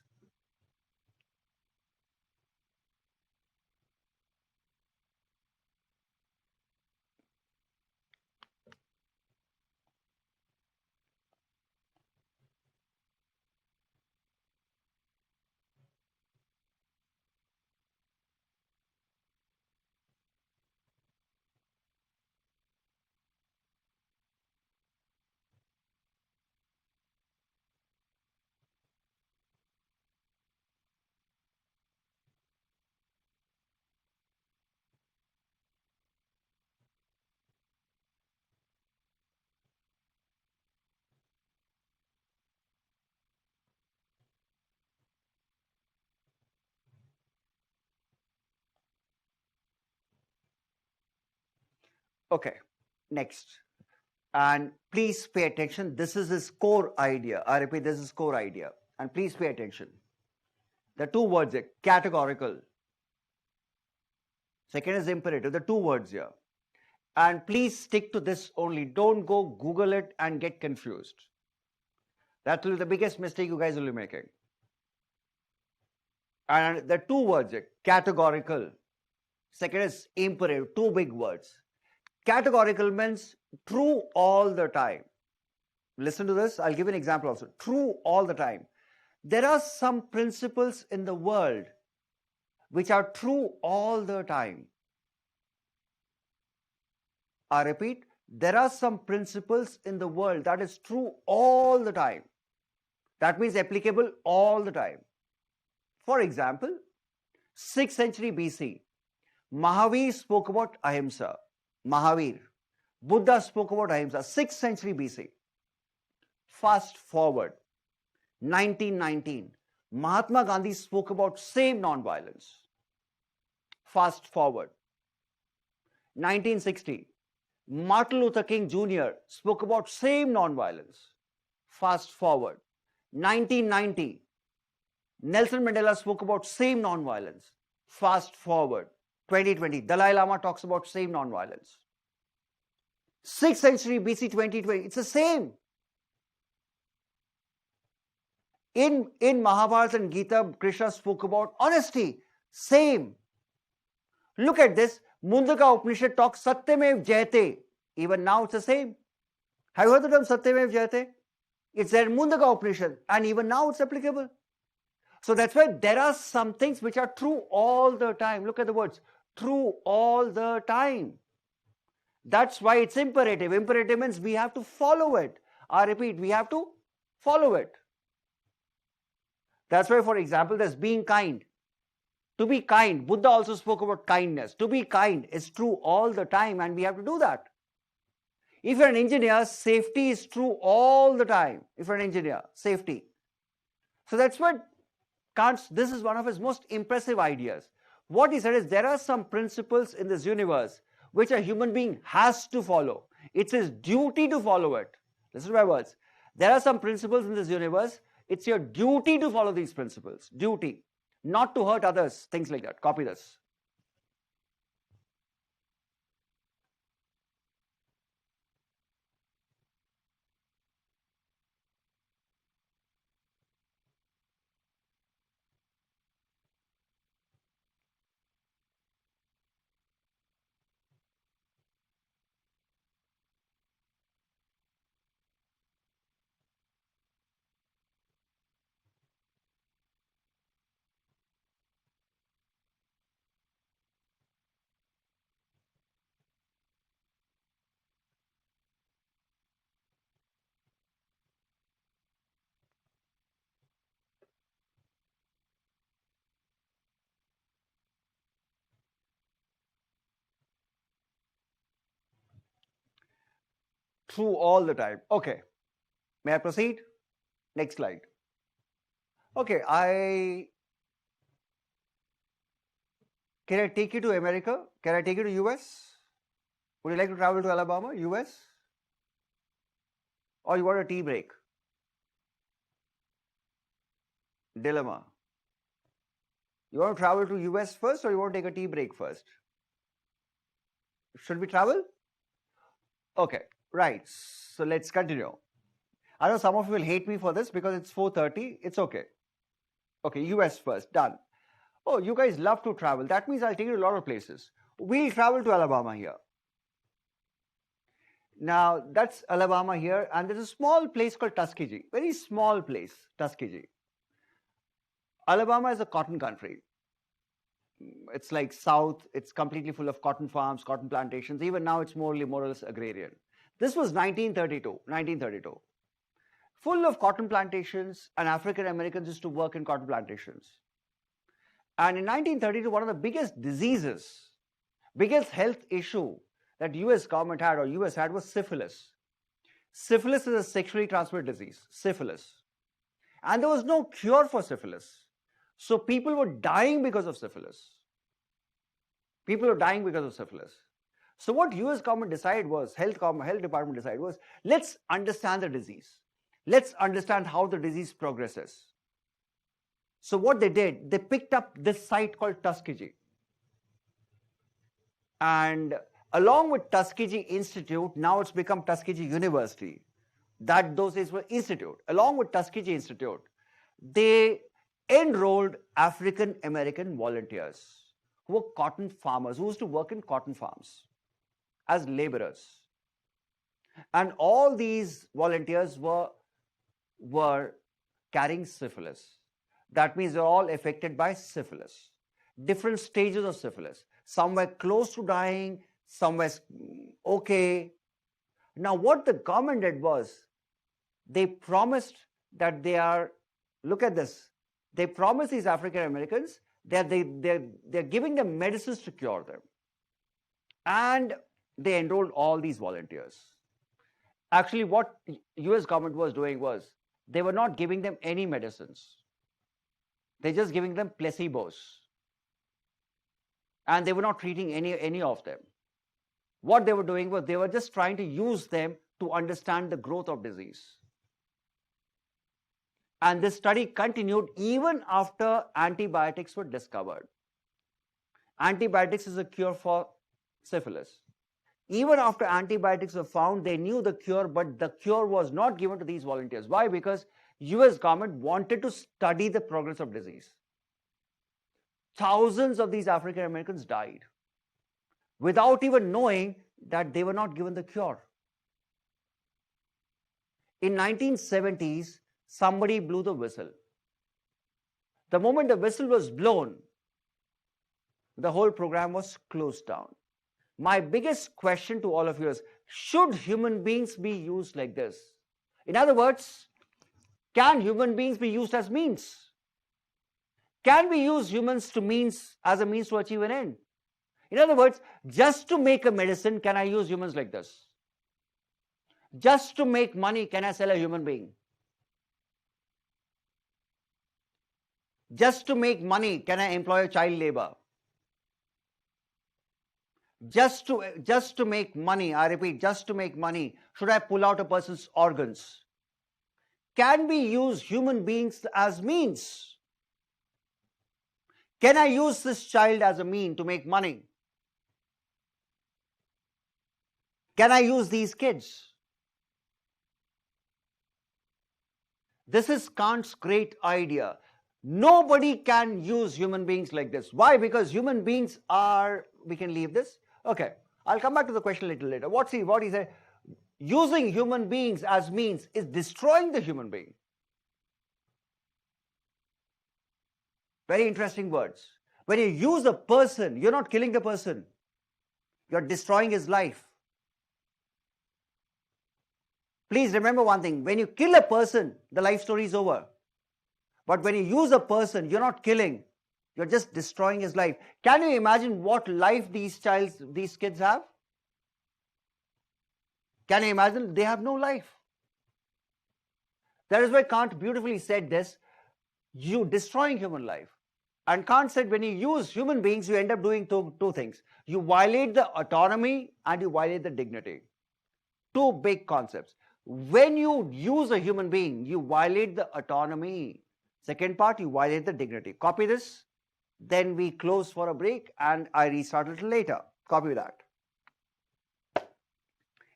Okay, next. And please pay attention. This is his core idea. I repeat, this is core idea. And please pay attention. The two words here, categorical. Second is imperative. The two words here. And please stick to this only. Don't go Google it and get confused. That will be the biggest mistake you guys will be making. And the two words here, categorical. Second is imperative. Two big words. Categorical means true all the time. Listen to this. I'll give you an example also. True all the time. There are some principles in the world which are true all the time. I repeat, there are some principles in the world that is true all the time. That means applicable all the time. For example, 6th century BC, Mahavir spoke about ahimsa. Mahavir. Buddha spoke about ahimsa. 6th century BC. Fast forward, 1919, Mahatma Gandhi spoke about same non-violence. Fast forward, 1960, Martin Luther King Jr. spoke about same nonviolence. Fast forward, 1990, Nelson Mandela spoke about same nonviolence. Fast forward, 2020, Dalai Lama talks about same nonviolence. 6th century BC 2020, it's the same. In Mahabharata and Gita, Krishna spoke about honesty, same. Look at this, Mundaka Upanishad talks Satyamev Jayate. Even now it's the same. Have you heard the term Satyamev Jayate? It's there in Mundaka Upanishad, and even now it's applicable. So that's why there are some things which are true all the time. Look at the words, true all the time. That's why it's imperative. Imperative means we have to follow it. I repeat, we have to follow it. That's why, for example, there's being kind. To be kind, Buddha also spoke about kindness. To be kind is true all the time, and we have to do that. If you're an engineer, safety is true all the time. If you're an engineer, safety. So that's what Kant's, this is one of his most impressive ideas. What he said is there are some principles in this universe which a human being has to follow. It's his duty to follow it. Listen to my words. There are some principles in this universe. It's your duty to follow these principles. Duty. Not to hurt others. Things like that. Copy this. True all the time. Okay. May I proceed? Next slide. Okay, can I take you to America? Can I take you to US? Would you like to travel to Alabama, US? Or you want a tea break? Dilemma. You want to travel to US first, or you want to take a tea break first? Should we travel? Okay, right. So let's continue. I know some of you will hate me for this because it's 4:30. It's okay. Okay, US first. Done. Oh, you guys love to travel. That means I'll take you to a lot of places. We'll travel to Alabama here. Now, that's Alabama here, and there's a small place called Tuskegee. Very small place, Tuskegee. Alabama is a cotton country. It's like South. It's completely full of cotton farms, cotton plantations. Even now, it's more or less agrarian. This was 1932. Full of cotton plantations, and African Americans used to work in cotton plantations. And in 1932, one of the biggest diseases, biggest health issue that US government had or US had was syphilis. Syphilis is a sexually transmitted disease, syphilis. And there was no cure for syphilis. So people were dying because of syphilis. People were dying because of syphilis. So what US government decided was, health department decided was, let's understand the disease. Let's understand how the disease progresses. So what they did, they picked up this site called Tuskegee. And along with Tuskegee Institute, now it's become Tuskegee University. That those days were institute. Along with Tuskegee Institute, they enrolled African American volunteers who were cotton farmers, who used to work in cotton farms as laborers. And all these volunteers were carrying syphilis. That means they're all affected by syphilis. Different stages of syphilis. Some were close to dying, some were okay. Now what the government did was, they promised that they are, look at this, they promised these African Americans that they're giving them medicines to cure them. And they enrolled all these volunteers. Actually, what US government was doing was, they were not giving them any medicines. They're just giving them placebos. And they were not treating any of them. What they were doing was they were just trying to use them to understand the growth of disease. And this study continued even after antibiotics were discovered. Antibiotics is a cure for syphilis. Even after antibiotics were found, they knew the cure, but the cure was not given to these volunteers. Why? Because US government wanted to study the progress of disease. Thousands of these African Americans died without even knowing that they were not given the cure. In 1970s, somebody blew the whistle. The moment the whistle was blown, the whole program was closed down. My biggest question to all of you is, should human beings be used like this? In other words, can human beings be used as means? Can we use humans as a means to achieve an end? In other words, just to make a medicine, can I use humans like this? Just to make money, can I sell a human being? Just to make money, can I employ a child labor? Just to make money, I repeat, just to make money, should I pull out a person's organs? Can we use human beings as means? Can I use this child as a mean to make money? Can I use these kids? This is Kant's great idea. Nobody can use human beings like this. Why? Because human beings are, we can leave this. Okay, I'll come back to the question a little later. What he said, using human beings as means is destroying the human being. Very interesting words. When you use a person, you're not killing the person. You're destroying his life. Please remember one thing. When you kill a person, the life story is over. But when you use a person, you're not killing. You're just destroying his life. Can you imagine what life these kids have? Can you imagine? They have no life. That is why Kant beautifully said this, you destroying human life. And Kant said when you use human beings, you end up doing two things. You violate the autonomy and you violate the dignity. Two big concepts. When you use a human being, you violate the autonomy. Second part, you violate the dignity. Copy this. Then we close for a break and I restart a little later. Copy that.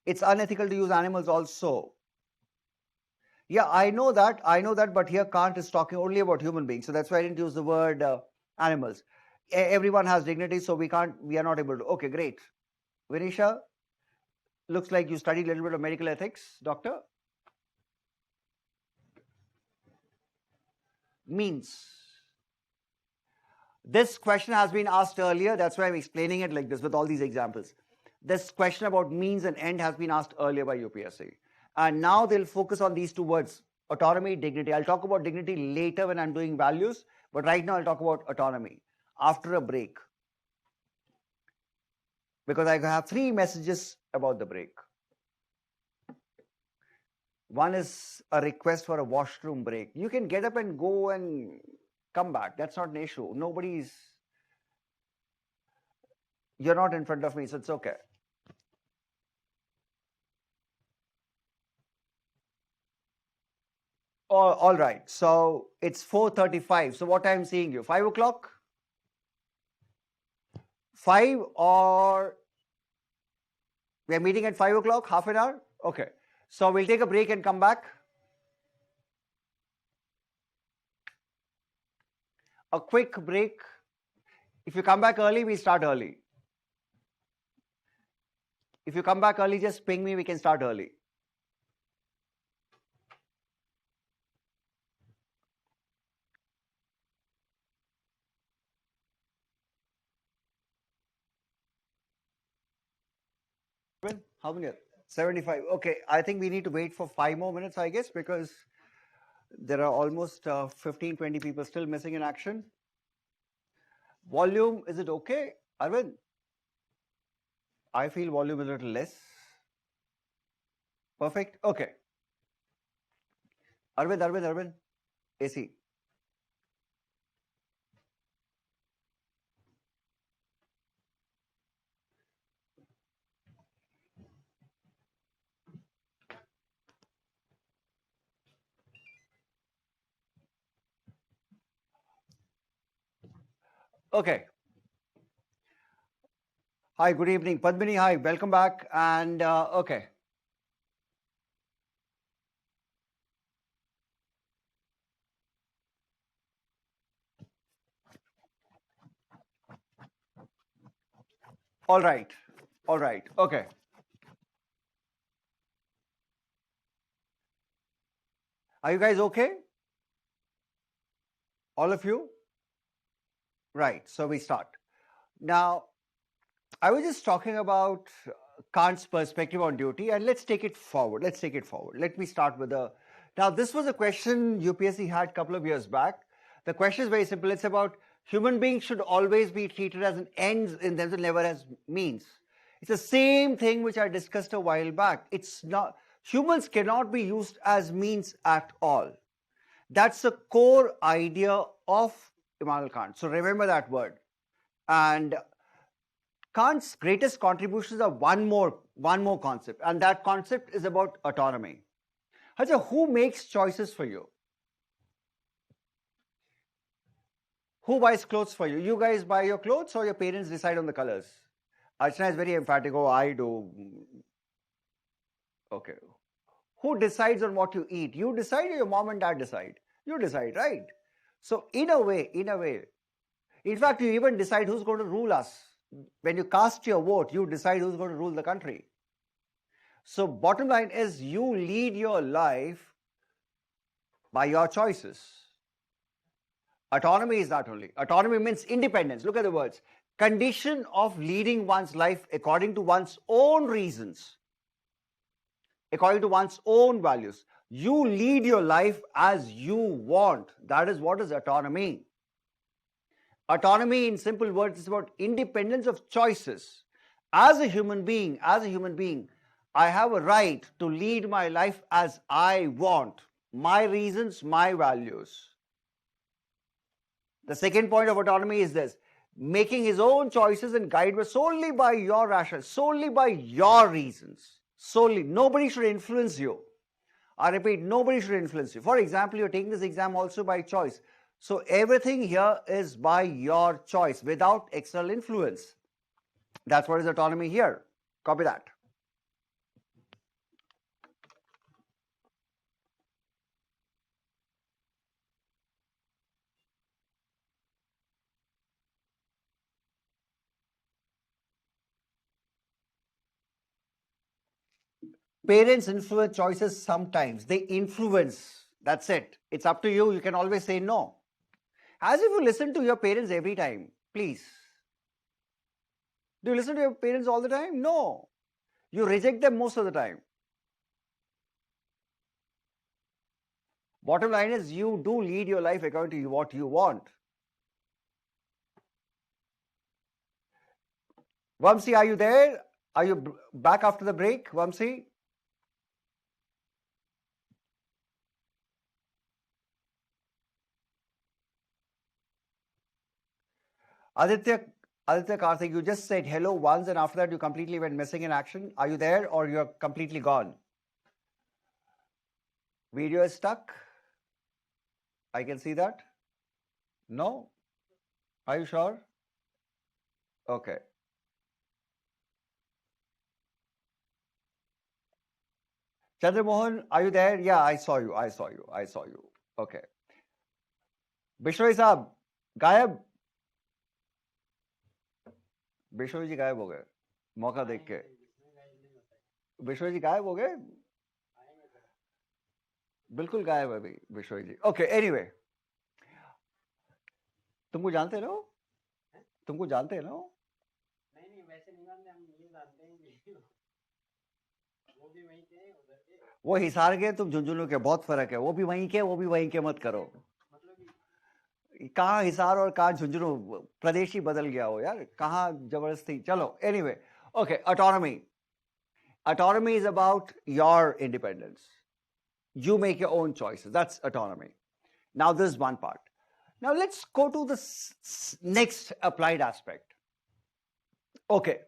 It's unethical to use animals also. Yeah, I know that, but here Kant is talking only about human beings. So that's why I didn't use the word animals. Everyone has dignity, so we are not able to. Okay, great. Vinisha, looks like you studied a little bit of medical ethics, doctor. Means. This question has been asked earlier. That's why I'm explaining it like this with all these examples. This question about means and end has been asked earlier by UPSC. And now they'll focus on these two words, autonomy, dignity. I'll talk about dignity later when I'm doing values, but right now I'll talk about autonomy after a break. Because I have 3 messages about the break. One is a request for a washroom break. You can get up and go and come back. That's not an issue. You're not in front of me, so it's okay. All right. So it's 4:35. So what I'm seeing you? 5 o'clock? 5 or we're meeting at 5 o'clock, half an hour? Okay. So we'll take a break and come back. A quick break. If you come back early, we start early. If you come back early, just ping me, we can start early. How many? 75. Okay, I think we need to wait for 5 more minutes, I guess, because there are almost 15, 20 people still missing in action. Volume, is it okay? Arvind? I feel volume is a little less. Perfect. Okay. Arvind. AC. Okay. Hi, good evening. Padmini, hi, welcome back. And okay. All right. All right. Okay. Are you guys okay? All of you? Right. So we start. Now, I was just talking about Kant's perspective on duty, and let's take it forward. Let's take it forward. Let me start with the. Now, this was a question UPSC had a couple of years back. The question is very simple. It's about human beings should always be treated as an ends in themselves, never as means. It's the same thing which I discussed a while back. It's not humans cannot be used as means at all. That's the core idea of Immanuel Kant. So remember that word. And Kant's greatest contributions are one more concept, and that concept is about autonomy. Haja, who makes choices for you? Who buys clothes for you? You guys buy your clothes or your parents decide on the colors? Archana is very emphatic. Oh, I do. Okay. Who decides on what you eat? You decide or your mom and dad decide? You decide, right? So in a way, in fact, you even decide who's going to rule us. When you cast your vote, you decide who's going to rule the country. So bottom line is you lead your life by your choices. Autonomy is not only. Autonomy means independence. Look at the words. Condition of leading one's life according to one's own reasons, according to one's own values. You lead your life as you want. That is what is autonomy. Autonomy, in simple words, is about independence of choices. As a human being, I have a right to lead my life as I want. My reasons, my values. The second point of autonomy is this: making his own choices and guided solely by your rationale, solely by your reasons. Solely. Nobody should influence you. I repeat, nobody should influence you. For example, you're taking this exam also by choice. So everything here is by your choice without external influence. That's what is autonomy here. Copy that. Parents influence choices sometimes. They influence. That's it. It's up to you. You can always say no. As if you listen to your parents every time. Please. Do you listen to your parents all the time? No. You reject them most of the time. Bottom line is you do lead your life according to what you want. Vamsi, are you there? Are you back after the break, Vamsi? Aditya Karthik, you just said hello once and after that you completely went missing in action. Are you there or you're completely gone? Video is stuck. I can see that. No? Are you sure? Okay. Chandramohan, are you there? Yeah, I saw you. Okay. Bishoi Saab, गायब. बिशोई जी गायब हो गए मौका देख के. बिशोई जी गायब हो गए. बिल्कुल गायब है अभी बिशोई जी. ओके एनीवे, तुमको जानते हो? तुमको जानते हैं ना? नहीं वैसे नहीं जानते, हम ये जानते हैं वो भी वहीं के उधर के. वो हिसार के, तुम झुंझुनू के, बहुत फर्क है. वो भी वहीं के मत करो. कहाँ हिसार और कहाँ झुंझुनू, प्रदेश ही बदल गया हो यार. कहाँ जबरदस्ती. चलो anyway. Okay, autonomy is about your independence. You make your own choices. That's autonomy. Now this is one part. Now let's go to the next applied aspect. Okay.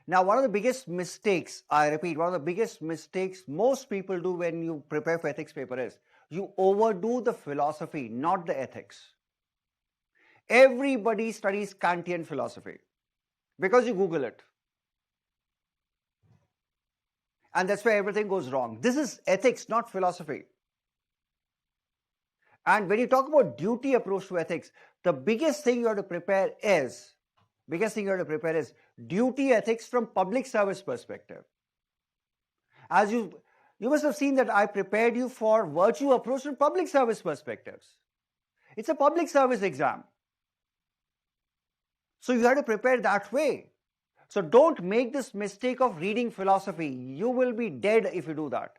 Now one of the biggest mistakes, I repeat, one of the biggest mistakes most people do when you prepare for ethics paper is you overdo the philosophy, not the ethics. Everybody studies Kantian philosophy because you Google it. And that's where everything goes wrong. This is ethics, not philosophy. And when you talk about duty approach to ethics, the biggest thing you have to prepare is duty ethics from public service perspective. As you must have seen that I prepared you for virtue approach from public service perspectives. It's a public service exam. So you have to prepare that way. So don't make this mistake of reading philosophy. You will be dead if you do that.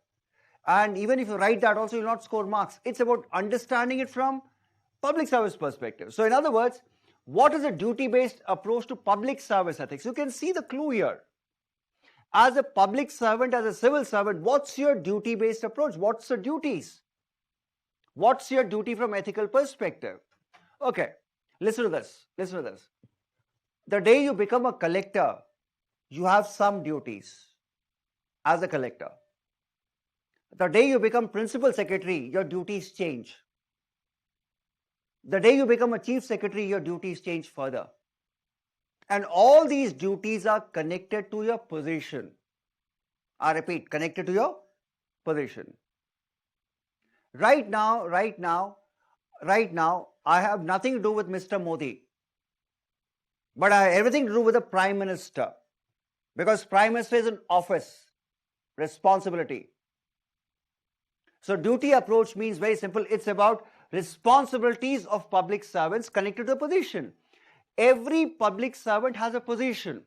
And even if you write that also, you will not score marks. It's about understanding it from public service perspective. So in other words, what is a duty-based approach to public service ethics? You can see the clue here. As a public servant, as a civil servant, what's your duty-based approach? What's the duties? What's your duty from ethical perspective? Okay, listen to this. The day you become a collector, you have some duties as a collector. The day you become principal secretary, your duties change. The day you become a chief secretary, your duties change further. And all these duties are connected to your position. I repeat, connected to your position. Right now, I have nothing to do with Mr. Modi. But I have everything to do with the Prime Minister. Because Prime Minister is an office, responsibility. So duty approach means very simple. It's about responsibilities of public servants connected to a position. Every public servant has a position.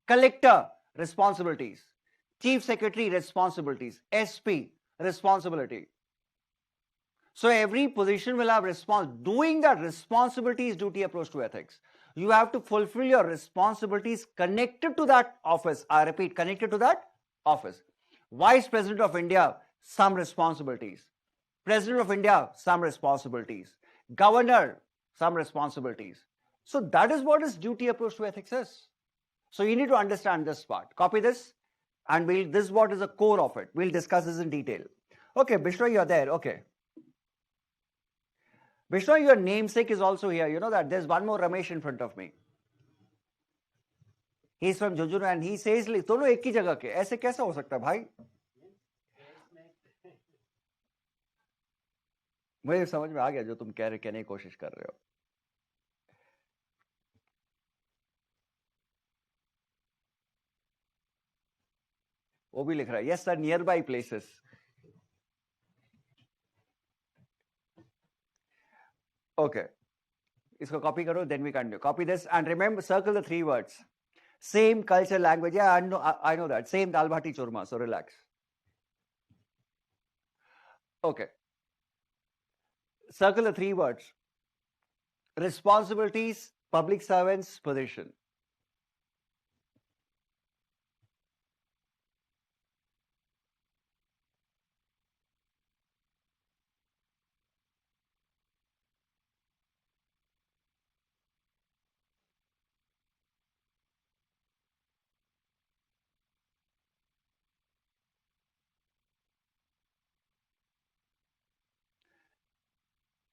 Collector, responsibilities. Chief Secretary, responsibilities. SP, responsibility. So every position will have response. Doing that responsibility is duty approach to ethics. You have to fulfill your responsibilities connected to that office. I repeat, connected to that office. Vice President of India, some responsibilities. President of India, some responsibilities. Governor, some responsibilities. So that is what is duty approach to ethics is. So you need to understand this part. Copy this and this is what is the core of it. We'll discuss this in detail. Okay, Bishra, you're there. Okay. Bishra, your namesake is also here. You know that there's one more Ramesh in front of me. He's from Jujunu and he says, दोनों एक ही जगह के ऐसे कैसा हो सकता है भाई? मुझे समझ में आ गया जो तुम कहने की कोशिश कर रहे हो. वो भी लिख रहा है. Yes, sir, nearby places. Okay. इसको copy करो, then we continue. Copy this and remember, circle the 3 words. Same culture, language. Yeah, I know that. Same dal bhati churma, so relax. Okay. Circle the 3 words. Responsibilities, public servants, position.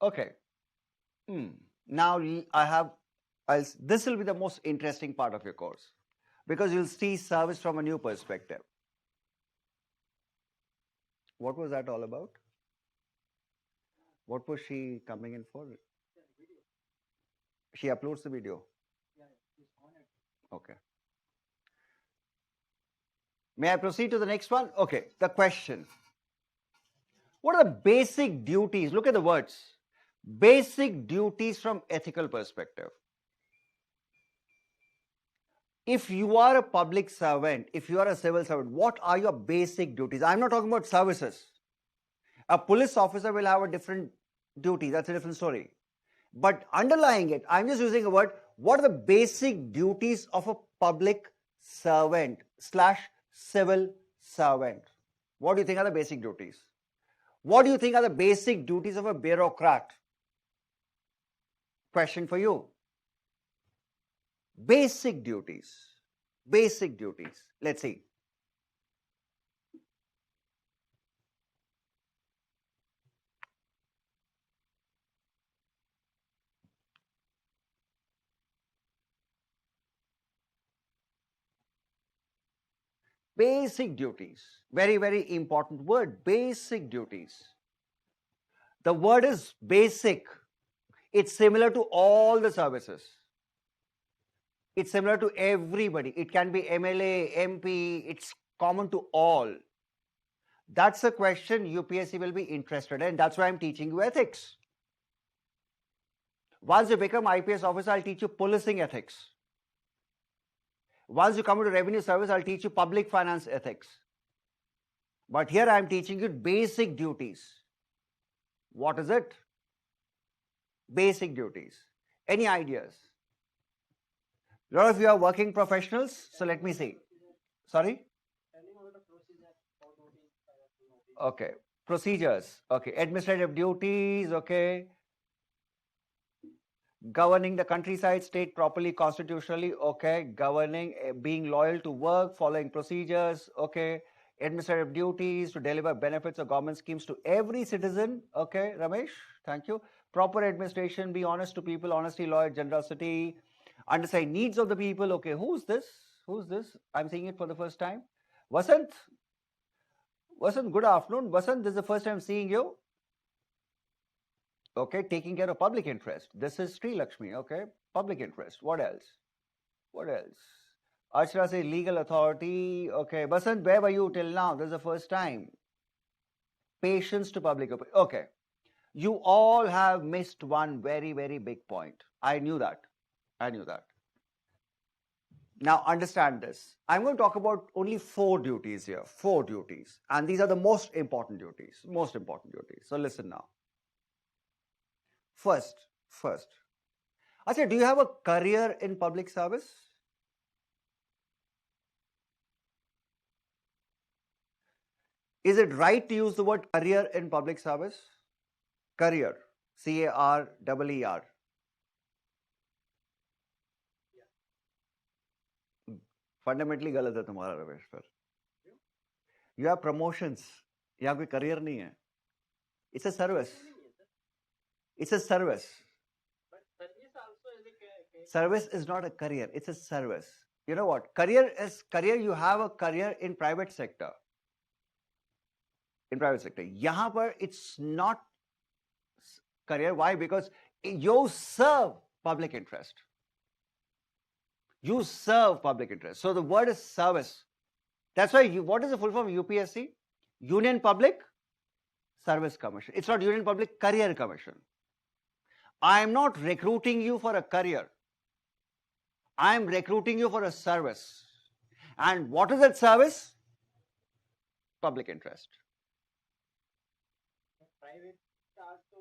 Okay. Now this will be the most interesting part of your course because you'll see service from a new perspective. What was that all about? What was she coming in for? She uploads the video. Okay. May I proceed to the next one? Okay. The question. What are the basic duties? Look at the words. Basic duties from ethical perspective. If you are a public servant, if you are a civil servant, what are your basic duties? I'm not talking about services. A police officer will have a different duty. That's a different story. But underlying it, I'm just using a word. What are the basic duties of a public servant / civil servant? What do you think are the basic duties? What do you think are the basic duties of a bureaucrat? Question for you. Basic duties. Basic duties. Let's see. Basic duties. Very, very important word, basic duties. The word is basic. It's similar to all the services. It's similar to everybody. It can be MLA, MP, it's common to all. That's a question UPSC will be interested in. That's why I'm teaching you ethics. Once you become IPS officer, I'll teach you policing ethics. Once you come into revenue service, I'll teach you public finance ethics. But here I'm teaching you basic duties. What is it? Basic duties. Any ideas? A lot of you are working professionals, so let me see. Sorry? Okay. Procedures. Okay. Administrative duties. Okay. Governing the countryside state properly constitutionally. Okay. Governing, being loyal to work, following procedures. Okay. Administrative duties to deliver benefits of government schemes to every citizen. Okay. Ramesh, thank you. Proper administration, be honest to people, honesty, loyalty, generosity. Understand needs of the people. Okay. Who's this? Who's this? I'm seeing it for the first time. Vasant. Vasant, good afternoon. Vasant, this is the first time seeing you. Okay, taking care of public interest. This is Sri Lakshmi. Okay, public interest. What else? What else? Archana says legal authority. Okay, Vasant, where were you till now? This is the first time. Patience to public opinion. Okay, you all have missed one very, very big point. I knew that. I knew that. Now understand this. I'm going to talk about only 4 duties here. 4 duties. And these are the most important duties. Most important duties. So listen now. First. Achha, do you have a career in public service? Is it right to use the word career in public service? Career. C-A-R-E-E-R. Fundamentally गलत है तुम्हारा रमेश पर. You have promotions. यहाँ कोई career नहीं है. It's a service. It's a service. But service also is a Service is not a career. It's a service. You know what? Career is career. You have a career in private sector. In private sector. यहाँ पर it's not career. Why? Because you serve public interest. You serve public interest. So the word is service. That's why what is the full form of UPSC? Union Public Service Commission. It's not Union Public Career Commission. I am not recruiting you for a career. I am recruiting you for a service. And what is that service? Public interest. private also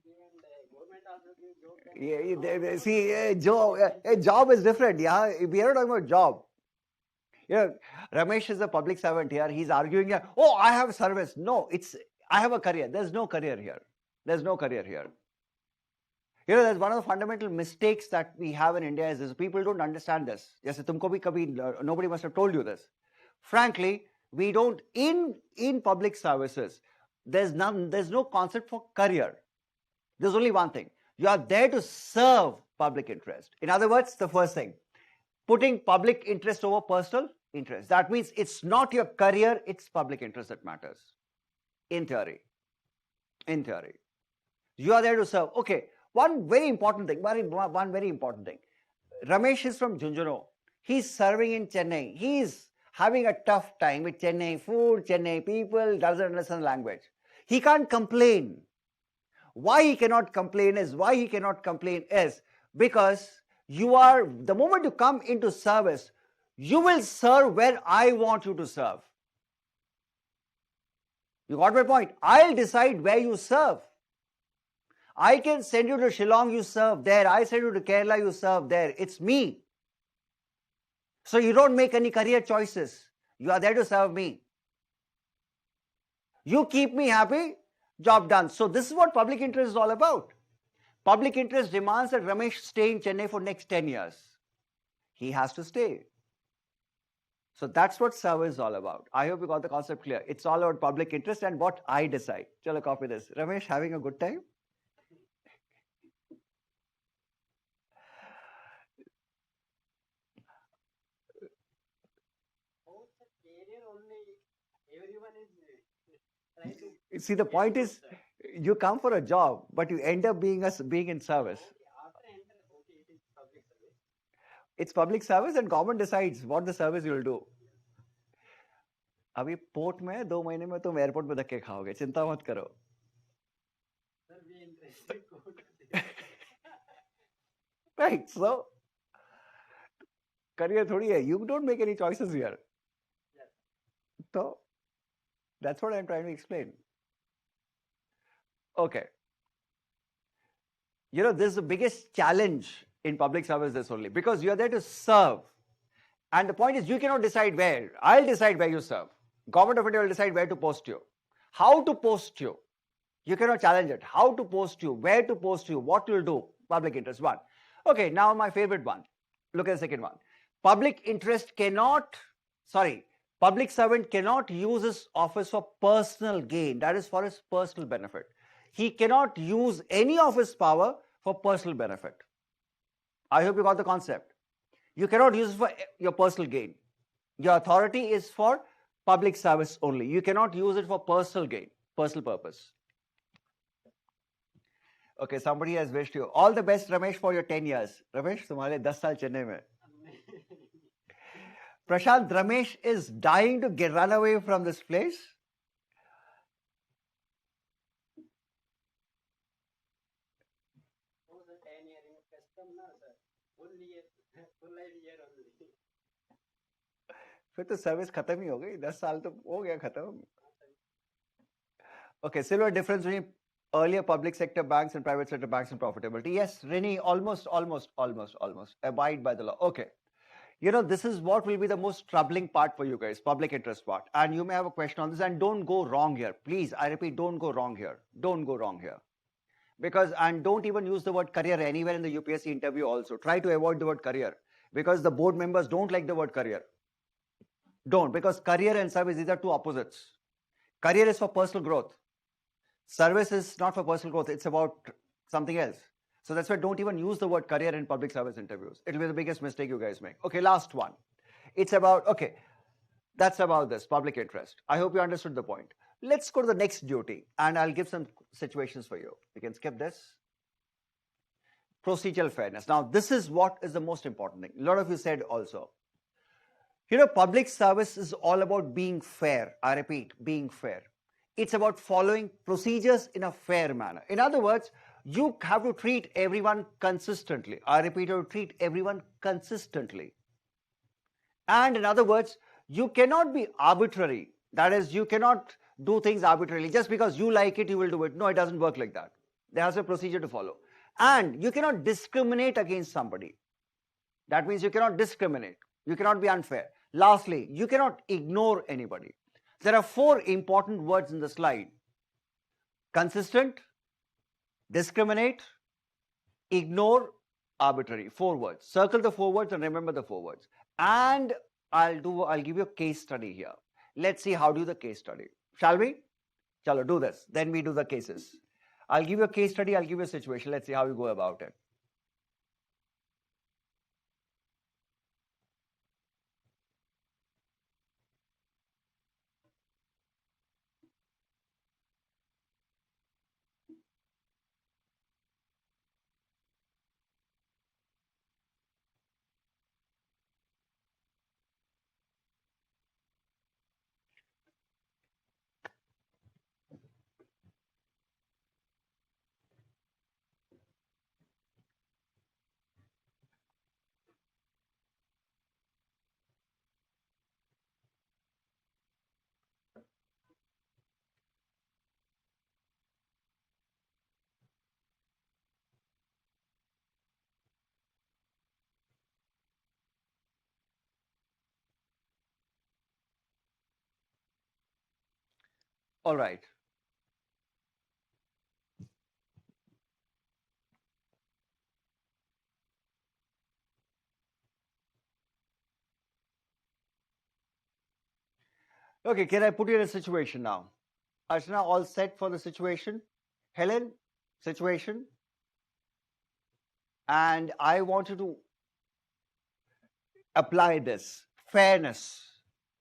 job and government also give job. See, a job is different. Yeah, we are not talking about job. Ramesh is a public servant here. He's arguing here. Oh, I have service. No, I have a career. There's no career here. There's no career here. That's one of the fundamental mistakes that we have in India is this. People don't understand this. Yes, nobody must have told you this. Frankly, we don't in public services. There's no concept for career. There's only one thing. You are there to serve public interest. In other words, the first thing, putting public interest over personal interest. That means it's not your career, it's public interest that matters. In theory. In theory. You are there to serve. Okay, one very important thing. One very important thing. Ramesh is from Junjuno. He's serving in Chennai. He's having a tough time with Chennai food, Chennai people, doesn't understand the language. He can't complain. Why he cannot complain is because the moment you come into service, you will serve where I want you to serve. You got my point? I'll decide where you serve. I can send you to Shillong, you serve there. I send you to Kerala, you serve there. It's me. So you don't make any career choices. You are there to serve me. You keep me happy, job done. So this is what public interest is all about. Public interest demands that Ramesh stay in Chennai for next 10 years. He has to stay. So that's what service is all about. I hope you got the concept clear. It's all about public interest and what I decide. Chalo, copy this. Ramesh, having a good time? everyone is trying to. See, the point is, you come for a job, but you end up being in service. Okay, after enter, okay, it is public service. It's public service, and government decides what the service you'll do. अभी port में 2 महीने में तुम airport में धक्के खाओगे, चिंता मत करो. Sir, we interested go to this. Right? So, career थोड़ी है. You don't make any choices here. Yes. So, that's what I'm trying to explain. Okay. You know, this is the biggest challenge in public service, this only, because you are there to serve. And the point is, you cannot decide where. I'll decide where you serve. Government of India will decide where to post you. How to post you. You cannot challenge it. How to post you, where to post you, what you'll do. Public interest, one. Okay, now my favorite one. Look at the second one. Public servant cannot use his office for personal gain. That is for his personal benefit. He cannot use any of his power for personal benefit. I hope you got the concept. You cannot use it for your personal gain. Your authority is for public service only. You cannot use it for personal gain, personal purpose. Okay, somebody has wished you all the best, Ramesh, for your 10 years. Ramesh, तुम्हारे 10 साल चेन्नई में. Prashant, Ramesh is dying to run away from this place. Oh, sir, 10 year in custom, no, sir. Full year, full life year only. फिर तो service खत्म ही हो गई. 10 साल तो हो गया खत्म. Okay, similar difference between earlier public sector banks and private sector banks and profitability. Yes, Rini, almost. Abide by the law. Okay. You know, this is what will be the most troubling part for you guys, public interest part. And you may have a question on this, and don't go wrong here. Please, I repeat, don't go wrong here. Don't go wrong here. And don't even use the word career anywhere in the UPSC interview also. Try to avoid the word career, because the board members don't like the word career. Don't, because career and service, these are two opposites. Career is for personal growth. Service is not for personal growth. It's about something else. So that's why don't even use the word career in public service interviews. It'll be the biggest mistake you guys make. Okay, last one. It's about, okay, that's about this, public interest. I hope you understood the point. Let's go to the next duty, and I'll give some situations for you. You can skip this. Procedural fairness. Now, this is what is the most important thing. A lot of you said also. You know, public service is all about being fair. I repeat, being fair. It's about following procedures in a fair manner. In other words, you have to treat everyone consistently. I repeat, you treat everyone consistently. And in other words, you cannot be arbitrary. That is, you cannot do things arbitrarily. Just because you like it, you will do it. No, it doesn't work like that. There has a procedure to follow. And you cannot discriminate against somebody. That means you cannot discriminate. You cannot be unfair. Lastly, you cannot ignore anybody. There are 4 important words in the slide. Consistent, discriminate, ignore, arbitrary. 4 words. Circle the 4 words and remember the 4 words. And I'll give you a case study here. Let's see how to do the case study. Shall we? Chalo, do this. Then we do the cases. I'll give you a case study. I'll give you a situation. Let's see how you go about it. All right. Okay, can I put you in a situation now? Archana, all set for the situation? Helen, situation? And I want you to apply this. Fairness.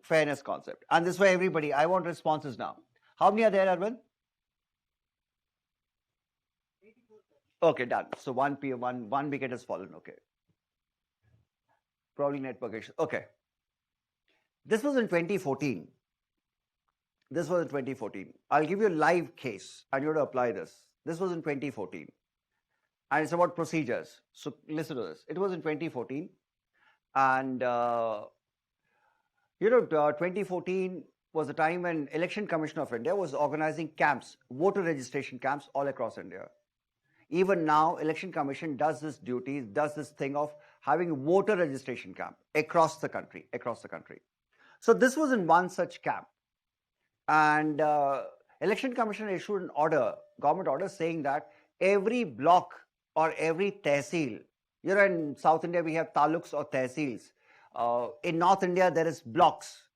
Fairness concept. And this way, everybody, I want responses now. How many are there, Arvind? 84, sir. Okay, done. So one wicket has fallen. Okay. Probably network issue. Okay. This was in 2014. This was in 2014. I'll give you a live case and you have to apply this. This was in 2014. And it's about procedures. So listen to this. It was in 2014. And, 2014 was the time when Election Commission of India was organizing camps, voter registration camps all across India. Even now, Election Commission does this duty, does this thing of having voter registration camp across the country. So this was in one such camp. And Election Commission issued an order, government order, saying that every block or every tehsil, in South India we have taluks or tehsils. In North India there is blocks.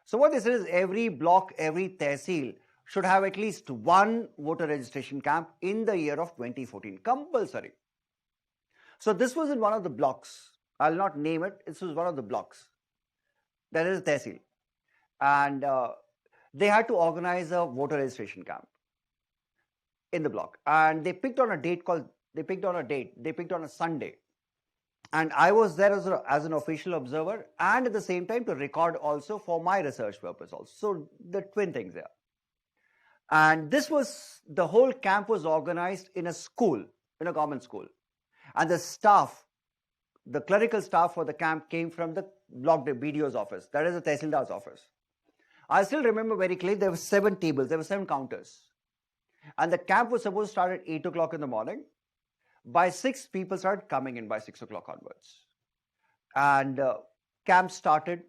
So what they said is every block, every tehsil should have at least one voter registration camp in the year of 2014, compulsory. So this was in one of the blocks. I'll not name it. This was one of the blocks. That is a tehsil. And they had to organize a voter registration camp in the block. And they picked on a Sunday. And I was there as an official observer and at the same time to record also for my research purpose also. So the twin things there. And the whole camp was organized in a school, in a government school. And the staff, the clerical staff for the camp came from the block BDO's office, that is the Tehsildar's office. I still remember very clearly there were 7 tables, there were 7 counters. And the camp was supposed to start at 8 o'clock in the morning. By 6, people started coming in by 6 o'clock onwards. And camp started.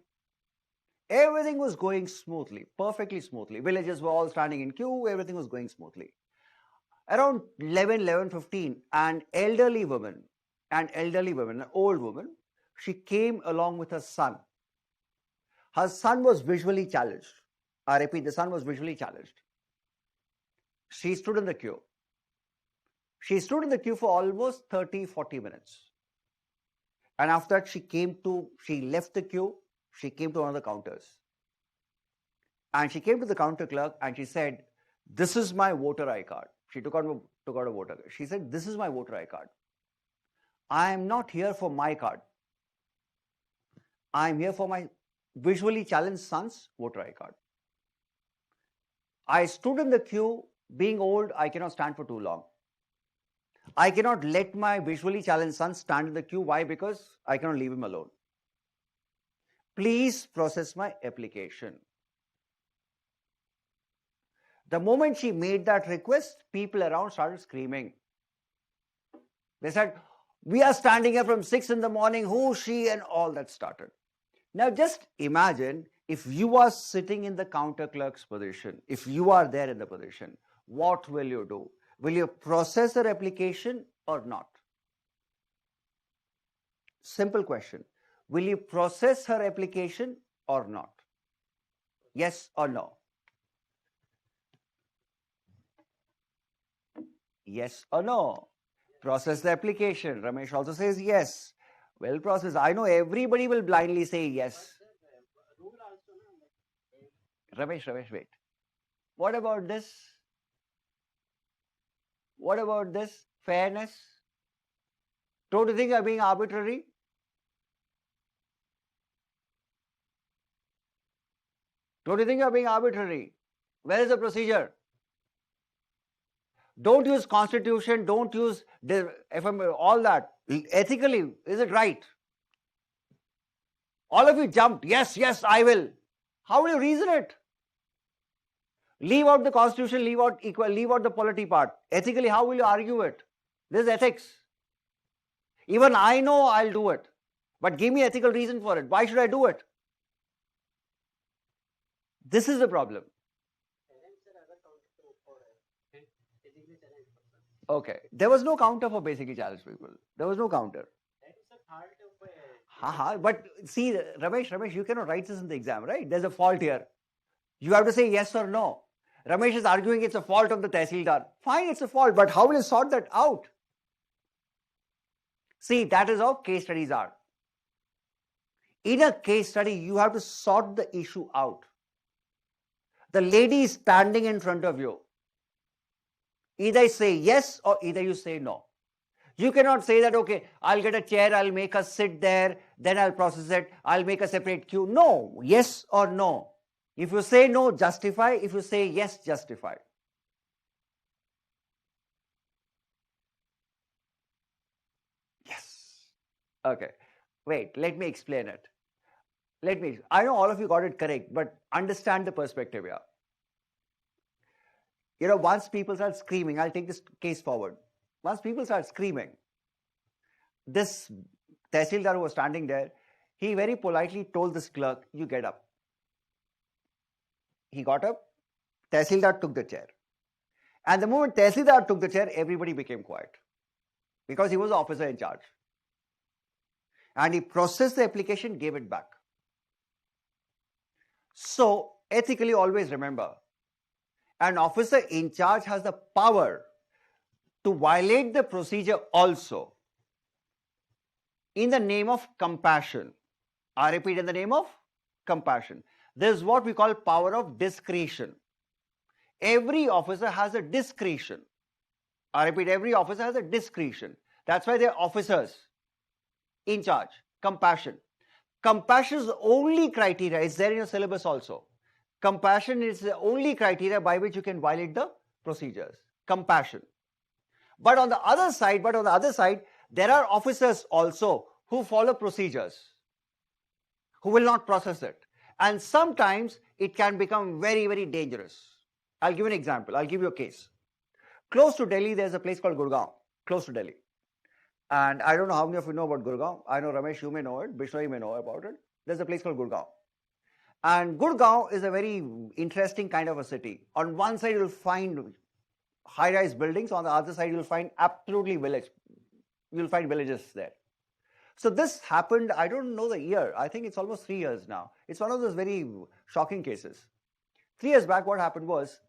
Everything was going smoothly, perfectly smoothly. Villagers were all standing in queue, everything was going smoothly. Around 11:15, an elderly woman, an old woman, she came along with her son. Her son was visually challenged. I repeat, the son was visually challenged. She stood in the queue. She stood in the queue for almost 30-40 minutes. And after that, she left the queue, she came to one of the counters. And she came to the counter clerk and she said, "This is my voter ID card." She took out a voter card. She said, "This is my voter ID card. I am not here for my card. I am here for my visually challenged son's voter ID card. I stood in the queue. Being old, I cannot stand for too long. I cannot let my visually challenged son stand in the queue. Why? Because I cannot leave him alone. Please process my application." The moment she made that request, people around started screaming. They said, "We are standing here from 6 in the morning, who, she," and all that started. Now just imagine if you are sitting in the counter clerk's position, if you are there in the position, what will you do? Will you process her application or not? Simple question. Will you process her application or not? Yes or no? Yes or no? Process the application. Ramesh also says yes. Well processed. I know everybody will blindly say yes. Rule also, no? Ramesh, wait. What about this? What about this? Fairness? Don't you think I'm being arbitrary? Don't you think I'm being arbitrary? Where is the procedure? Don't use constitution, don't use all that. Ethically, is it right? All of you jumped, yes, I will. How will you reason it? Leave out the constitution, leave out the polity part. Ethically, how will you argue it? This is ethics. Even I know I'll do it. But give me ethical reason for it. Why should I do it? This is the problem. Okay. There was no counter for basically challenged people. There was no counter. That is a fault of But see, Ramesh, you cannot write this in the exam, right? There's a fault here. You have to say yes or no. Ramesh is arguing it's a fault of the Tehsildar. Fine, it's a fault, but how will you sort that out? See, that is how case studies are. In a case study, you have to sort the issue out. The lady is standing in front of you. Either say yes or either you say no. You cannot say that, okay, I'll get a chair, I'll make us sit there, then I'll process it, I'll make a separate queue. No, yes or no. If you say no, justify. If you say yes, justify. Yes. Okay. Wait, let me explain it. I know all of you got it correct, but understand the perspective here. Once people start screaming, I'll take this case forward. Once people start screaming, this Tehsildar who was standing there, he very politely told this clerk, you get up. He got up, Tehsildar took the chair. And the moment Tehsildar took the chair, everybody became quiet because he was the officer in charge. And he processed the application, gave it back. So, ethically, always remember, an officer in charge has the power to violate the procedure also in the name of compassion. I repeat, in the name of compassion. This is what we call power of discretion. Every officer has a discretion. I repeat, every officer has a discretion. That's why they're officers in charge. Compassion. Compassion is the only criteria. It's there in your syllabus also. Compassion is the only criteria by which you can violate the procedures. Compassion. But on the other side, there are officers also who follow procedures, who will not process it. And sometimes it can become very, very dangerous. I'll give you an example. I'll give you a case. Close to Delhi, there's a place called Gurgaon. Close to Delhi. And I don't know how many of you know about Gurgaon. I know Ramesh, you may know it. Bishnoy may know about it. There's a place called Gurgaon. And Gurgaon is a very interesting kind of a city. On one side, you'll find high-rise buildings. On the other side, you'll find absolutely village. You'll find villages there. So this happened, I don't know the year. I think it's almost 3 years now. It's one of those very shocking cases. 3 years back, what happened was,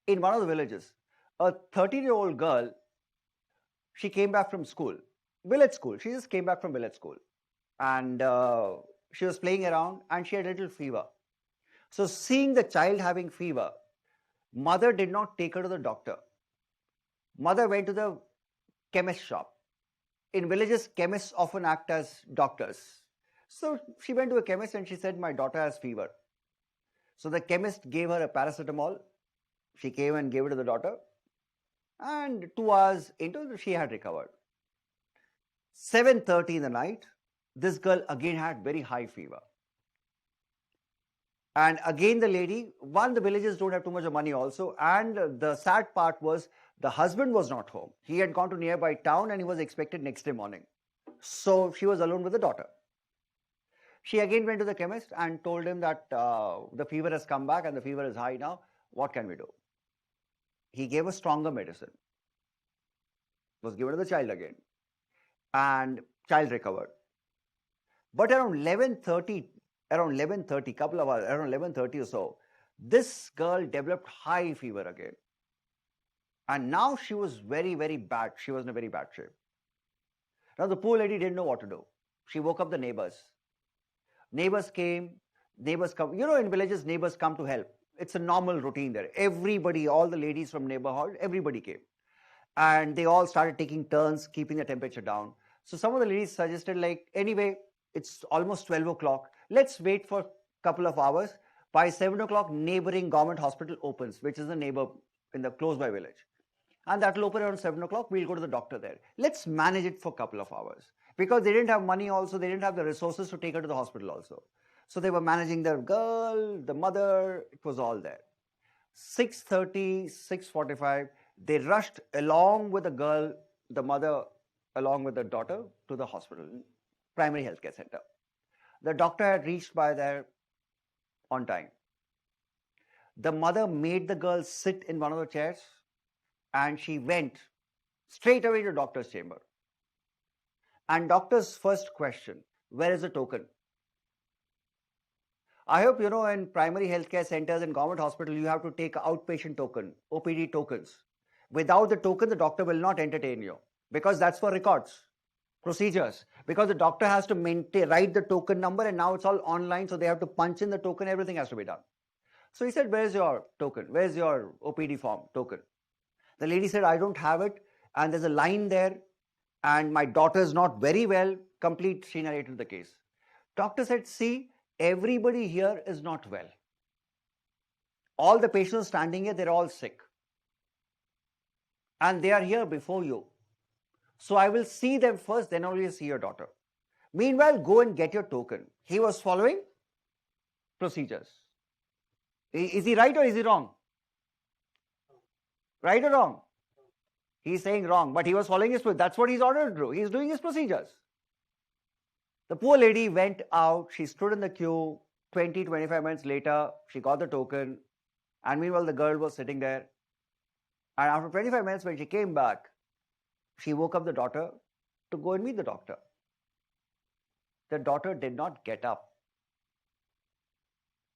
in one of the villages, a 13-year-old girl, she came back from school, village school. She just came back from village school. And she was playing around and she had a little fever. So seeing the child having fever, mother did not take her to the doctor. Mother went to the chemist shop. In villages, chemists often act as doctors. So she went to a chemist and she said, my daughter has fever. So the chemist gave her a paracetamol. She came and gave it to the daughter. And 2 hours into, she had recovered. 7:30 in the night, this girl again had very high fever. And again the lady, the villages don't have too much of money also. And the sad part was, the husband was not home. He had gone to nearby town and he was expected next day morning. So she was alone with the daughter. She again went to the chemist and told him that the fever has come back and the fever is high now. What can we do? He gave a stronger medicine. It was given to the child again. And child recovered. But around 11:30, couple of hours, around 11:30 or so, this girl developed high fever again. And now she was very, very bad. She was in a very bad shape. Now the poor lady didn't know what to do. She woke up the neighbors. Neighbors come. In villages, neighbors come to help. It's a normal routine there. Everybody, all the ladies from neighborhood, everybody came. And they all started taking turns, keeping the temperature down. So some of the ladies suggested, anyway, it's almost 12 o'clock. Let's wait for a couple of hours. By 7 o'clock, neighboring government hospital opens, which is a neighbor in the close by village. And that will open around 7 o'clock. We'll go to the doctor there. Let's manage it for a couple of hours. Because they didn't have money also. They didn't have the resources to take her to the hospital also. So they were managing the girl, the mother. It was all there. 6:30, 6:45, they rushed along with the girl, the mother, along with the daughter to the hospital, primary healthcare center. The doctor had reached by there on time. The mother made the girl sit in one of the chairs and she went straight away to doctor's chamber. And doctor's first question, where is the token? I hope you know in primary healthcare centers and government hospital, you have to take outpatient token, OPD tokens. Without the token, the doctor will not entertain you because that's for records. Procedures. Because the doctor has to write the token number, and now it's all online, so they have to punch in the token, everything has to be done. So he said, where's your token? Where's your OPD form token? The lady said, I don't have it, and there's a line there, and my daughter is not very well. Complete, she narrated the case. Doctor said, see, everybody here is not well. All the patients standing here, they're all sick. And they are here before you. So I will see them first, then only see your daughter. Meanwhile, go and get your token. He was following procedures. Is he right or is he wrong? Right or wrong? He's saying wrong, but he was following his procedures. That's what he's ordered to do. He's doing his procedures. The poor lady went out. She stood in the queue. 20, 25 minutes later, she got the token. And meanwhile, the girl was sitting there. And after 25 minutes, when she came back, she woke up the daughter to go and meet the doctor. The daughter did not get up.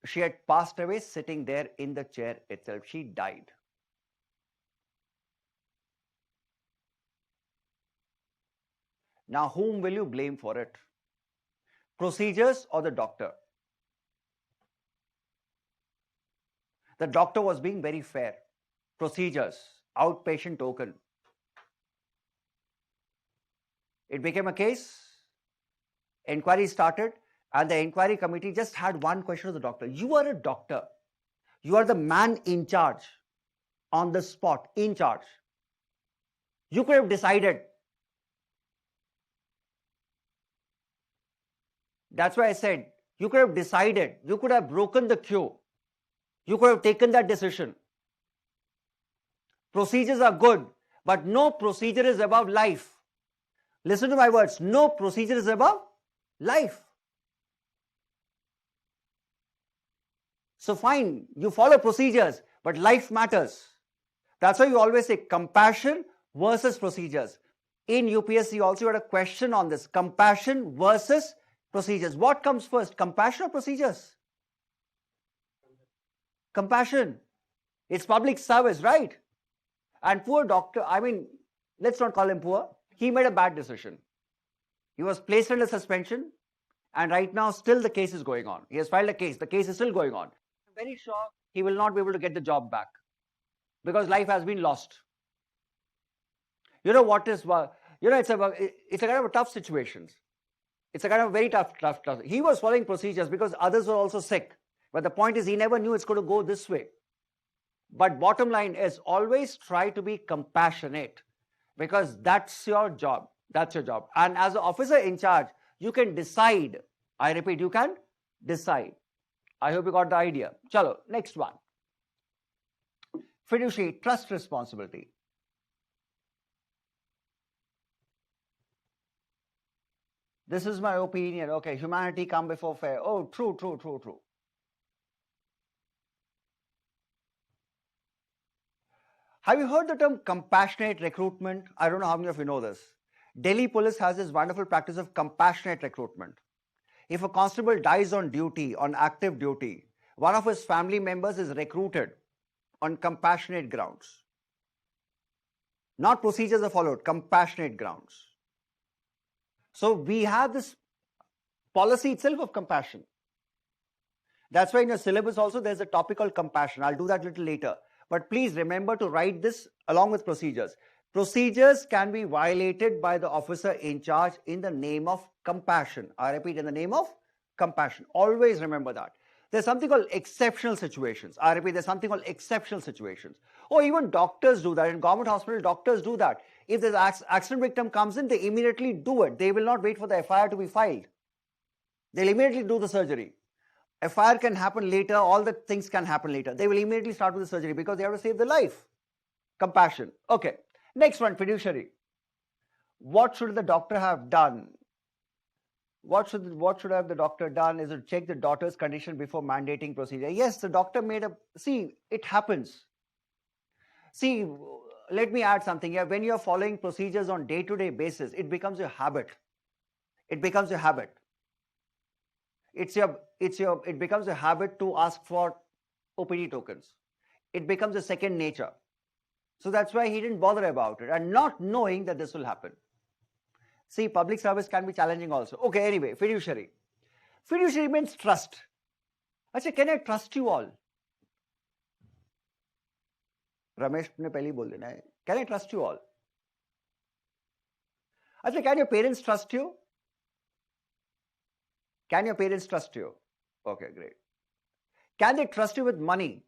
She had passed away sitting there in the chair itself. She died. Now, whom will you blame for it? Procedures or the doctor? The doctor was being very fair. Procedures, outpatient token. It became a case. Inquiry started, and the inquiry committee just had one question of the doctor. You are a doctor. You are the man in charge, on the spot, in charge. You could have decided. That's why I said, you could have decided. You could have broken the queue. You could have taken that decision. Procedures are good, but no procedure is above life. Listen to my words. No procedure is above life. So fine, you follow procedures, but life matters. That's why you always say compassion versus procedures. In UPSC also you had a question on this. Compassion versus procedures. What comes first, compassion or procedures? Compassion. It's public service, right? And poor doctor, let's not call him poor. He made a bad decision. He was placed under suspension, and right now still the case is going on. He has filed a case. The case is still going on. I'm very sure he will not be able to get the job back because life has been lost. You know what is, it's a kind of a tough situation. It's a kind of very tough. He was following procedures because others were also sick. But the point is, he never knew it's going to go this way. But bottom line is, always try to be compassionate because that's your job. That's your job. And as an officer in charge, you can decide. I repeat, you can decide. I hope you got the idea. Chalo, next one. Fiduciary trust responsibility. This is my opinion. Okay, humanity come before fair. Oh, true. Have you heard the term compassionate recruitment? I don't know how many of you know this. Delhi police has this wonderful practice of compassionate recruitment. If a constable dies on duty, on active duty, one of his family members is recruited on compassionate grounds. Not procedures are followed, compassionate grounds. So we have this policy itself of compassion. That's why in your syllabus also there's a topic called compassion. I'll do that a little later. But please remember to write this along with procedures. Procedures can be violated by the officer in charge in the name of compassion. I repeat, in the name of compassion. Always remember that. There's something called exceptional situations. I repeat, there's something called exceptional situations. Or even doctors do that. In government hospital, doctors do that. If there's an accident victim comes in, they immediately do it. They will not wait for the FIR to be filed. They'll immediately do the surgery. FIR can happen later. All the things can happen later. They will immediately start with the surgery because they have to save the life. Compassion. Okay. Next one, fiduciary. What should the doctor have done? What should have the doctor done is to check the daughter's condition before mandating procedure. Yes, the doctor it happens. See, let me add something here. When you're following procedures on day-to-day basis, it becomes a habit. It becomes a habit. It becomes a habit to ask for OPD tokens. It becomes a second nature. So that's why he didn't bother about it and not knowing that this will happen. See, public service can be challenging also. Okay, anyway, fiduciary. Fiduciary means trust. Achha, can I trust you all? Ramesh ने पहले ही बोल देना है. Can I trust you all? Achha, can your parents trust you? Can your parents trust you? Okay, great. Can they trust you with money?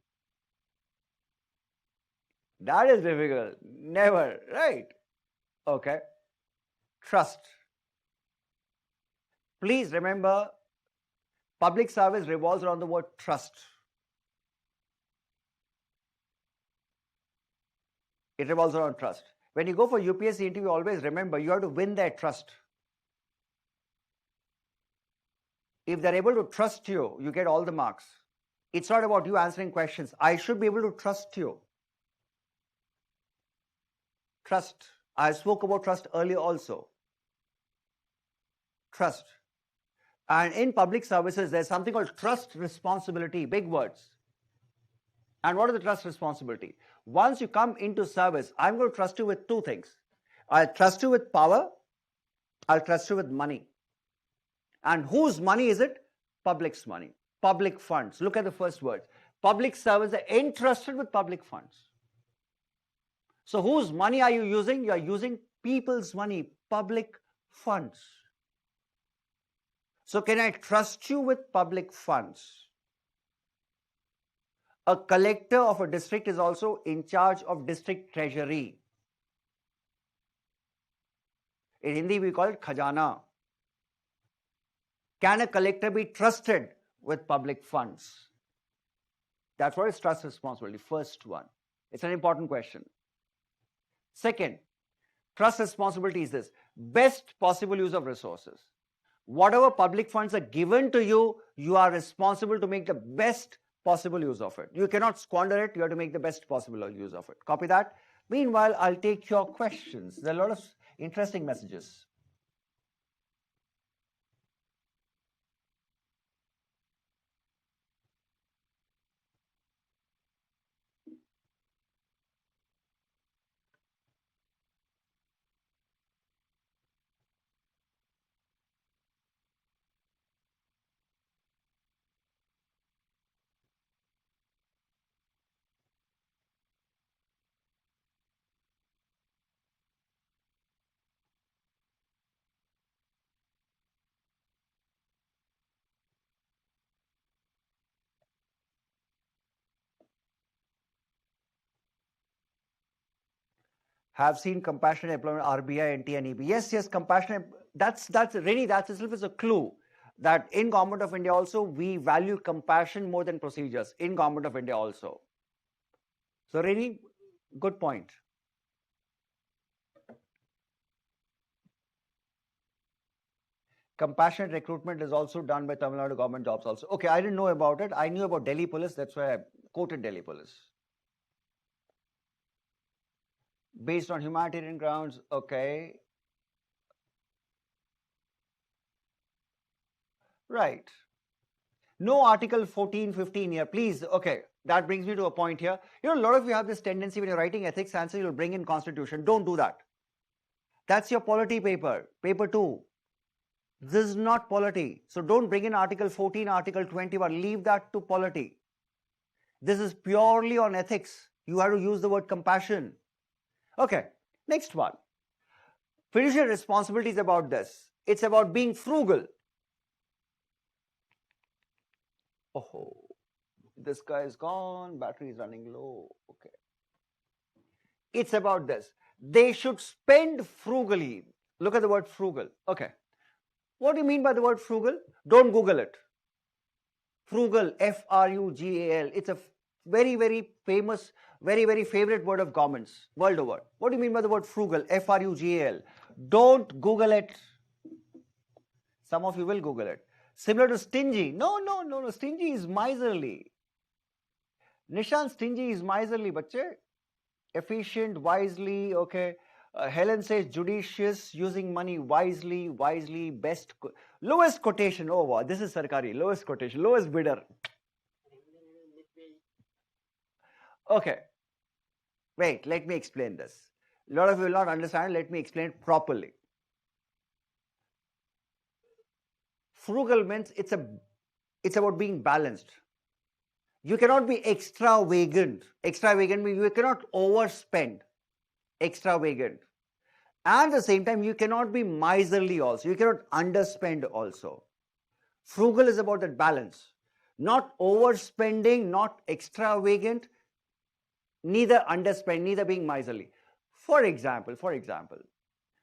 That is difficult. Never, right? Okay. Trust. Please remember, public service revolves around the word trust. It revolves around trust. When you go for UPSC interview, always remember you have to win their trust. If they're able to trust you, you get all the marks. It's not about you answering questions. I should be able to trust you. Trust. I spoke about trust earlier also. Trust. And in public services, there's something called trust responsibility, big words. And what is the trust responsibility? Once you come into service, I'm going to trust you with two things. I'll trust you with power. I'll trust you with money. And whose money is it? Public's money. Public funds. Look at the first word. Public service are entrusted with public funds. So whose money are you using? You are using people's money, public funds. So can I trust you with public funds? A collector of a district is also in charge of district treasury. In Hindi, we call it khajana. Can a collector be trusted with public funds? That's what is trust responsibility. First one. It's an important question. Second, trust responsibility is this: best possible use of resources. Whatever public funds are given to you, you are responsible to make the best possible use of it. You cannot squander it. You have to make the best possible use of it. Copy that? Meanwhile, I'll take your questions. There are a lot of interesting messages. Have seen compassionate employment, RBI, NT and EB. Yes, compassionate. That's really, that itself is a clue that in Government of India also, we value compassion more than procedures. In Government of India also. So really, good point. Compassionate recruitment is also done by Tamil Nadu government jobs also. Okay, I didn't know about it. I knew about Delhi police. That's why I quoted Delhi police. Based on humanitarian grounds, okay. Right. No Article 14, 15 here, please. Okay, that brings me to a point here. You know, a lot of you have this tendency when you're writing ethics answer, you'll bring in constitution. Don't do that. That's your polity paper, paper 2. This is not polity. So don't bring in Article 14, Article 21. Leave that to polity. This is purely on ethics. You have to use the word compassion. Okay, next one. Fiduciary responsibility is about this. It's about being frugal. Oh, this guy is gone. Battery is running low. Okay. It's about this. They should spend frugally. Look at the word frugal. Okay. What do you mean by the word frugal? Don't Google it. Frugal, F-R-U-G-A-L. It's a very, very famous, very, very favorite word of governments world over. What do you mean by the word frugal? F-R-U-G-A-L. Don't Google it. Some of you will Google it. Similar to stingy. No. Stingy is miserly. Nishan, stingy is miserly, bache. Efficient, wisely, okay. Helen says judicious, using money wisely, best, lowest quotation. Oh wow, this is Sarkari. Lowest quotation, lowest bidder. Okay. Wait, let me explain this. A lot of you will not understand. Let me explain it properly. Frugal means it's about being balanced. You cannot be extravagant. Extravagant means you cannot overspend. Extravagant. And at the same time, you cannot be miserly also. You cannot underspend also. Frugal is about that balance. Not overspending, not extravagant, neither underspend, neither being miserly. For example,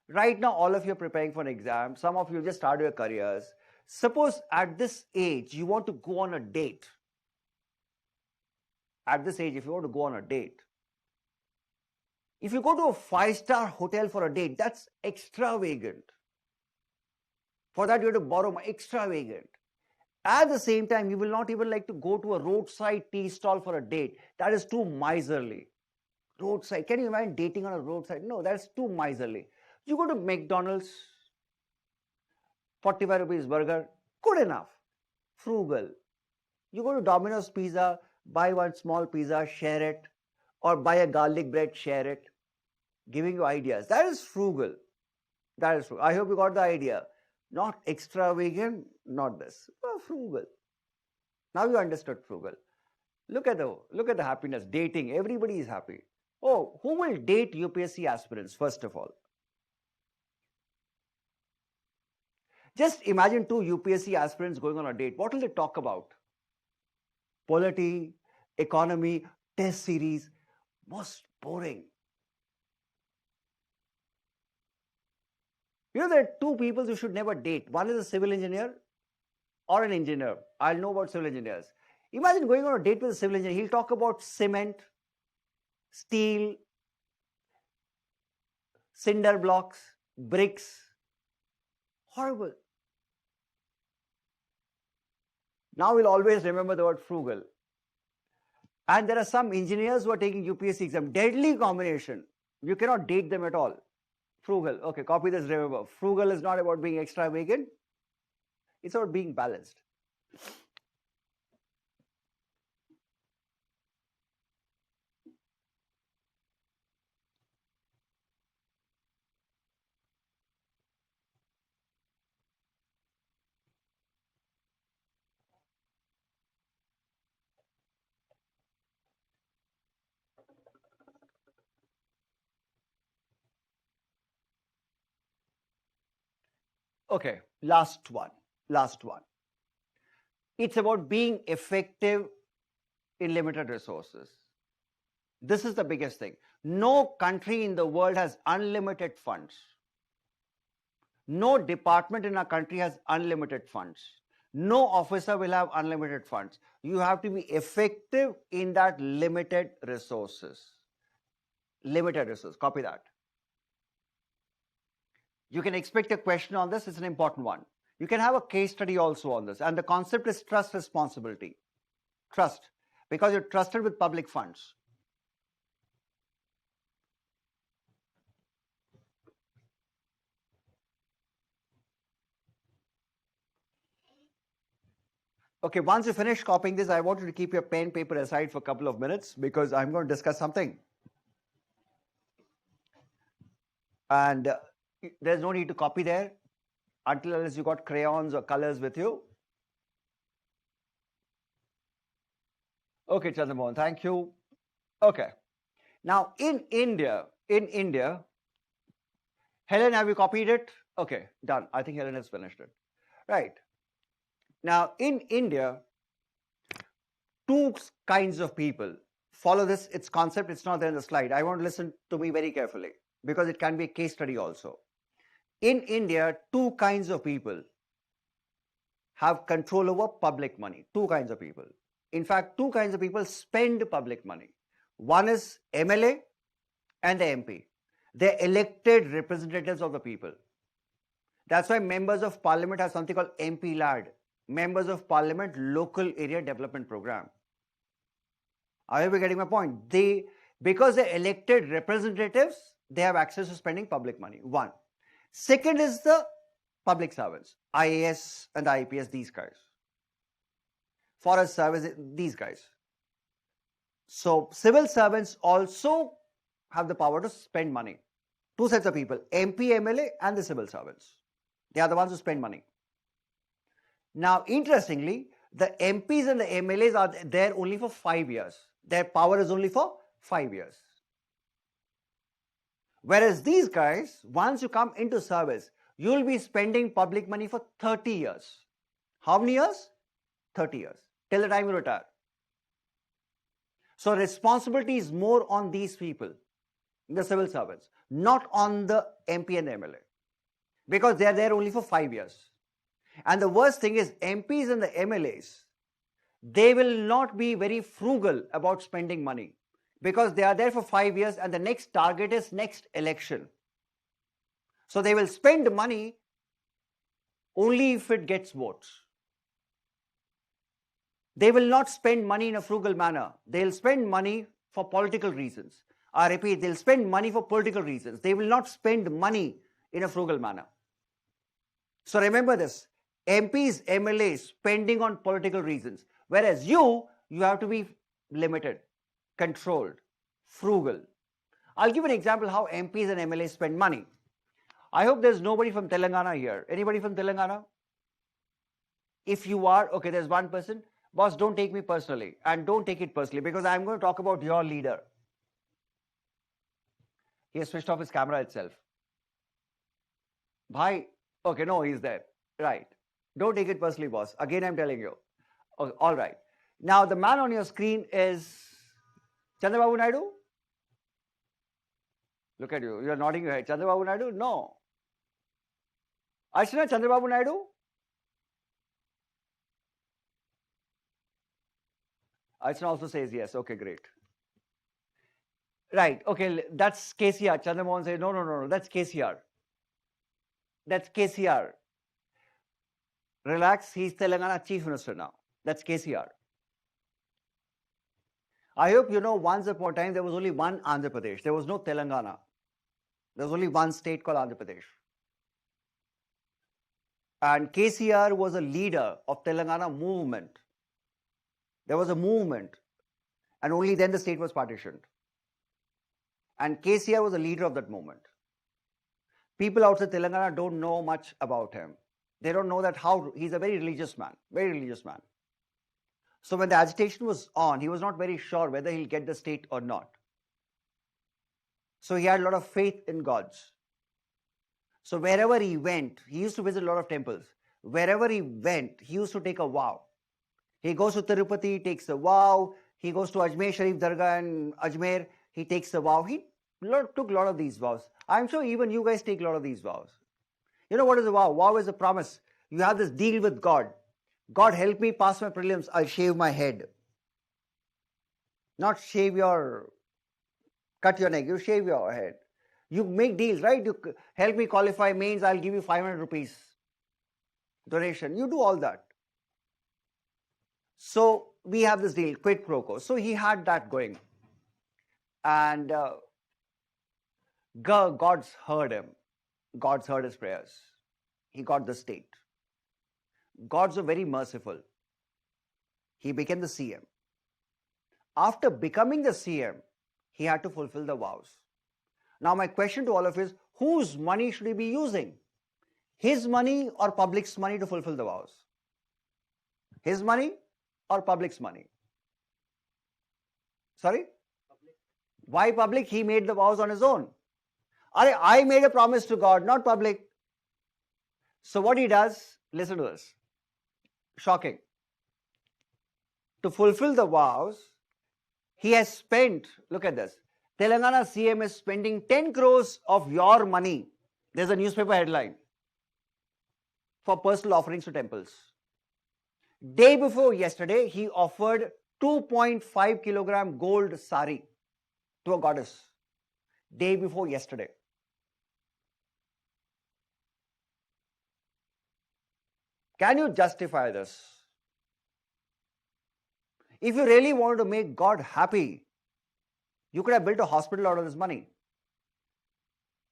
right now all of you are preparing for an exam. Some of you just started your careers. Suppose at this age you want to go on a date. At this age, if you want to go on a date, if you go to a 5-star hotel for a date, that's extravagant. For that, you have to borrow money. Extravagant. At the same time, you will not even like to go to a roadside tea stall for a date. That is too miserly. Roadside. Can you imagine dating on a roadside? No, that's too miserly. You go to McDonald's, 45 rupees burger, good enough. Frugal. You go to Domino's Pizza, buy one small pizza, share it, or buy a garlic bread, share it. Giving you ideas. That is frugal. That is frugal. I hope you got the idea. Not extravagant, not this. Frugal. Now you understood frugal. Look at the happiness. Dating. Everybody is happy. Oh, who will date UPSC aspirants, first of all? Just imagine 2 UPSC aspirants going on a date. What will they talk about? Polity, economy, test series. Most boring. You know, there are 2 people you should never date. One is a civil engineer or an engineer. I'll know about civil engineers. Imagine going on a date with a civil engineer. He'll talk about cement, steel, cinder blocks, bricks. Horrible. Now we'll always remember the word frugal. And there are some engineers who are taking UPSC exam. Deadly combination. You cannot date them at all. Frugal. Okay, copy this, remember. Frugal is not about being extravagant. It's about being balanced. Okay, last one. It's about being effective in limited resources. This is the biggest thing. No country in the world has unlimited funds. No department in our country has unlimited funds. No officer will have unlimited funds. You have to be effective in that limited resources. Limited resources. Copy that. You can expect a question on this. It's an important one. You can have a case study also on this. And the concept is trust responsibility. Trust. Because you're trusted with public funds. Okay, once you finish copying this, I want you to keep your pen paper aside for a couple of minutes because I'm going to discuss something. And there's no need to copy there unless you got crayons or colors with you. Okay, Chandramohan, thank you. Okay. Now in India, Helen, have you copied it? Okay, done. I think Helen has finished it. Right. Now in India, 2 kinds of people. Follow this, its concept, it's not there in the slide. I want to listen to me very carefully because it can be a case study also. In India, 2 kinds of people have control over public money. 2 kinds of people. In fact, 2 kinds of people spend public money. One is MLA and the MP. They're elected representatives of the people. That's why members of parliament have something called MP LAD, Members of Parliament Local Area Development Program. I hope you're getting my point. Because they're elected representatives, they have access to spending public money. 1. Second is the public servants, IAS and IPS, these guys. Forest service, these guys. So civil servants also have the power to spend money. 2 sets of people, MP, MLA and the civil servants. They are the ones who spend money. Now, interestingly, the MPs and the MLAs are there only for 5 years. Their power is only for 5 years. Whereas these guys, once you come into service, you will be spending public money for 30 years. How many years? 30 years, till the time you retire. So responsibility is more on these people, the civil servants, not on the MP and the MLA, because they are there only for 5 years. And the worst thing is MPs and the MLAs, they will not be very frugal about spending money because they are there for 5 years and the next target is next election. So they will spend money only if it gets votes. They will not spend money in a frugal manner. They'll spend money for political reasons. I repeat, they'll spend money for political reasons. They will not spend money in a frugal manner. So remember this, MPs, MLAs spending on political reasons. Whereas you have to be limited, controlled, frugal. I'll give an example how MPs and MLAs spend money. I hope there's nobody from Telangana here. Anybody from Telangana? If you are, okay, there's one person. Boss, don't take me personally and don't take it personally because I'm going to talk about your leader. He has switched off his camera itself. Bhai, okay, no, he's there. Right. Don't take it personally, boss. Again, I'm telling you. Okay, all right. Now, the man on your screen is Chandrababu Naidu? Look at you. You're nodding your head. Chandrababu Naidu? No. Archana, Chandrababu Naidu? Archana also says yes. Okay, great. Right. Okay, that's KCR. Chandramohan says, no, that's KCR. That's KCR. Relax, he's Telangana Chief Minister now. That's KCR. I hope you know once upon a time there was only one Andhra Pradesh. There was no Telangana. There was only one state called Andhra Pradesh. And KCR was a leader of Telangana movement. There was a movement. And only then the state was partitioned. And KCR was a leader of that movement. People outside Telangana don't know much about him. They don't know that he's a very religious man, very religious man. So when the agitation was on, he was not very sure whether he'll get the state or not. So he had a lot of faith in gods. So wherever he went, he used to visit a lot of temples. Wherever he went, he used to take a vow. He goes to Tirupati, takes a vow. He goes to Ajmer Sharif Dargah in Ajmer, he takes a vow. He took a lot of these vows. I'm sure even you guys take a lot of these vows. You know what is a vow? Vow is a promise. You have this deal with God. God, help me pass my prelims. I'll shave my head. Not cut your neck. You shave your head. You make deals, right? You help me qualify means I'll give you 500 rupees donation. You do all that. So we have this deal, quid pro quo. So he had that going. And God's heard him. God's heard his prayers. He got the state. God's very merciful. He became the CM. After becoming the CM, he had to fulfill the vows. Now my question to all of you is, whose money should he be using? His money or public's money to fulfill the vows? His money or public's money? Sorry? Public. Why public? He made the vows on his own. I made a promise to God, not public. So what he does, listen to this. Shocking. To fulfill the vows, he has spent, look at this, Telangana CM is spending 10 crores of your money. There's a newspaper headline. For personal offerings to temples. Day before yesterday, he offered 2.5 kilogram gold sari to a goddess. Day before yesterday. Can you justify this? If you really wanted to make God happy, you could have built a hospital out of this money.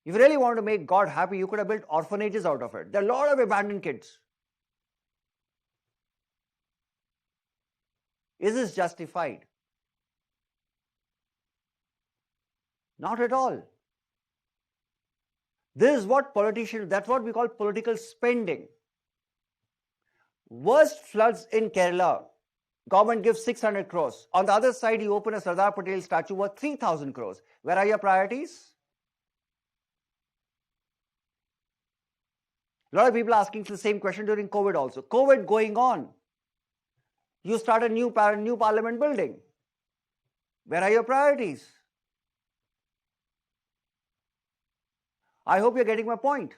If you really wanted to make God happy, you could have built orphanages out of it. There are a lot of abandoned kids. Is this justified? Not at all. This is what politicians, that's what we call political spending. Worst floods in Kerala. Government gives 600 crores. On the other side, you open a Sardar Patel statue worth 3,000 crores. Where are your priorities? A lot of people are asking the same question during COVID also. COVID going on. You start a new parliament building. Where are your priorities? I hope you're getting my point.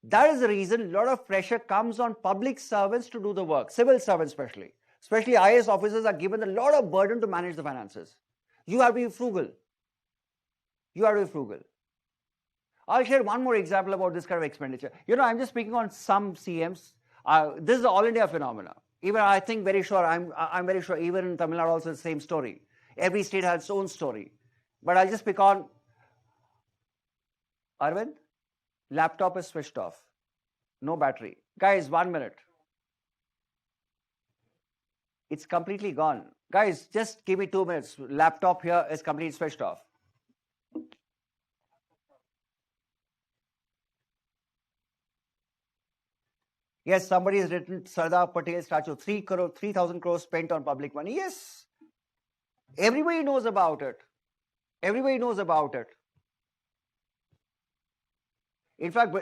That is the reason a lot of pressure comes on public servants to do the work, civil servants especially. Especially IAS officers are given a lot of burden to manage the finances. You have to be frugal. You have to be frugal. I'll share one more example about this kind of expenditure. I'm just speaking on some CMs. This is an all India phenomena. Even I think very sure, I'm very sure even in Tamil Nadu also the same story. Every state has its own story. But I'll just pick on Arvind. Laptop is switched off. No battery. Guys, 1 minute. It's completely gone. Guys, just give me 2 minutes. Laptop here is completely switched off. Yes, somebody has written Sardar Patel statue, 3,000 crores spent on public money. Yes. Everybody knows about it. Everybody knows about it. In fact,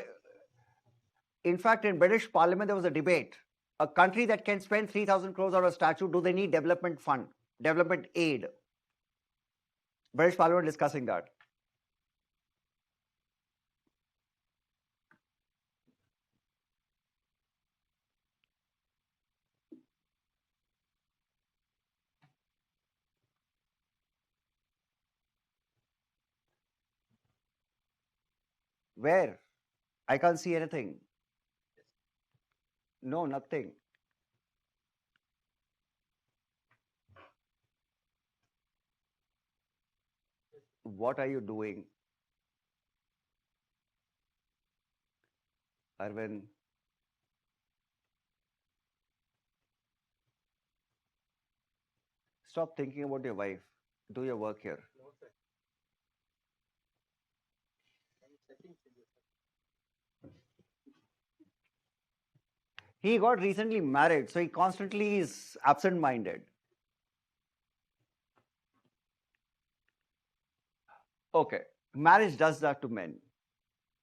in British Parliament, there was a debate. A country that can spend 3,000 crores on a statue, do they need development fund, development aid? British Parliament discussing that. Where? I can't see anything. No, nothing. What are you doing? Arvind. Stop thinking about your wife. Do your work here. No, sir. Any settings in this, sir? He got recently married, so he constantly is absent-minded. Okay, marriage does that to men.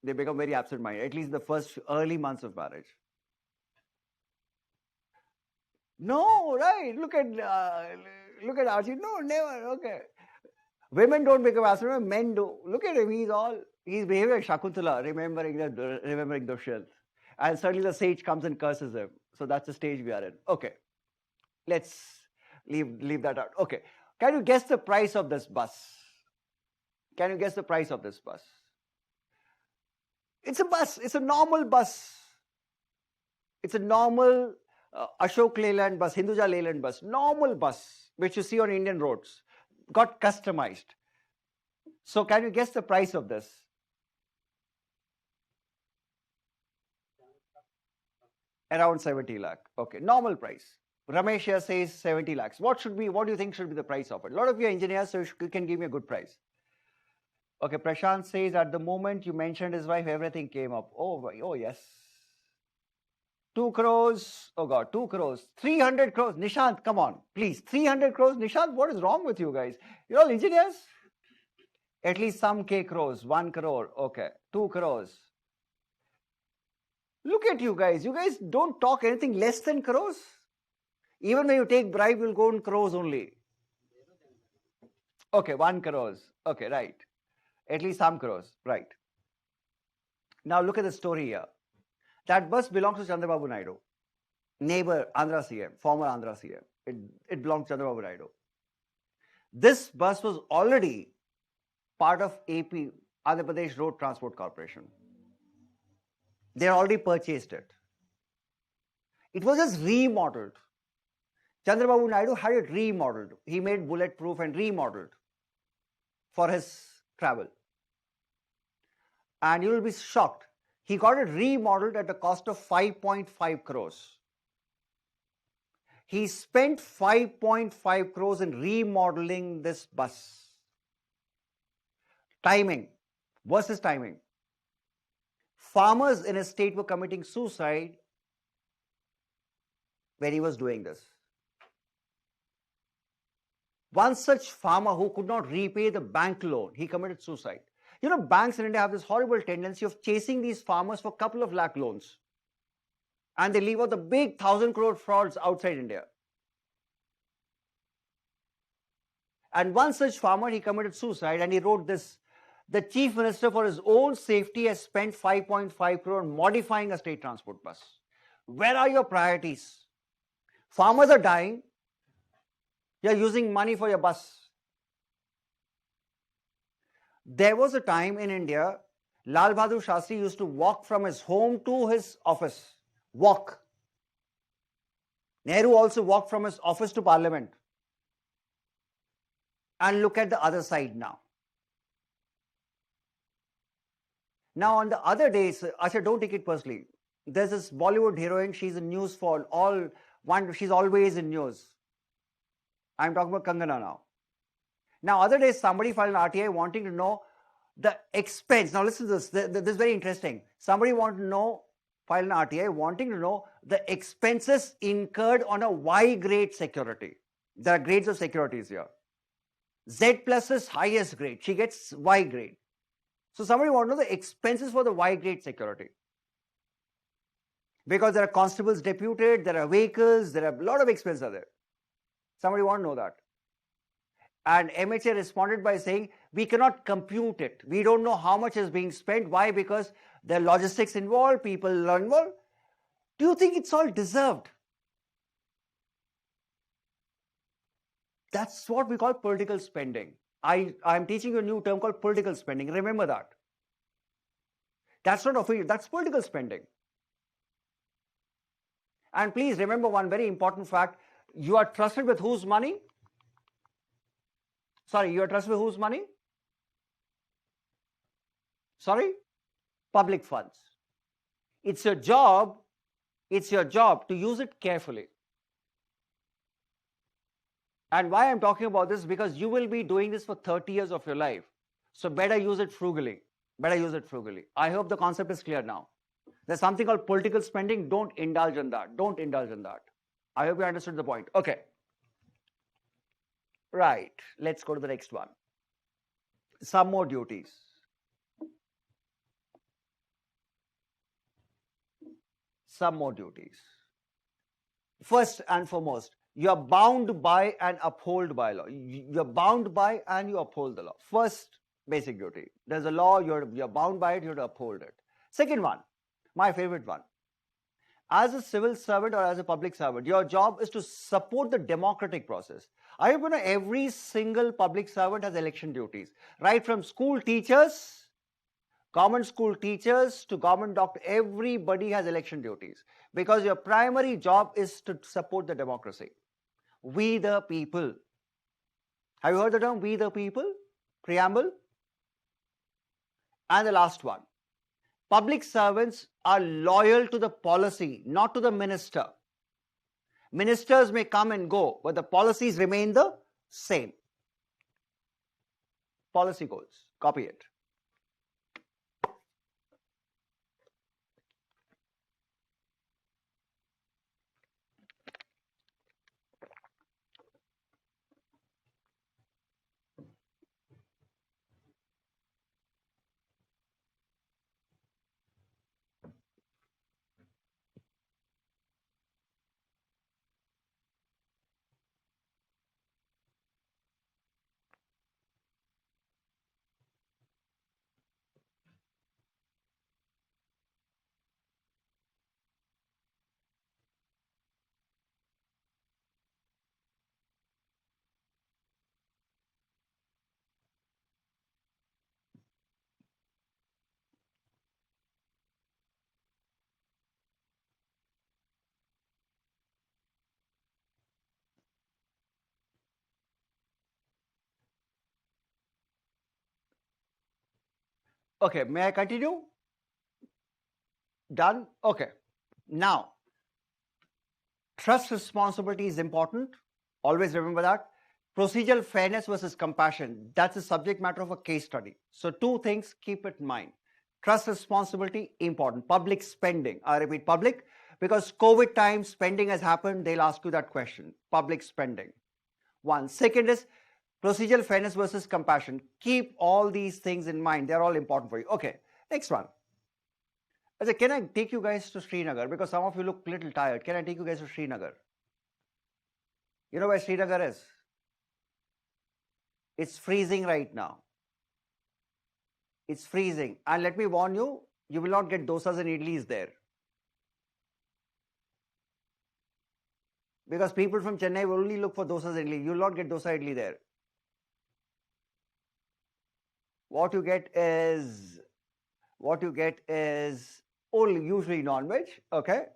They become very absent-minded, at least the first early months of marriage. No, right? Look at Archie. No, never. Okay. Women don't become absent, men do. Look at him. He's behaving like Shakuntala, remembering Dushyant. And suddenly the sage comes and curses him. So that's the stage we are in. Okay. Let's leave that out. Okay. Can you guess the price of this bus? Can you guess the price of this bus? It's a bus. It's a normal bus. It's a normal Ashok Leyland bus, Hinduja Leyland bus, normal bus, which you see on Indian roads, got customized. So can you guess the price of this? Around 70 lakh. Okay, normal price. Ramesh here says 70 lakhs. What do you think should be the price of it? A lot of you are engineers, so you can give me a good price. Okay, Prashant says at the moment you mentioned his wife, everything came up. Oh yes. 2 crores. Oh God, 2 crores. 300 crores. Nishant, come on, please. 300 crores. Nishant, what is wrong with you guys? You're all engineers? At least some K crores. 1 crore. Okay. 2 crores. Look at you guys. You guys don't talk anything less than crores. Even when you take bribe, you'll go in crores only. Okay, 1 crores. Okay, right. At least some crores. Right. Now look at the story here. That bus belongs to Chandrababu Naidu, neighbor Andhra CM, former Andhra CM. It belongs to Chandrababu Naidu. This bus was already part of AP, Andhra Pradesh Road Transport Corporation. They already purchased it. It was just remodeled. Chandrababu Naidu had it remodeled. He made bulletproof and remodeled for his travel. And you will be shocked. He got it remodeled at a cost of 5.5 crores. He spent 5.5 crores in remodeling this bus. Timing versus timing. Farmers in his state were committing suicide when he was doing this. One such farmer who could not repay the bank loan, he committed suicide. You know, banks in India have this horrible tendency of chasing these farmers for a couple of lakh loans. And they leave out the big 1,000 crore frauds outside India. And one such farmer, he committed suicide and he wrote this. The chief minister for his own safety has spent 5.5 crore on modifying a state transport bus. Where are your priorities? Farmers are dying. You're using money for your bus. There was a time in India, Lal Bahadur Shastri used to walk from his home to his office. Walk. Nehru also walked from his office to parliament. And look at the other side now. Now on the other days, Asha, don't take it personally. There's this Bollywood heroine, she's in news for she's always in news. I'm talking about Kangana now. Now, other days, somebody filed an RTI wanting to know the expense. Now, listen to this. This is very interesting. Somebody wanted to file an RTI wanting to know the expenses incurred on a Y grade security. There are grades of securities here. Z plus is highest grade. She gets Y grade. So, somebody wanted to know the expenses for the Y grade security. Because there are constables deputed, there are vehicles, there are a lot of expenses are there. Somebody want to know that. And MHA responded by saying, we cannot compute it. We don't know how much is being spent. Why? Because there are logistics involved, people are involved. Do you think it's all deserved? That's what we call political spending. I'm teaching you a new term called political spending. Remember that. That's not official, that's political spending. And please remember one very important fact. You are trusted with whose money? Sorry, you are trusted with whose money? Sorry? Public funds. It's your job to use it carefully. And why I'm talking about this? Because you will be doing this for 30 years of your life. So better use it frugally. Better use it frugally. I hope the concept is clear now. There's something called political spending. Don't indulge in that. Don't indulge in that. I hope you understood the point. Okay. Right. Let's go to the next one. Some more duties. Some more duties. First and foremost, you are bound by and uphold by law. You're bound by and you uphold the law. First basic duty. There's a law, you're bound by it, you have to uphold it. Second one, my favorite one. As a civil servant or as a public servant, your job is to support the democratic process. I hope you know every single public servant has election duties. Right from school teachers, government school teachers to government doctor, everybody has election duties. Because your primary job is to support the democracy. We the people. Have you heard the term we the people? Preamble. And the last one. Public servants are loyal to the policy, not to the minister. Ministers may come and go, but the policies remain the same. Policy goals. Copy it. Okay, may I continue? Done? Okay. Now, trust responsibility is important. Always remember that. Procedural fairness versus compassion. That's the subject matter of a case study. So, two things, keep it in mind. Trust responsibility, important. Public spending. I repeat, public. Because COVID time, spending has happened, they'll ask you that question, public spending. One. Second is procedural fairness versus compassion. Keep all these things in mind. They're all important for you. Okay, next one. I said, can I take you guys to Srinagar? Because some of you look a little tired. Can I take you guys to Srinagar? You know where Srinagar is? It's freezing right now. It's freezing. And let me warn you, you will not get dosas and idlis there. Because people from Chennai will only look for dosas and idli. You will not get dosa idli there. What you get is only usually non-veg. Okay.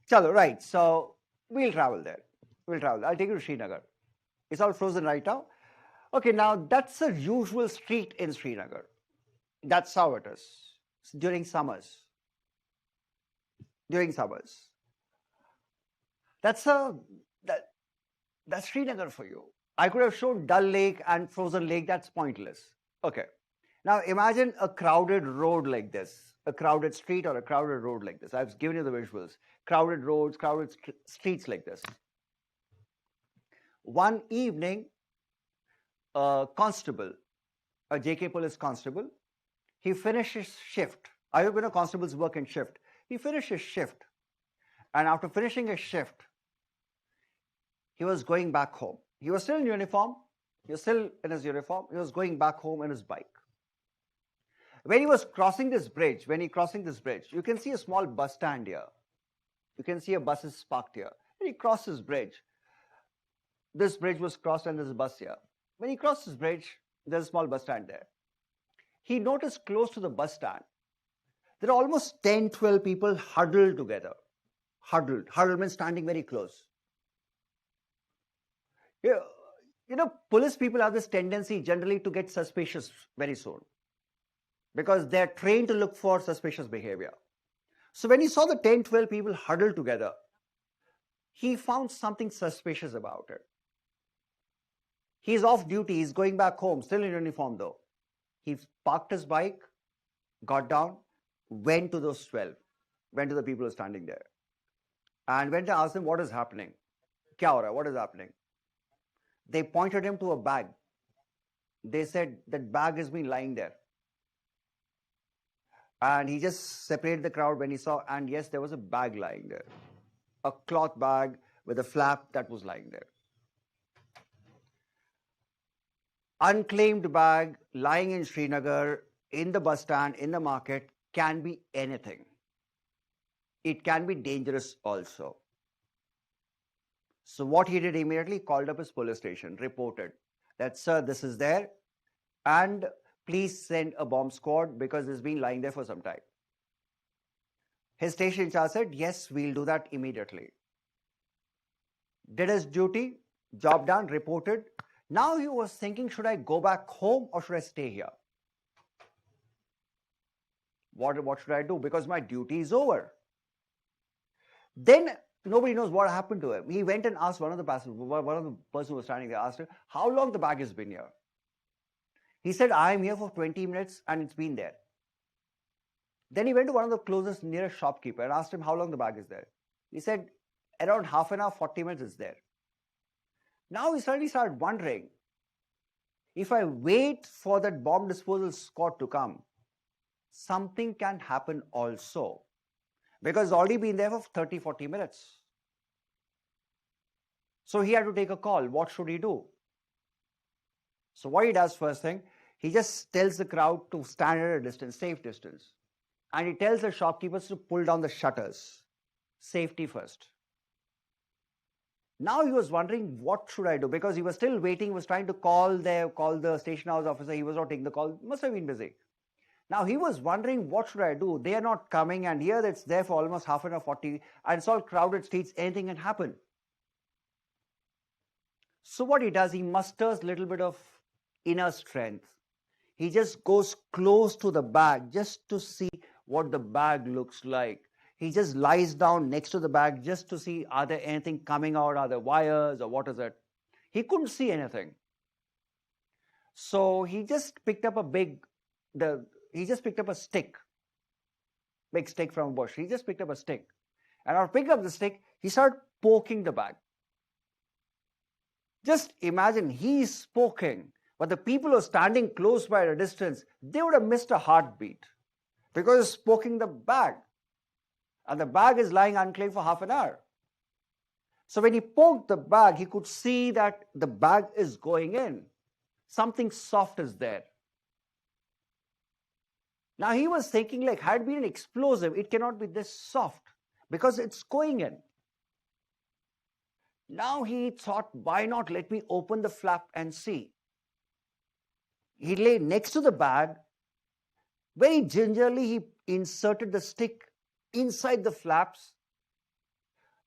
Chalo, right. So we'll travel there. I'll take you to Srinagar. It's all frozen right now. Okay, now that's a usual street in Srinagar. That's how it is during summers. That's Srinagar for you. I could have shown Dal Lake and Frozen Lake. That's pointless. Okay. Now imagine a crowded road like this, a crowded street or a crowded road like this. I've given you the visuals. Crowded roads, crowded streets like this. One evening, a constable, a JK police constable, he finished his shift. I hope you know constables work in shift. He finished his shift. And after finishing his shift, he was going back home. He was still in uniform. He was still in his uniform. He was going back home in his bike. When he was crossing this bridge, you can see a small bus stand here. You can see a bus is parked here. When he crossed this bridge was crossed and there's a bus here. When he crossed this bridge, there's a small bus stand there. He noticed close to the bus stand, there are almost 10, 12 people huddled together. Huddled means standing very close. You know, police people have this tendency generally to get suspicious very soon because they're trained to look for suspicious behavior. So when he saw the 10, 12 people huddled together, he found something suspicious about it. He's off duty, he's going back home, still in uniform though. He parked his bike, got down, went to those 12, went to the people who are standing there, and went to ask them what is happening. Kya ho raha hai? What is happening? They pointed him to a bag. They said that bag has been lying there. And he just separated the crowd when he saw, and yes, there was a bag lying there. A cloth bag with a flap that was lying there. Unclaimed bag lying in Srinagar, in the bus stand, in the market, can be anything. It can be dangerous also. So what he did immediately, called up his police station, reported that, sir, this is there, and please send a bomb squad because it's been lying there for some time. His station in charge said, yes, we'll do that immediately. Did his duty, job done, reported. Now he was thinking, should I go back home or should I stay here? What should I do? Because my duty is over. Then nobody knows what happened to him. He went and asked one of the person who was standing there, asked him, how long the bag has been here? He said, I am here for 20 minutes and it's been there. Then he went to one of the closest, nearest shopkeeper and asked him how long the bag is there. He said, around half an hour, 40 minutes is there. Now he suddenly started wondering, if I wait for that bomb disposal squad to come, something can happen also. Because it's already been there for 30, 40 minutes. So he had to take a call. What should he do? So what he does first thing, he just tells the crowd to stand at a distance, safe distance. And he tells the shopkeepers to pull down the shutters. Safety first. Now he was wondering, what should I do? Because he was still waiting, was trying to call the station house officer. He was not taking the call. Must have been busy. Now he was wondering, what should I do? They are not coming, and here it's there for almost half an hour, 40, and it's all crowded streets, anything can happen. So what he does, he musters a little bit of inner strength. He just goes close to the bag just to see what the bag looks like. He just lies down next to the bag just to see, are there anything coming out? Are there wires or what is it? He couldn't see anything. So he just picked up a stick, big stick from a bush. He just picked up a stick And after picking up the stick, he started poking the bag. Just imagine he's poking, but the people who are standing close by at a distance, they would have missed a heartbeat because he's poking the bag. And the bag is lying unclaimed for half an hour. So when he poked the bag, he could see that the bag is going in. Something soft is there. Now he was thinking, like, had it been an explosive, it cannot be this soft because it's going in. Now he thought, why not let me open the flap and see? He lay next to the bag. Very gingerly, he inserted the stick inside the flaps.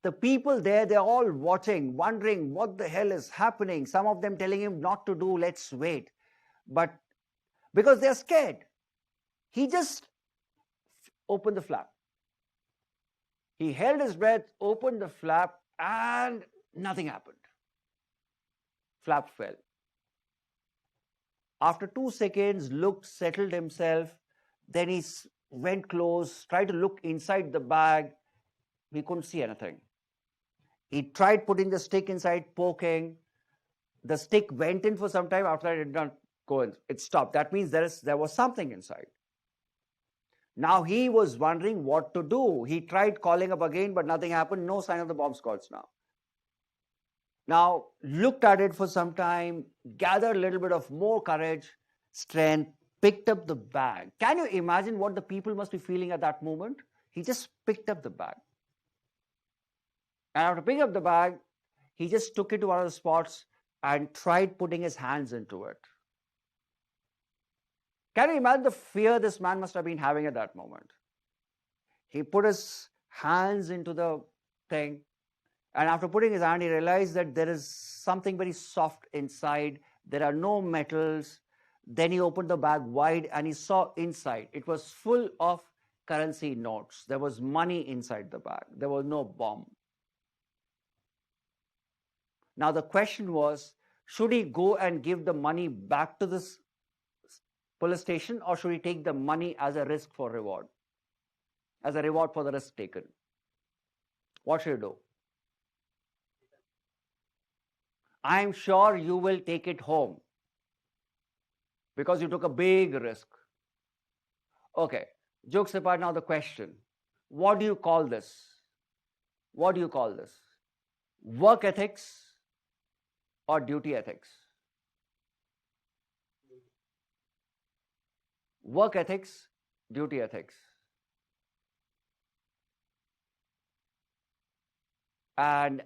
The people there, they're all watching, wondering what the hell is happening. Some of them telling him not to do, let's wait. But because they're scared, he just opened the flap. He held his breath, opened the flap, and nothing happened. Flap fell. After 2 seconds, looked, settled himself. Then he went close, tried to look inside the bag. He couldn't see anything. He tried putting the stick inside, poking. The stick went in for some time. After that, it did not go in. It stopped. That means there was something inside. Now he was wondering what to do. He tried calling up again, but nothing happened. No sign of the bomb squads now. Now, looked at it for some time, gathered a little bit of more courage, strength, picked up the bag. Can you imagine what the people must be feeling at that moment? He just picked up the bag. And after picking up the bag, he just took it to one of the spots and tried putting his hands into it. Can you imagine the fear this man must have been having at that moment? He put his hands into the thing, and after putting his hand, he realized that there is something very soft inside. There are no metals. Then he opened the bag wide and he saw inside. It was full of currency notes. There was money inside the bag. There was no bomb. Now the question was, should he go and give the money back to this police station, or should he take the money as a risk for reward? As a reward for the risk taken? What should he do? I'm sure you will take it home because you took a big risk. Okay, jokes apart, now the question. What do you call this? What do you call this? Work ethics or duty ethics? Work ethics, duty ethics. And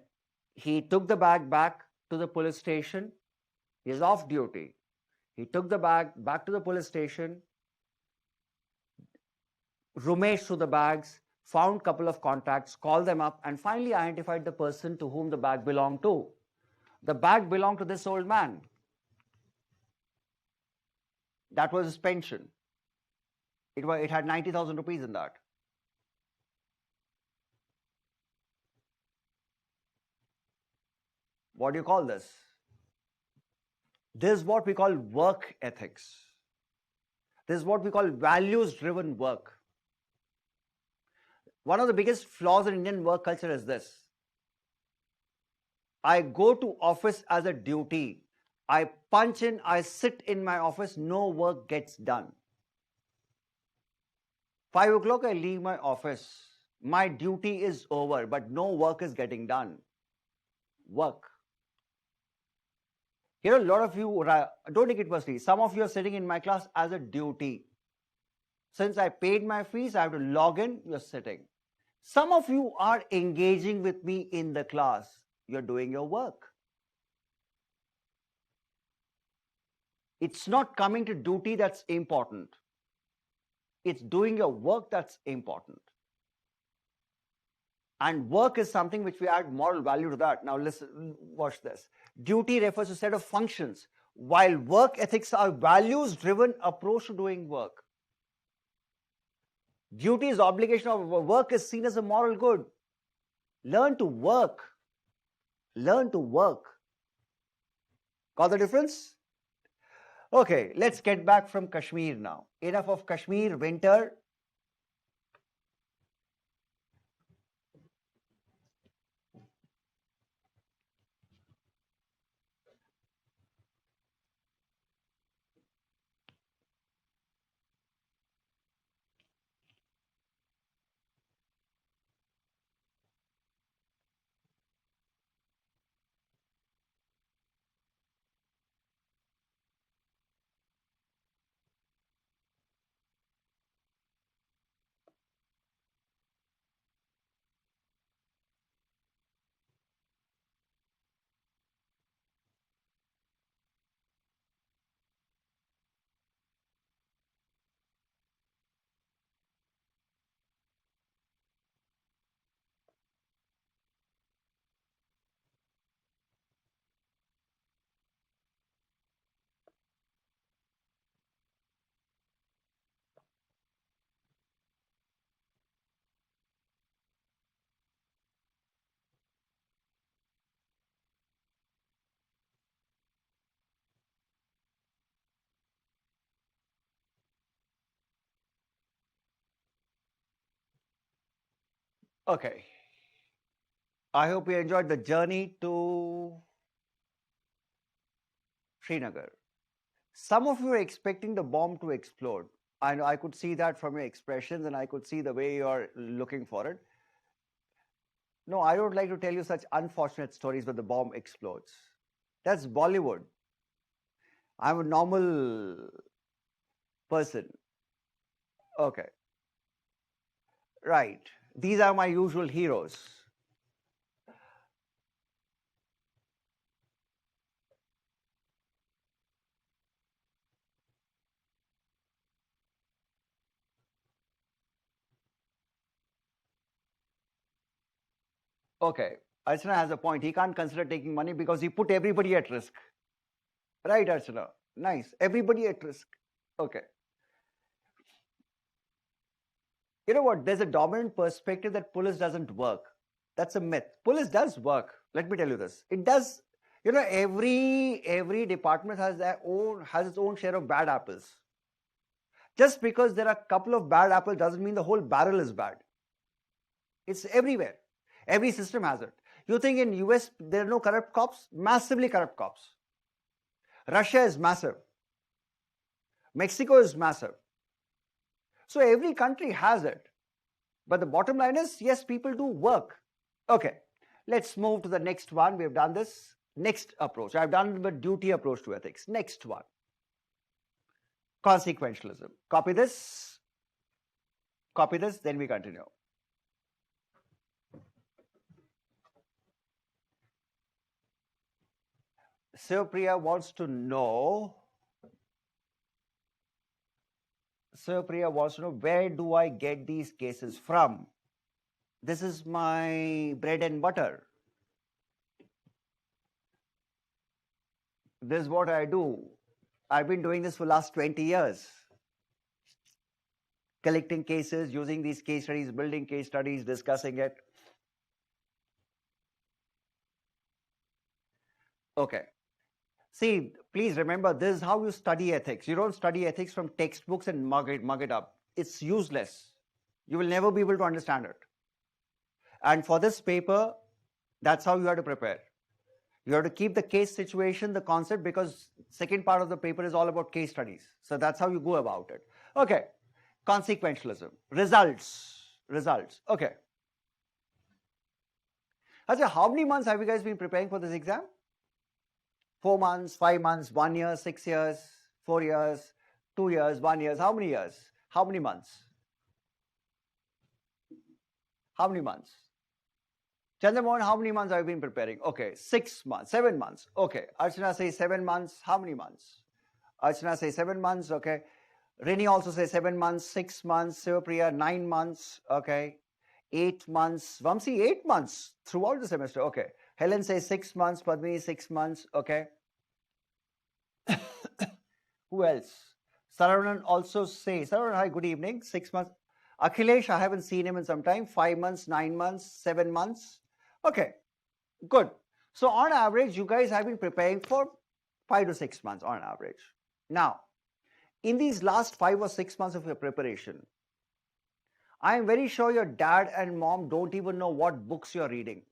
he took the bag back to the police station. He is off duty. He took the bag back to the police station, rummaged through the bags, found a couple of contacts, called them up, and finally identified the person to whom the bag belonged to. The bag belonged to this old man. That was his pension. It had 90,000 rupees in that. What do you call this? This is what we call work ethics. This is what we call values-driven work. One of the biggest flaws in Indian work culture is this. I go to office as a duty. I punch in, I sit in my office, no work gets done. 5 o'clock, I leave my office. My duty is over, but no work is getting done. Work. Here, a lot of you, don't take it personally. Some of you are sitting in my class as a duty. Since I paid my fees, I have to log in, you're sitting. Some of you are engaging with me in the class. You're doing your work. It's not coming to duty that's important. It's doing your work that's important. And work is something which we add moral value to that. Now listen, watch this. Duty refers to a set of functions, while work ethics are values-driven approach to doing work. Duty is obligation of work is seen as a moral good. Learn to work. Learn to work. Got the difference? Okay, let's get back from Kashmir now. Enough of Kashmir, winter. Okay. I hope you enjoyed the journey to Srinagar. Some of you are expecting the bomb to explode. I could see that from your expressions and I could see the way you are looking for it. No, I don't like to tell you such unfortunate stories where the bomb explodes. That's Bollywood. I'm a normal person. Okay, right. These are my usual heroes. Okay, Archana has a point. He can't consider taking money because he put everybody at risk. Right, Archana? Nice. Everybody at risk. Okay. You know what? There's a dominant perspective that police doesn't work. That's a myth. Police does work. Let me tell you this. It does. You know, every department has its own share of bad apples. Just because there are a couple of bad apples doesn't mean the whole barrel is bad. It's everywhere. Every system has it. You think in US there are no corrupt cops? Massively corrupt cops. Russia is massive. Mexico is massive. So every country has it. But the bottom line is, yes, people do work. Okay, let's move to the next one. We've done this. Next approach. I've done the duty approach to ethics. Next one. Consequentialism. Copy this, then we continue. Priya wants to know, where do I get these cases from? This is my bread and butter. This is what I do. I've been doing this for the last 20 years. Collecting cases, using these case studies, building case studies, discussing it. Okay. See, please remember, this is how you study ethics. You don't study ethics from textbooks and mug it up. It's useless. You will never be able to understand it. And for this paper, that's how you have to prepare. You have to keep the case situation, the concept, because second part of the paper is all about case studies. So that's how you go about it. Okay. Consequentialism. Results. Okay. Achha, how many months have you guys been preparing for this exam? 4 months, 5 months, 1 year, 6 years, 4 years, 2 years, 1 year. How many years? How many months? How many months? Chandramohan, how many months have you been preparing? Okay, 6 months, 7 months. Okay, Archana says 7 months. How many months? Archana says 7 months. Okay. Rini also says 7 months, 6 months. Sivapriya, 9 months. Okay. 8 months. Vamsi, 8 months throughout the semester. Okay. Helen says 6 months. Padmini, 6 months. Okay. Who else? Saravanan also says, Saravanan, hi, good evening. 6 months. Akhilesh, I haven't seen him in some time. 5 months, 9 months, 7 months. Okay, good. So on average, you guys have been preparing for 5 to 6 months on average. Now, in these last 5 or 6 months of your preparation, I am very sure your dad and mom don't even know what books you're reading.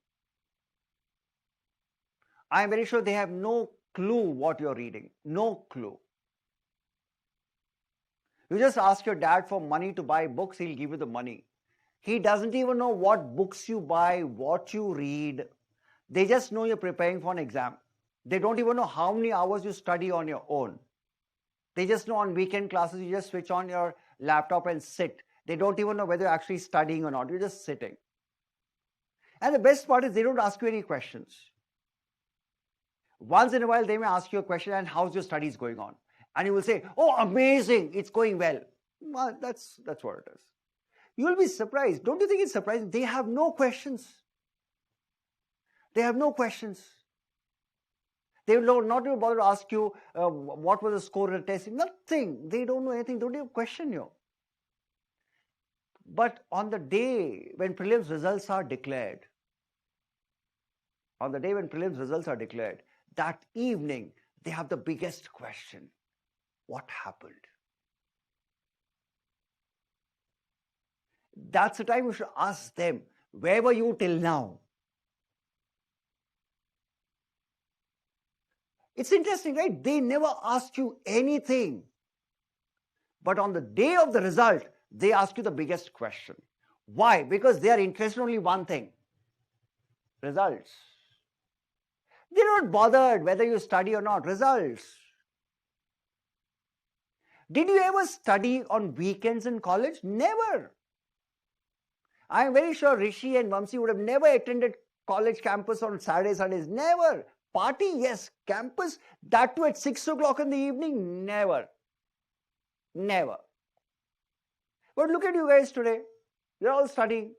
I am very sure they have no clue what you're reading. No clue. You just ask your dad for money to buy books, he'll give you the money. He doesn't even know what books you buy, what you read. They just know you're preparing for an exam. They don't even know how many hours you study on your own. They just know on weekend classes, you just switch on your laptop and sit. They don't even know whether you're actually studying or not. You're just sitting. And the best part is they don't ask you any questions. Once in a while, they may ask you a question, and how's your studies going on? And you will say, oh, amazing, it's going well. Well, that's what it is. You will be surprised. Don't you think it's surprising? They have no questions. They have no questions. They will not even bother to ask you what was the score of the test. Nothing. They don't know anything. Don't even question you. But on the day when prelims results are declared, that evening, they have the biggest question. What happened? That's the time you should ask them, Where were you till now? It's interesting, right? They never ask you anything. But on the day of the result, they ask you the biggest question. Why? Because they are interested in only one thing: results. They're not bothered whether you study or not. Results. Did you ever study on weekends in college? Never. I am very sure Rishi and Vamsi would have never attended college campus on Saturday, Sundays. Never. Party, yes. Campus, that too at 6 o'clock in the evening? Never. Never. But look at you guys today. You're all studying.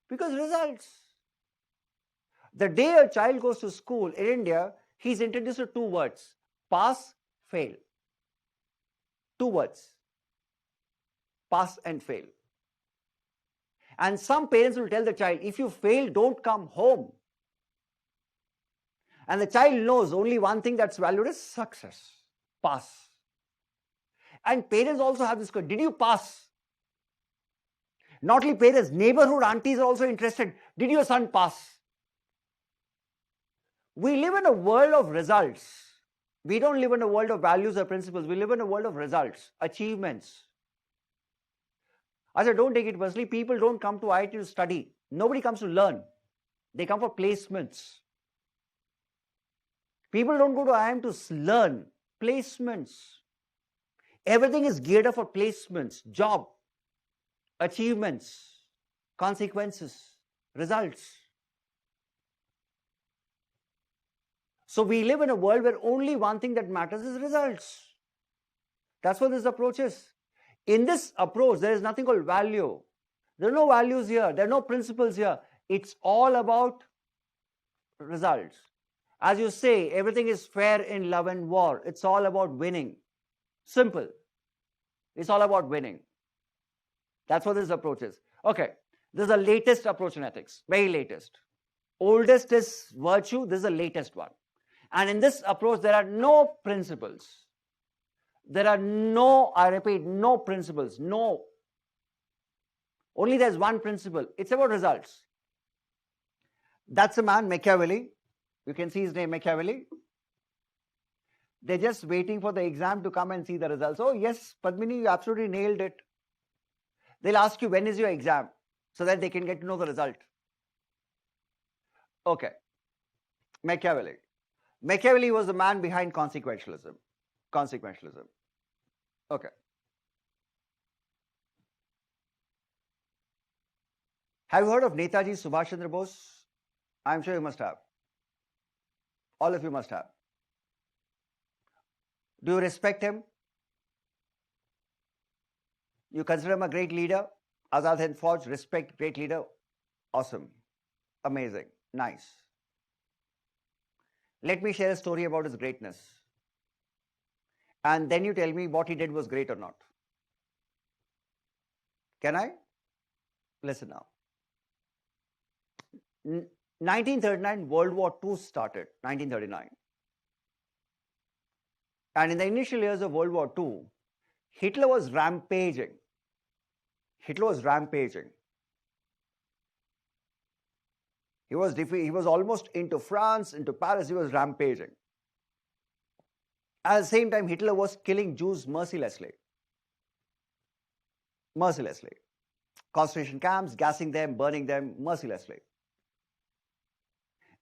Because results. The day a child goes to school in India, he's introduced to two words: pass, fail. Two words: pass and fail. And some parents will tell the child, if you fail, don't come home. And the child knows only one thing that's valued is success. Pass. And parents also have this question: did you pass? Not only parents, neighborhood aunties are also interested. Did your son pass? We live in a world of results. We don't live in a world of values or principles. We live in a world of results, achievements. I said, don't take it personally. People don't come to IIT to study. Nobody comes to learn. They come for placements. People don't go to IIM to learn. Placements. Everything is geared up for placements, job, achievements, consequences, results. So we live in a world where only one thing that matters is results. That's what this approach is. In this approach, there is nothing called value. There are no values here. There are no principles here. It's all about results. As you say, everything is fair in love and war. It's all about winning. Simple. It's all about winning. That's what this approach is. Okay, this is the latest approach in ethics. Very latest. Oldest is virtue. This is the latest one. And in this approach, there are no principles. There are no, I repeat, no principles. No. Only there's one principle. It's about results. That's a man, Machiavelli. You can see his name, Machiavelli. They're just waiting for the exam to come and see the results. Oh, yes, Padmini, you absolutely nailed it. They'll ask you, when is your exam? So that they can get to know the result. Okay. Machiavelli. Machiavelli was the man behind consequentialism. Consequentialism. Okay. Have you heard of Netaji Subhash Chandra Bose? I'm sure you must have. All of you must have. Do you respect him? You consider him a great leader? Azad Hind Fauj, respect, great leader? Awesome. Amazing. Nice. Let me share a story about his greatness. And then you tell me what he did was great or not. Can I? Listen now. 1939, World War II started. 1939. And in the initial years of World War II, Hitler was rampaging. Hitler was rampaging. He was almost into France, into Paris. He was rampaging. At the same time, Hitler was killing Jews mercilessly. Mercilessly. Concentration camps, gassing them, burning them mercilessly.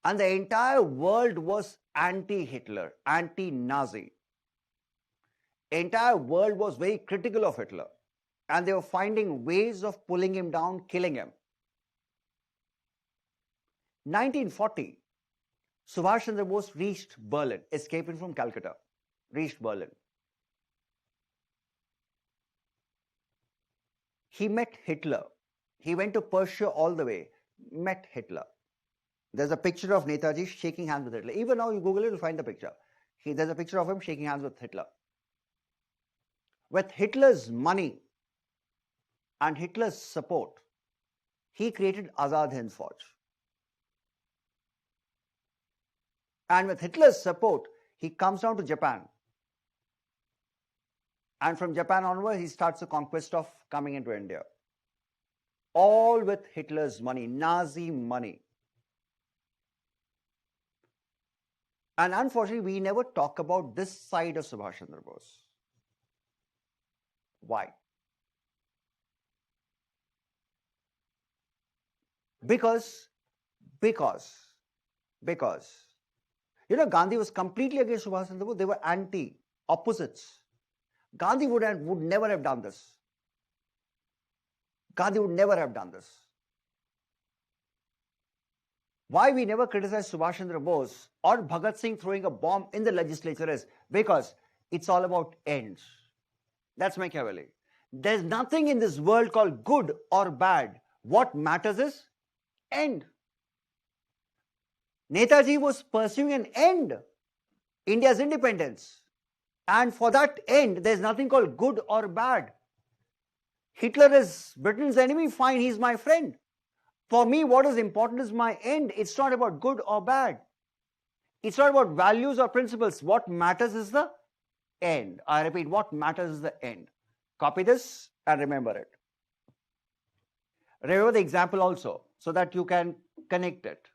And the entire world was anti-Hitler, anti-Nazi. Entire world was very critical of Hitler. And they were finding ways of pulling him down, killing him. 1940, Subhash Chandra Bose reached Berlin, escaping from Calcutta, reached Berlin. He met Hitler. He went to Persia all the way, met Hitler. There's a picture of Netaji shaking hands with Hitler. Even now, you Google it, you'll find the picture. There's a picture of him shaking hands with Hitler. With Hitler's money and Hitler's support, he created Azad Hind Fauj. And with Hitler's support, he comes down to Japan. And from Japan onward, he starts the conquest of coming into India. all with Hitler's money, Nazi money. And unfortunately, we never talk about this side of Subhash Chandra Bose. Why? Because, Gandhi was completely against Subhash Chandra Bose. They were opposites. Gandhi would never have done this. Gandhi would never have done this. Why we never criticize Subhash Chandra Bose or Bhagat Singh throwing a bomb in the legislature is because it's all about ends. That's Machiavelli. There's nothing in this world called good or bad. What matters is end. Netaji was pursuing an end, India's independence. And for that end, there's nothing called good or bad. Hitler is Britain's enemy, fine, he's my friend. For me, what is important is my end. It's not about good or bad. It's not about values or principles. What matters is the end. I repeat, what matters is the end. Copy this and remember it. Remember the example also so that you can connect it.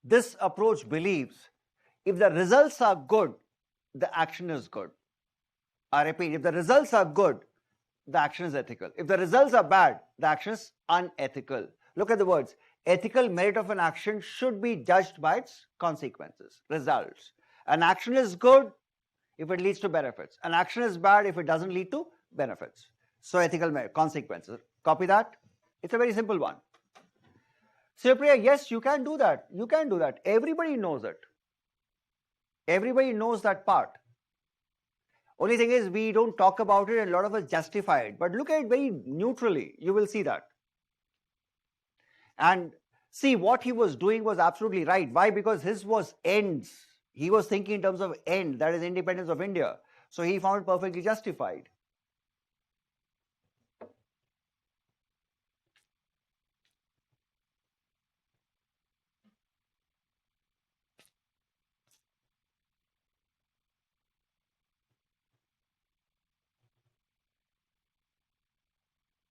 This approach believes if the results are good, the action is good. I repeat, if the results are good, the action is ethical. If the results are bad, the action is unethical. Look at the words. Ethical merit of an action should be judged by its consequences, results. An action is good if it leads to benefits. An action is bad if it doesn't lead to benefits. So ethical merit, consequences. Copy that? It's a very simple one. So Priya, yes, you can do that. You can do that. Everybody knows it. Everybody knows that part. Only thing is, we don't talk about it and a lot of us justify it. But look at it very neutrally. You will see that. And see, what he was doing was absolutely right. Why? Because his was ends. He was thinking in terms of end, that is independence of India. So he found it perfectly justified.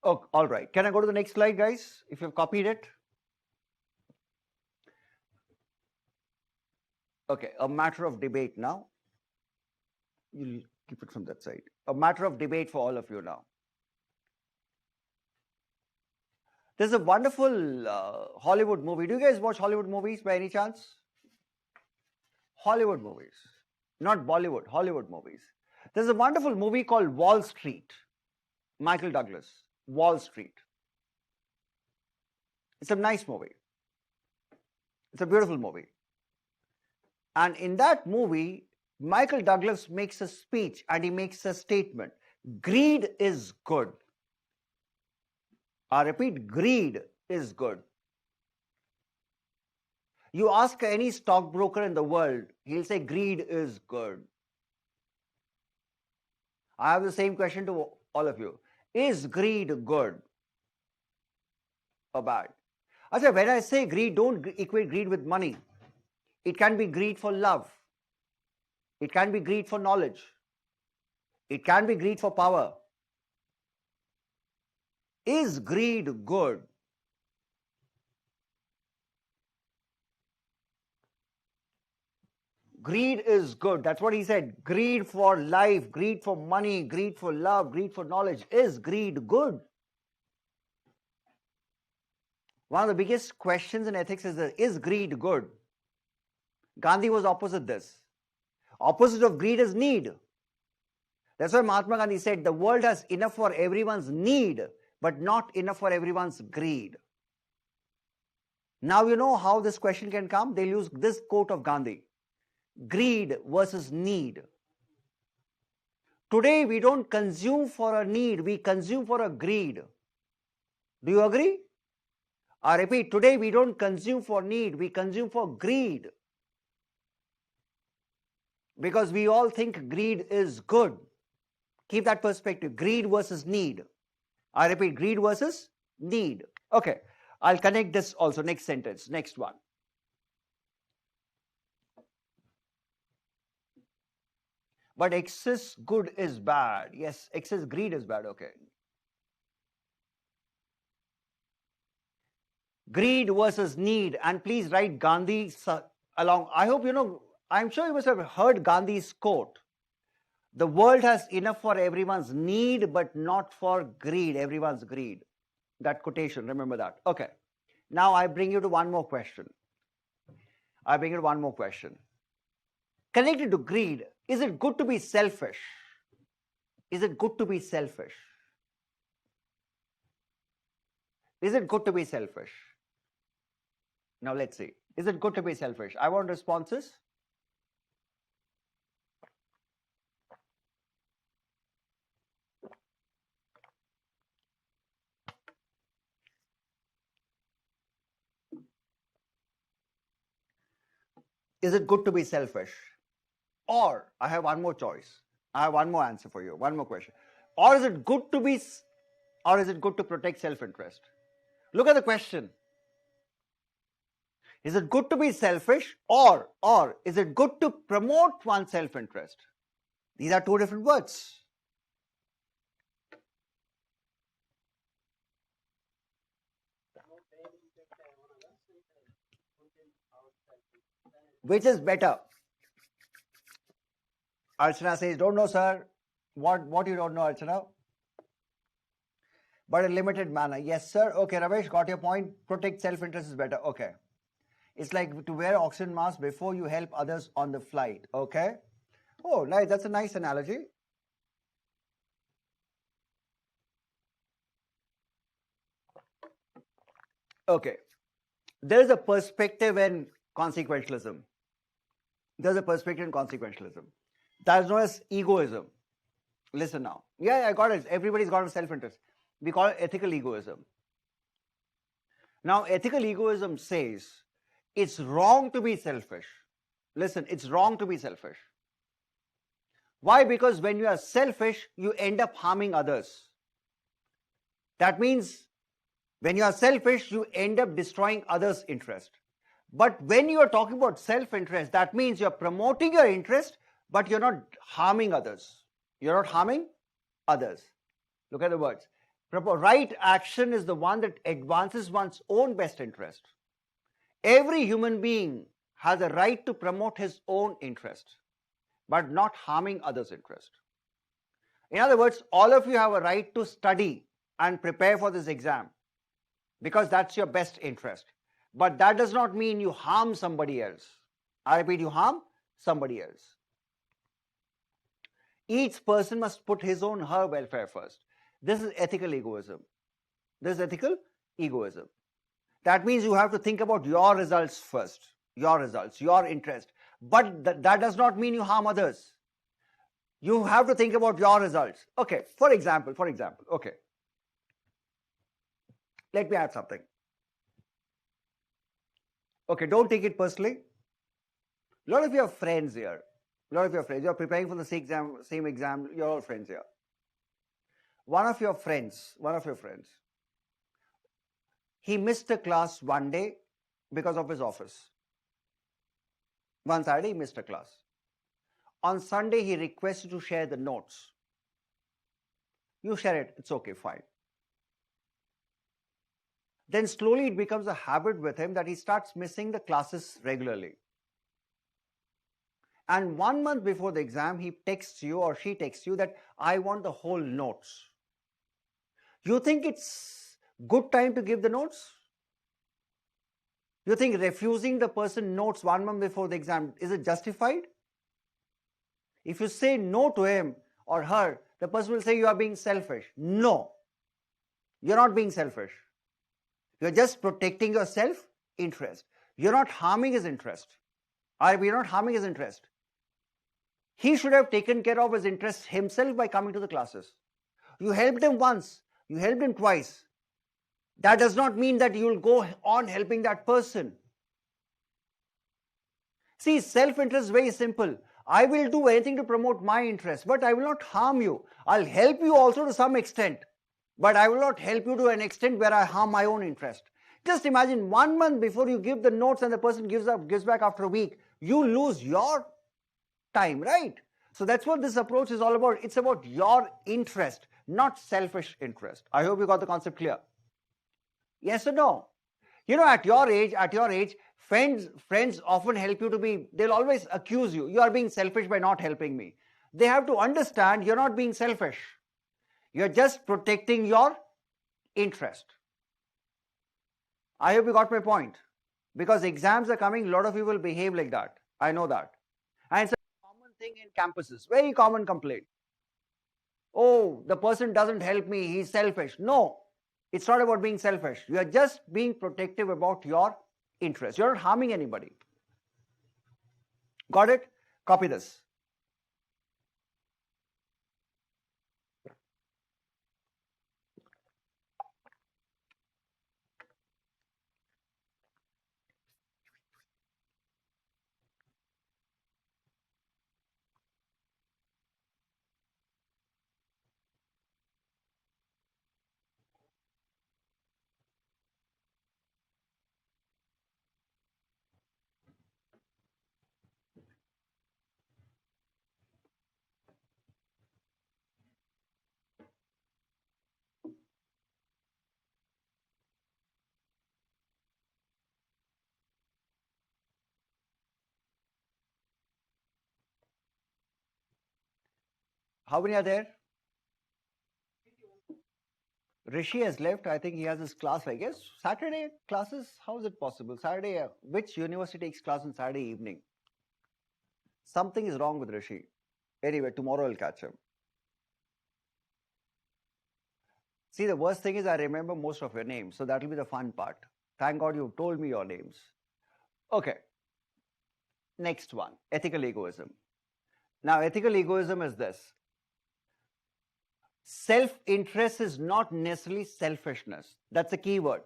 Oh, all right. Can I go to the next slide, guys, if you've copied it? Okay, a matter of debate now. You'll keep it from that side. A matter of debate for all of you now. There's a wonderful Hollywood movie. Do you guys watch Hollywood movies by any chance? Hollywood movies, not Bollywood, Hollywood movies. There's a wonderful movie called Wall Street. Michael Douglas, Wall Street. It's a nice movie. It's a beautiful movie. And in that movie, Michael Douglas makes a speech and he makes a statement. Greed is good. I repeat, greed is good. You ask any stockbroker in the world, he'll say greed is good. I have the same question to all of you. Is greed good or bad? Achha, when I say greed, don't equate greed with money. It can be greed for love. It can be greed for knowledge. It can be greed for power. Is greed good? Greed is good. That's what he said. Greed for life, greed for money, greed for love, greed for knowledge. Is greed good? One of the biggest questions in ethics is greed good? Gandhi was opposite this. Opposite of greed is need. That's why Mahatma Gandhi said the world has enough for everyone's need, but not enough for everyone's greed. Now you know how this question can come. They'll use this quote of Gandhi. greed versus need. Today we don't consume for a need, we consume for a greed. Do you agree? I repeat, today we don't consume for need, we consume for greed. Because we all think greed is good. Keep that perspective, greed versus need. I repeat, greed versus need. Okay, I'll connect this also, next sentence, next one. But excess good is bad. Yes, excess greed is bad, okay. Greed versus need, and please write Gandhi along. I hope you know, I'm sure you must have heard Gandhi's quote. The world has enough for everyone's need, but not for greed, everyone's greed. That quotation, remember that. Okay. Now I bring you to one more question. Connected to greed, is it good to be selfish? Is it good to be selfish? Is it good to be selfish? Now let's see. Is it good to be selfish? I want responses. Is it good to be selfish? Or I have one more choice. I have one more answer for you. One more question. Or is it good to protect self-interest? Look at the question. Is it good to be selfish or is it good to promote one's self-interest? These are two different words. Which is better? Archana says, don't know, sir. What you don't know, Archana? But in limited manner. Yes, sir. Okay, Ramesh, got your point. Protect self-interest is better. Okay. It's like to wear oxygen mask before you help others on the flight. Okay. Oh, nice. That's a nice analogy. Okay. There is a perspective in consequentialism. There's a perspective in consequentialism. That is known as egoism. Listen now. Yeah, I got it. Everybody's got a self-interest. We call it ethical egoism. Now, ethical egoism says it's wrong to be selfish. Listen, it's wrong to be selfish. Why? Because when you are selfish, you end up harming others. That means when you are selfish, you end up destroying others' interest. But when you are talking about self-interest, that means you're promoting your interest, but you're not harming others. You're not harming others. Look at the words. Right action is the one that advances one's own best interest. Every human being has a right to promote his own interest, but not harming others' interest. In other words, all of you have a right to study and prepare for this exam because that's your best interest. But that does not mean you harm somebody else. I repeat, you harm somebody else. Each person must put his own her welfare first. This is ethical egoism. This is ethical egoism. That means you have to think about your results first, your results, your interest. But that does not mean you harm others. You have to think about your results. Okay, for example, okay. Let me add something. Okay, don't take it personally. A lot of your friends here, you're preparing for the same exam, you're all friends here. One of your friends, he missed a class one day because of his office. One Saturday, he missed a class. On Sunday, he requests you to share the notes. You share it, it's okay, fine. Then slowly it becomes a habit with him that he starts missing the classes regularly. And 1 month before the exam, he texts you or she texts you that, I want the whole notes. You think it's good time to give the notes? You think refusing the person notes 1 month before the exam, is it justified? If you say no to him or her, the person will say you are being selfish. No, you're not being selfish. You're just protecting your self-interest. You're not harming his interest. We're not harming his interest. He should have taken care of his interests himself by coming to the classes. You helped him once, you helped him twice. That does not mean that you will go on helping that person. See, self-interest is very simple. I will do anything to promote my interest, but I will not harm you. I'll help you also to some extent, but I will not help you to an extent where I harm my own interest. Just imagine 1 month before you give the notes and the person gives back after a week, you lose your time, right? So that's what this approach is all about. It's about your interest, not selfish interest. I hope you got the concept clear. Yes or no? You know, at your age, friends often help you to be, they'll always accuse you. You are being selfish by not helping me. They have to understand you're not being selfish. You're just protecting your interest. I hope you got my point. Because exams are coming, a lot of people behave like that. I know that. And it's a common thing in campuses, very common complaint. Oh, the person doesn't help me, he's selfish. No, it's not about being selfish. You are just being protective about your interest. You're not harming anybody. Got it? Copy this. How many are there? Rishi has left. I think he has his class, I guess. Saturday classes? How is it possible? Saturday, which university takes class on Saturday evening? Something is wrong with Rishi. Anyway, tomorrow I'll catch him. See, the worst thing is I remember most of your names, so that will be the fun part. Thank God you told me your names. Okay. Next one, ethical egoism. Now, ethical egoism is this. Self-interest is not necessarily selfishness. That's a key word.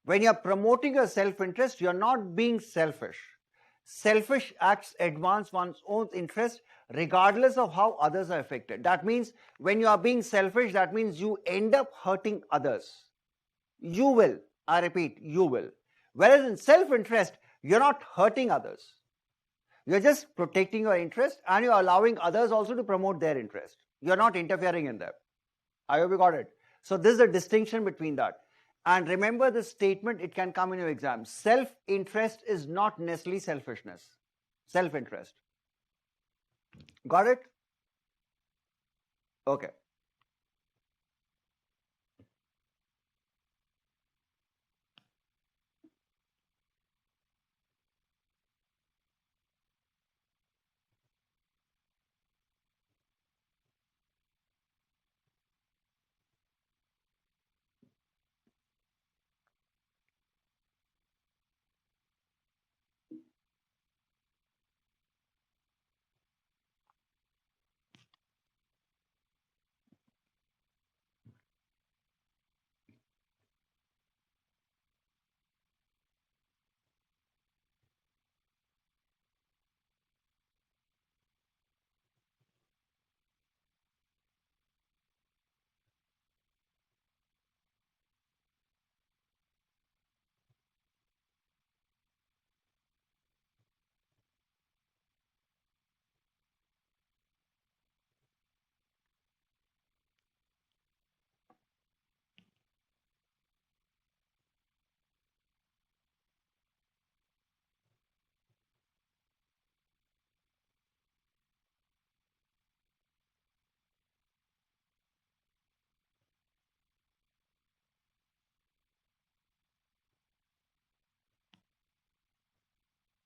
When you're promoting your self-interest, you're not being selfish. Selfish acts advance one's own interest regardless of how others are affected. That means when you are being selfish, that means you end up hurting others. You will. I repeat, you will. Whereas in self-interest, you're not hurting others. You're just protecting your interest and you're allowing others also to promote their interest. You're not interfering in them. I hope you got it. So this is the distinction between that. And remember this statement, it can come in your exam. Self-interest is not necessarily selfishness. Self-interest. Got it? Okay.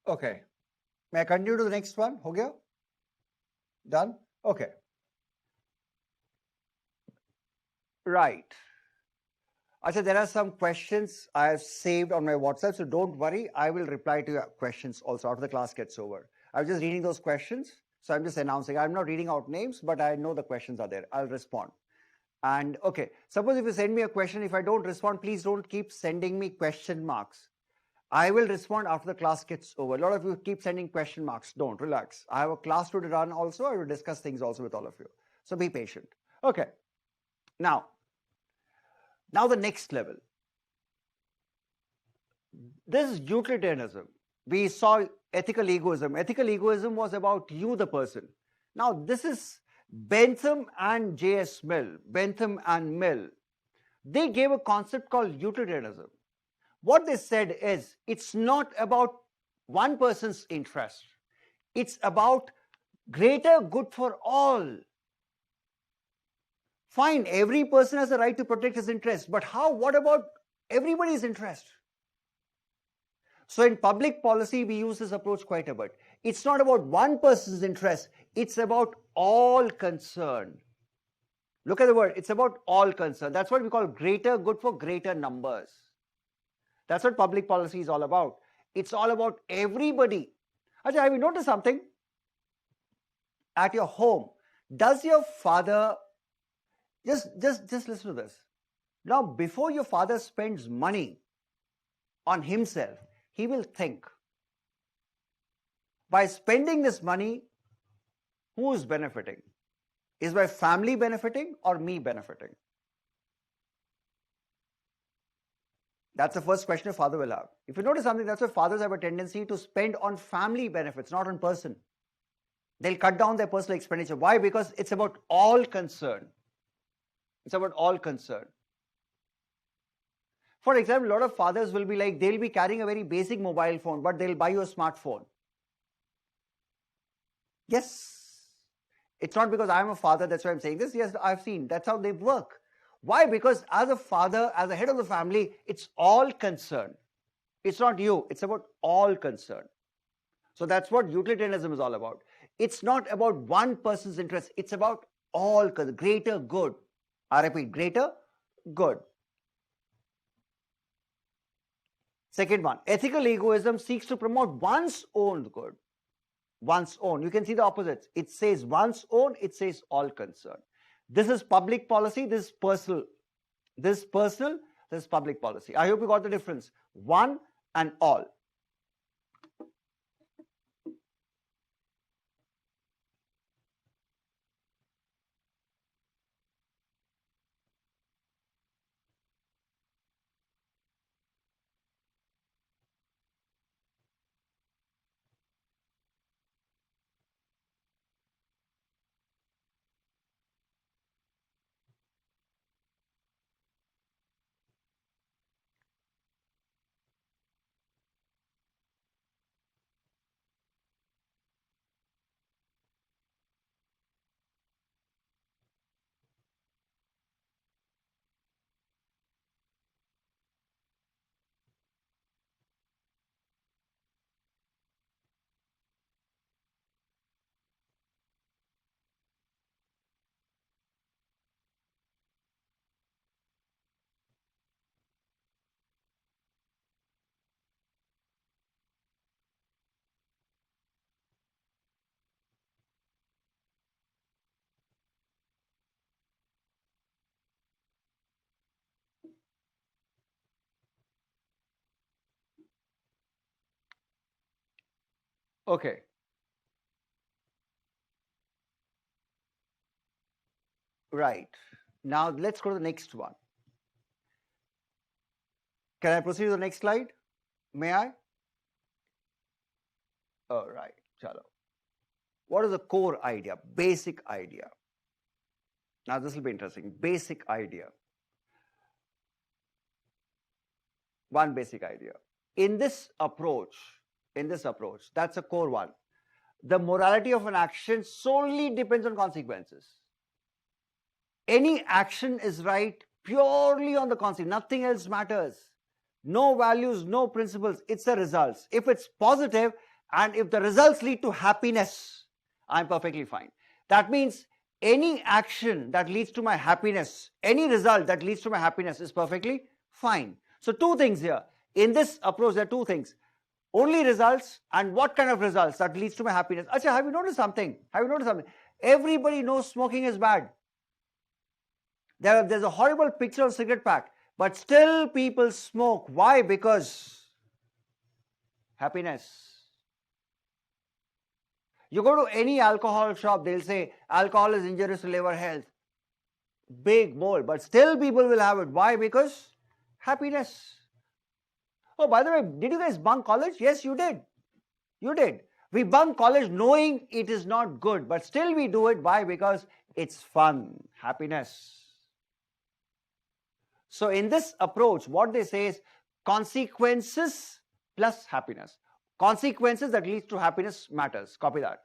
Okay. May I continue to the next one? Ho gaya? Done? Okay. Right. Acha, there are some questions I have saved on my WhatsApp, so don't worry. I will reply to your questions also after the class gets over. I was just reading those questions, so I'm just announcing. I'm not reading out names, but I know the questions are there. I'll respond. And okay, suppose if you send me a question, if I don't respond, please don't keep sending me question marks. I will respond after the class gets over. A lot of you keep sending question marks. Don't, relax. I have a class to run also. I will discuss things also with all of you. So be patient. Okay. Now the next level. This is utilitarianism. We saw ethical egoism. Ethical egoism was about you, the person. Now this is Bentham and J.S. Mill. Bentham and Mill. They gave a concept called utilitarianism. What they said is, it's not about one person's interest. It's about greater good for all. Fine, every person has a right to protect his interest, but how? What about everybody's interest? So in public policy, we use this approach quite a bit. It's not about one person's interest, it's about all concerned. Look at the word, it's about all concerned. That's what we call greater good for greater numbers. That's what public policy is all about. It's all about everybody. Ajay, have you noticed something? At your home, does your father, just listen to this. Now, before your father spends money on himself, he will think, by spending this money, who is benefiting? Is my family benefiting or me benefiting? That's the first question a father will have. If you notice something, that's why fathers have a tendency to spend on family benefits, not on person. They'll cut down their personal expenditure. Why? Because it's about all concern. It's about all concern. For example, a lot of fathers will be like, they'll be carrying a very basic mobile phone, but they'll buy you a smartphone. Yes. It's not because I'm a father, that's why I'm saying this. Yes, I've seen. That's how they work. Why? Because as a father, as a head of the family, it's all concern. It's not you. It's about all concern. So that's what utilitarianism is all about. It's not about one person's interest. It's about all greater good. I repeat, greater good. Second one, ethical egoism seeks to promote one's own good. One's own. You can see the opposites. It says one's own, it says all concern. This is public policy, this is personal. This is personal, this is public policy. I hope you got the difference. One and all. Okay. Right. Now let's go to the next one. Can I proceed to the next slide? May I? All right. Chalo. What is the core idea? Basic idea. Now this will be interesting. Basic idea. One basic idea. In this approach, that's a core one. The morality of an action solely depends on consequences. Any action is right purely on the consequence. Nothing else matters. No values, no principles. It's the results. If it's positive and if the results lead to happiness, I'm perfectly fine. That means any action that leads to my happiness, any result that leads to my happiness is perfectly fine. So two things here. In this approach, there are two things. Only results and what kind of results that leads to my happiness. Acha, have you noticed something? Everybody knows smoking is bad. There's a horrible picture of cigarette pack, but still people smoke. Why? Because happiness. You go to any alcohol shop, they'll say alcohol is injurious to liver health. Big, bold, but still people will have it. Why? Because happiness. Oh, by the way, did you guys bunk college? Yes, you did. You did. We bunk college knowing it is not good, but still we do it. Why? Because it's fun, happiness. So in this approach, what they say is consequences plus happiness. Consequences that leads to happiness matters. Copy that.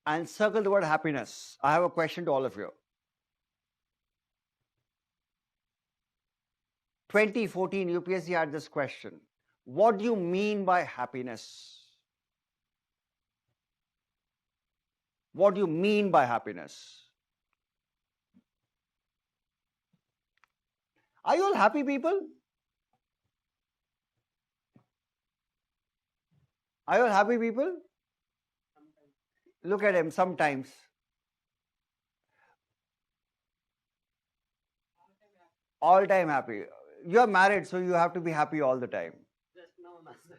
And circle the word happiness. I have a question to all of you. 2014 UPSC had this question. What do you mean by happiness? What do you mean by happiness? Are you all happy people? Are you all happy people? Look at him sometimes. All time happy. You're married, so you have to be happy all the time. Just no, no, sir.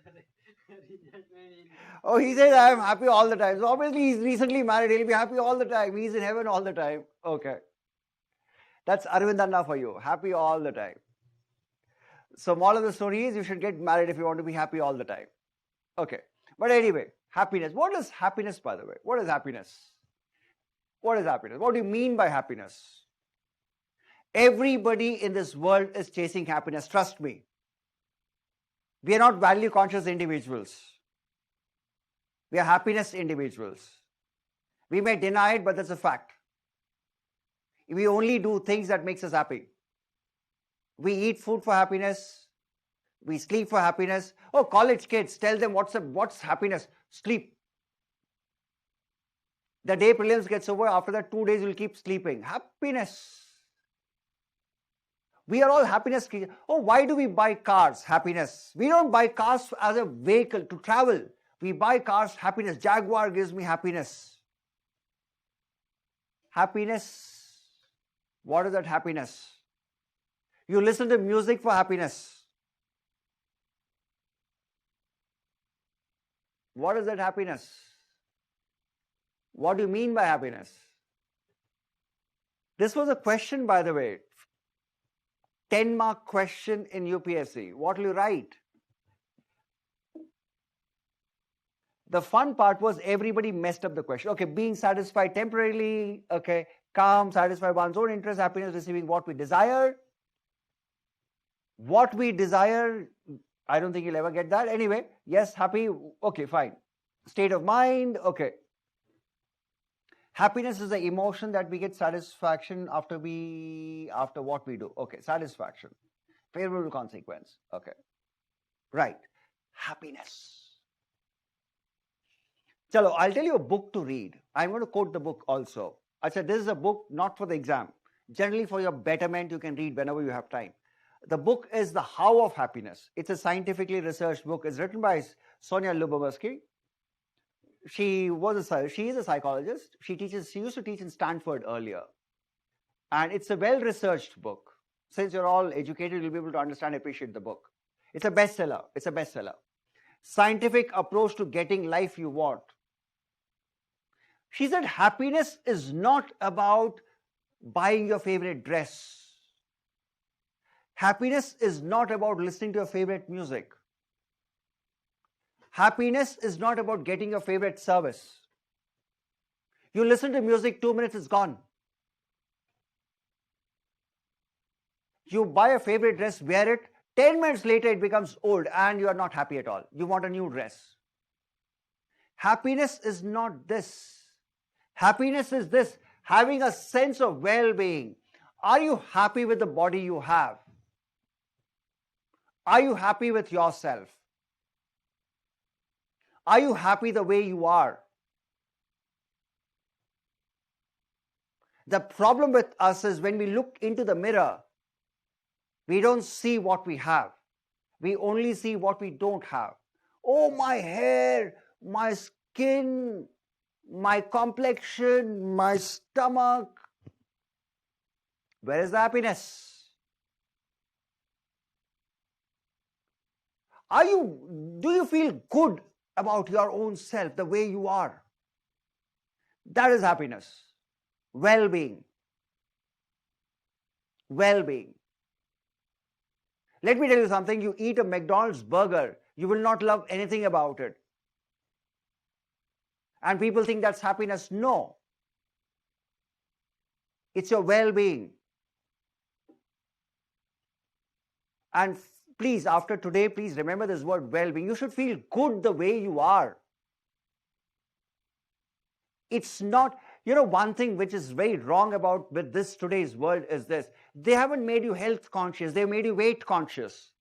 Just maybe Oh, he says, I am happy all the time. So obviously, he's recently married. He'll be happy all the time. He's in heaven all the time. Okay. That's Arvindanna for you. Happy all the time. So, moral of the story is you should get married if you want to be happy all the time. Okay. But anyway, happiness. What is happiness, by the way? What is happiness? What is happiness? What do you mean by happiness? Everybody in this world is chasing happiness. Trust me. We are not value conscious individuals. We are happiness individuals. We may deny it, but that's a fact. We only do things that makes us happy. We eat food for happiness. We sleep for happiness. Oh, college kids, tell them what's happiness. Sleep. The day prelims gets over, after that 2 days you'll keep sleeping. Happiness. We are all happiness creatures. Oh, why do we buy cars? Happiness. We don't buy cars as a vehicle to travel. We buy cars, happiness. Jaguar gives me happiness. Happiness. What is that happiness? You listen to music for happiness. What is that happiness? What do you mean by happiness? This was a question, by the way. 10-mark question in UPSC. What will you write? The fun part was everybody messed up the question. Okay, being satisfied temporarily. Okay, calm, satisfy one's own interest, happiness, receiving what we desire. What we desire, I don't think you'll ever get that. Anyway, yes, happy. Okay, fine. State of mind. Okay. Happiness is the emotion that we get satisfaction after what we do. Okay, satisfaction. Favorable consequence. Okay. Right. Happiness. Chalo, I'll tell you a book to read. I'm going to quote the book also. Acha, this is a book not for the exam. Generally, for your betterment, you can read whenever you have time. The book is The How of Happiness. It's a scientifically researched book. It's written by Sonia Lubomirsky. She is a psychologist. She used to teach in Stanford earlier. And it's a well-researched book. Since you're all educated, you'll be able to understand and appreciate the book. It's a bestseller. It's a bestseller. Scientific approach to getting life you want. She said happiness is not about buying your favorite dress. Happiness is not about listening to your favorite music. Happiness is not about getting your favorite service. You listen to music, 2 minutes, it's gone. You buy a favorite dress, wear it, 10 minutes later it becomes old and you are not happy at all. You want a new dress. Happiness is not this. Happiness is this, having a sense of well-being. Are you happy with the body you have? Are you happy with yourself? Are you happy the way you are? The problem with us is when we look into the mirror, we don't see what we have. We only see what we don't have. Oh, my hair, my skin, my complexion, my stomach. Where is the happiness? Do you feel good about your own self, the way you are? That is happiness. Well-being. Well-being. Let me tell you something. You eat a McDonald's burger, you will not love anything about it. And people think that's happiness. No. It's your well-being. And please, after today, please remember this word well-being. You should feel good the way you are. It's not, one thing which is very wrong about with this today's world is this. They haven't made you health conscious. They made you weight conscious.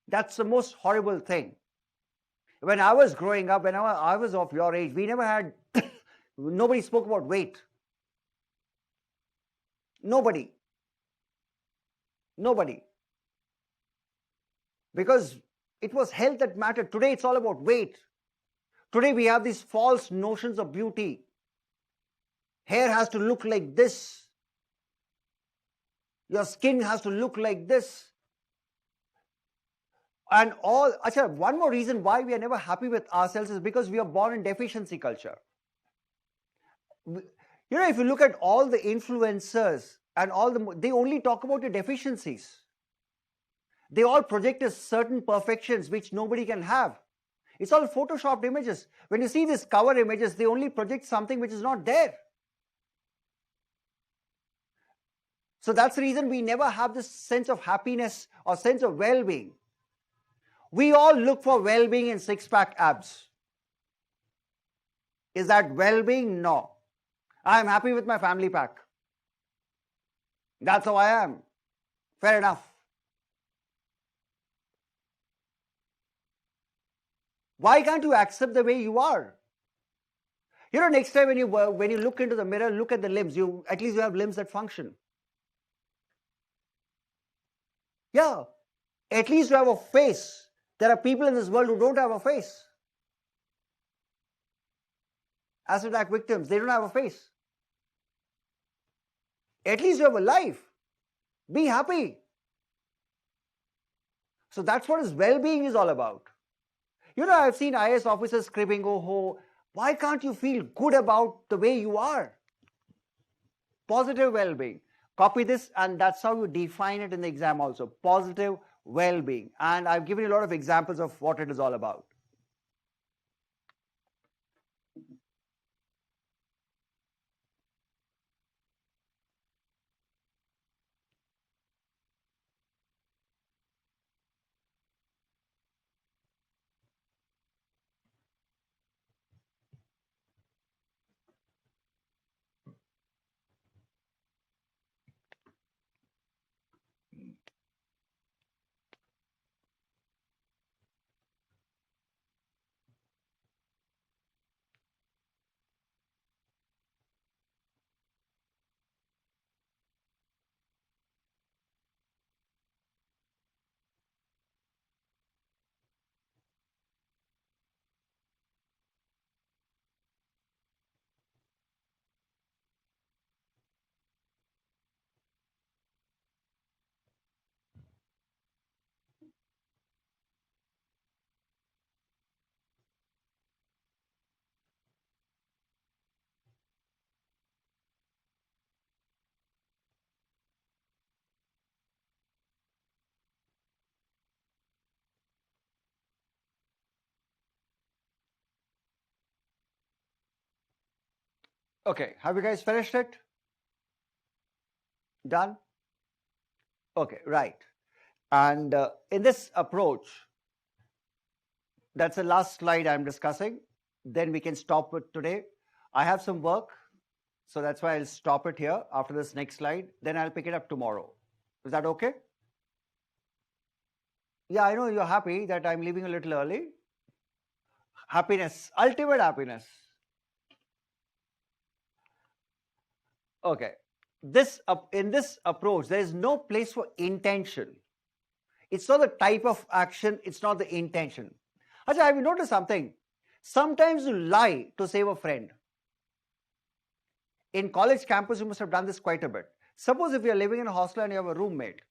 That's the most horrible thing. When I was growing up, when I was of your age, we never had, nobody spoke about weight. Nobody. Because it was health that mattered. Today it's all about weight. Today we have these false notions of beauty. Hair has to look like this. Your skin has to look like this. And one more reason why we are never happy with ourselves is because we are born in deficiency culture. If you look at all the influencers and they only talk about the deficiencies. They all project a certain perfections which nobody can have. It's all photoshopped images. When you see these cover images, they only project something which is not there. So that's the reason we never have this sense of happiness or sense of well-being. We all look for well-being in six-pack abs. Is that well-being? No. I'm happy with my family pack. That's how I am. Fair enough. Why can't you accept the way you are? Next time when you look into the mirror, look at the limbs. At least you have limbs that function. Yeah. At least you have a face. There are people in this world who don't have a face. Acid attack victims, they don't have a face. At least you have a life. Be happy. So that's what his well-being is all about. I've seen IAS officers scribbling, oh, why can't you feel good about the way you are? Positive well-being. Copy this and that's how you define it in the exam also. Positive well-being. And I've given you a lot of examples of what it is all about. Okay, have you guys finished it? Done? Okay, right. And in this approach, that's the last slide I'm discussing. Then we can stop it today. I have some work, so that's why I'll stop it here after this next slide. Then I'll pick it up tomorrow. Is that okay? Yeah, I know you're happy that I'm leaving a little early. Happiness, ultimate happiness. Okay. In this approach, there is no place for intention. It's not the type of action, it's not the intention. Ajay, have you noticed something? Sometimes you lie to save a friend. In college campus, you must have done this quite a bit. Suppose if you're living in a hostel and you have a roommate,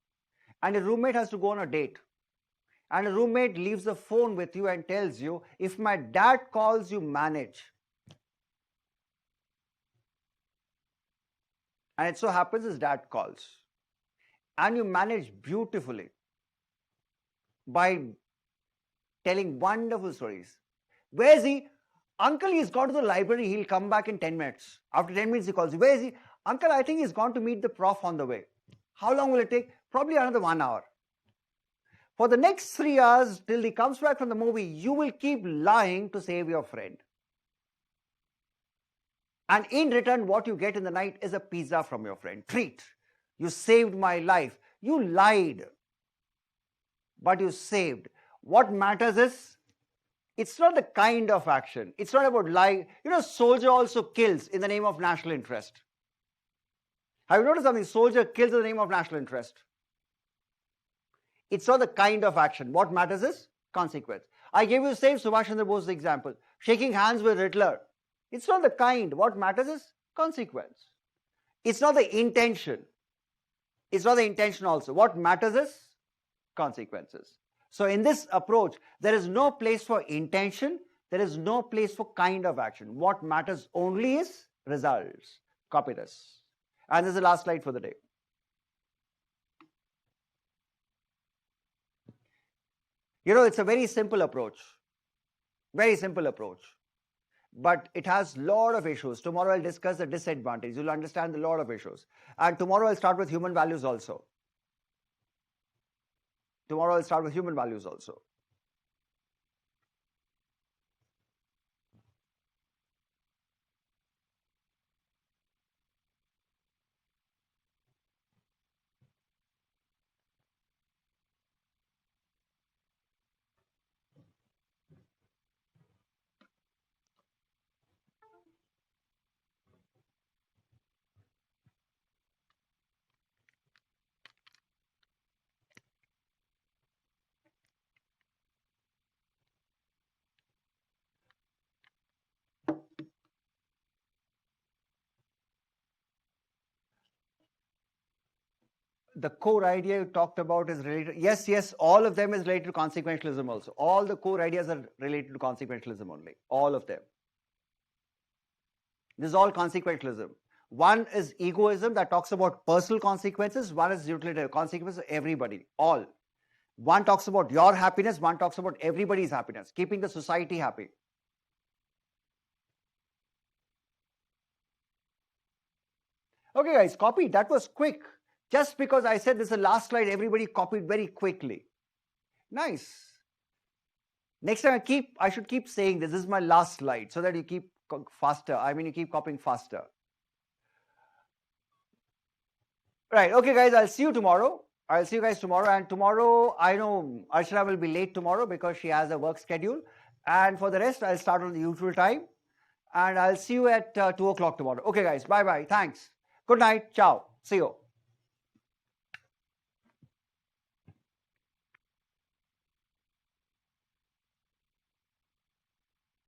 and your roommate has to go on a date, and a roommate leaves the phone with you and tells you, if my dad calls, you manage. And it so happens his dad calls. And you manage beautifully by telling wonderful stories. Where is he? Uncle, he's gone to the library. He'll come back in 10 minutes. After 10 minutes, he calls you. Where is he? Uncle, I think he's gone to meet the prof on the way. How long will it take? Probably another 1 hour. For the next 3 hours, till he comes back from the movie, you will keep lying to save your friend. And in return, what you get in the night is a pizza from your friend. Treat. You saved my life. You lied, but you saved. What matters is, it's not the kind of action. It's not about lying. You know, soldier also kills in the name of national interest. Have you noticed something? Soldier kills in the name of national interest. It's not the kind of action. What matters is consequence. I gave you same Subhash Chandra Bose's example. Shaking hands with Hitler. It's not the kind. What matters is consequence. It's not the intention. It's not the intention also. What matters is consequences. So in this approach, there is no place for intention. There is no place for kind of action. What matters only is results. Copy this. And this is the last slide for the day. You know, it's a very simple approach. Very simple approach. But it has a lot of issues. Tomorrow I'll discuss the disadvantage. You'll understand a lot of issues. And tomorrow I'll start with human values also. Tomorrow I'll start with human values also. The core idea you talked about is related. Yes, all of them is related to consequentialism also. All the core ideas are related to consequentialism only. All of them. This is all consequentialism. One is egoism that talks about personal consequences. One is utilitarian consequences of everybody. All. One talks about your happiness. One talks about everybody's happiness. Keeping the society happy. Okay, guys, copy. That was quick. Just because I said this is the last slide, everybody copied very quickly. Nice. Next time I should keep saying this is my last slide so that you keep faster. I mean, you keep copying faster. Right. Okay, guys, I'll see you tomorrow. I'll see you guys tomorrow. And tomorrow, I know Archana will be late tomorrow because she has a work schedule. And for the rest, I'll start on the usual time. And I'll see you at 2 o'clock tomorrow. Okay, guys. Bye-bye. Thanks. Good night. Ciao. See you.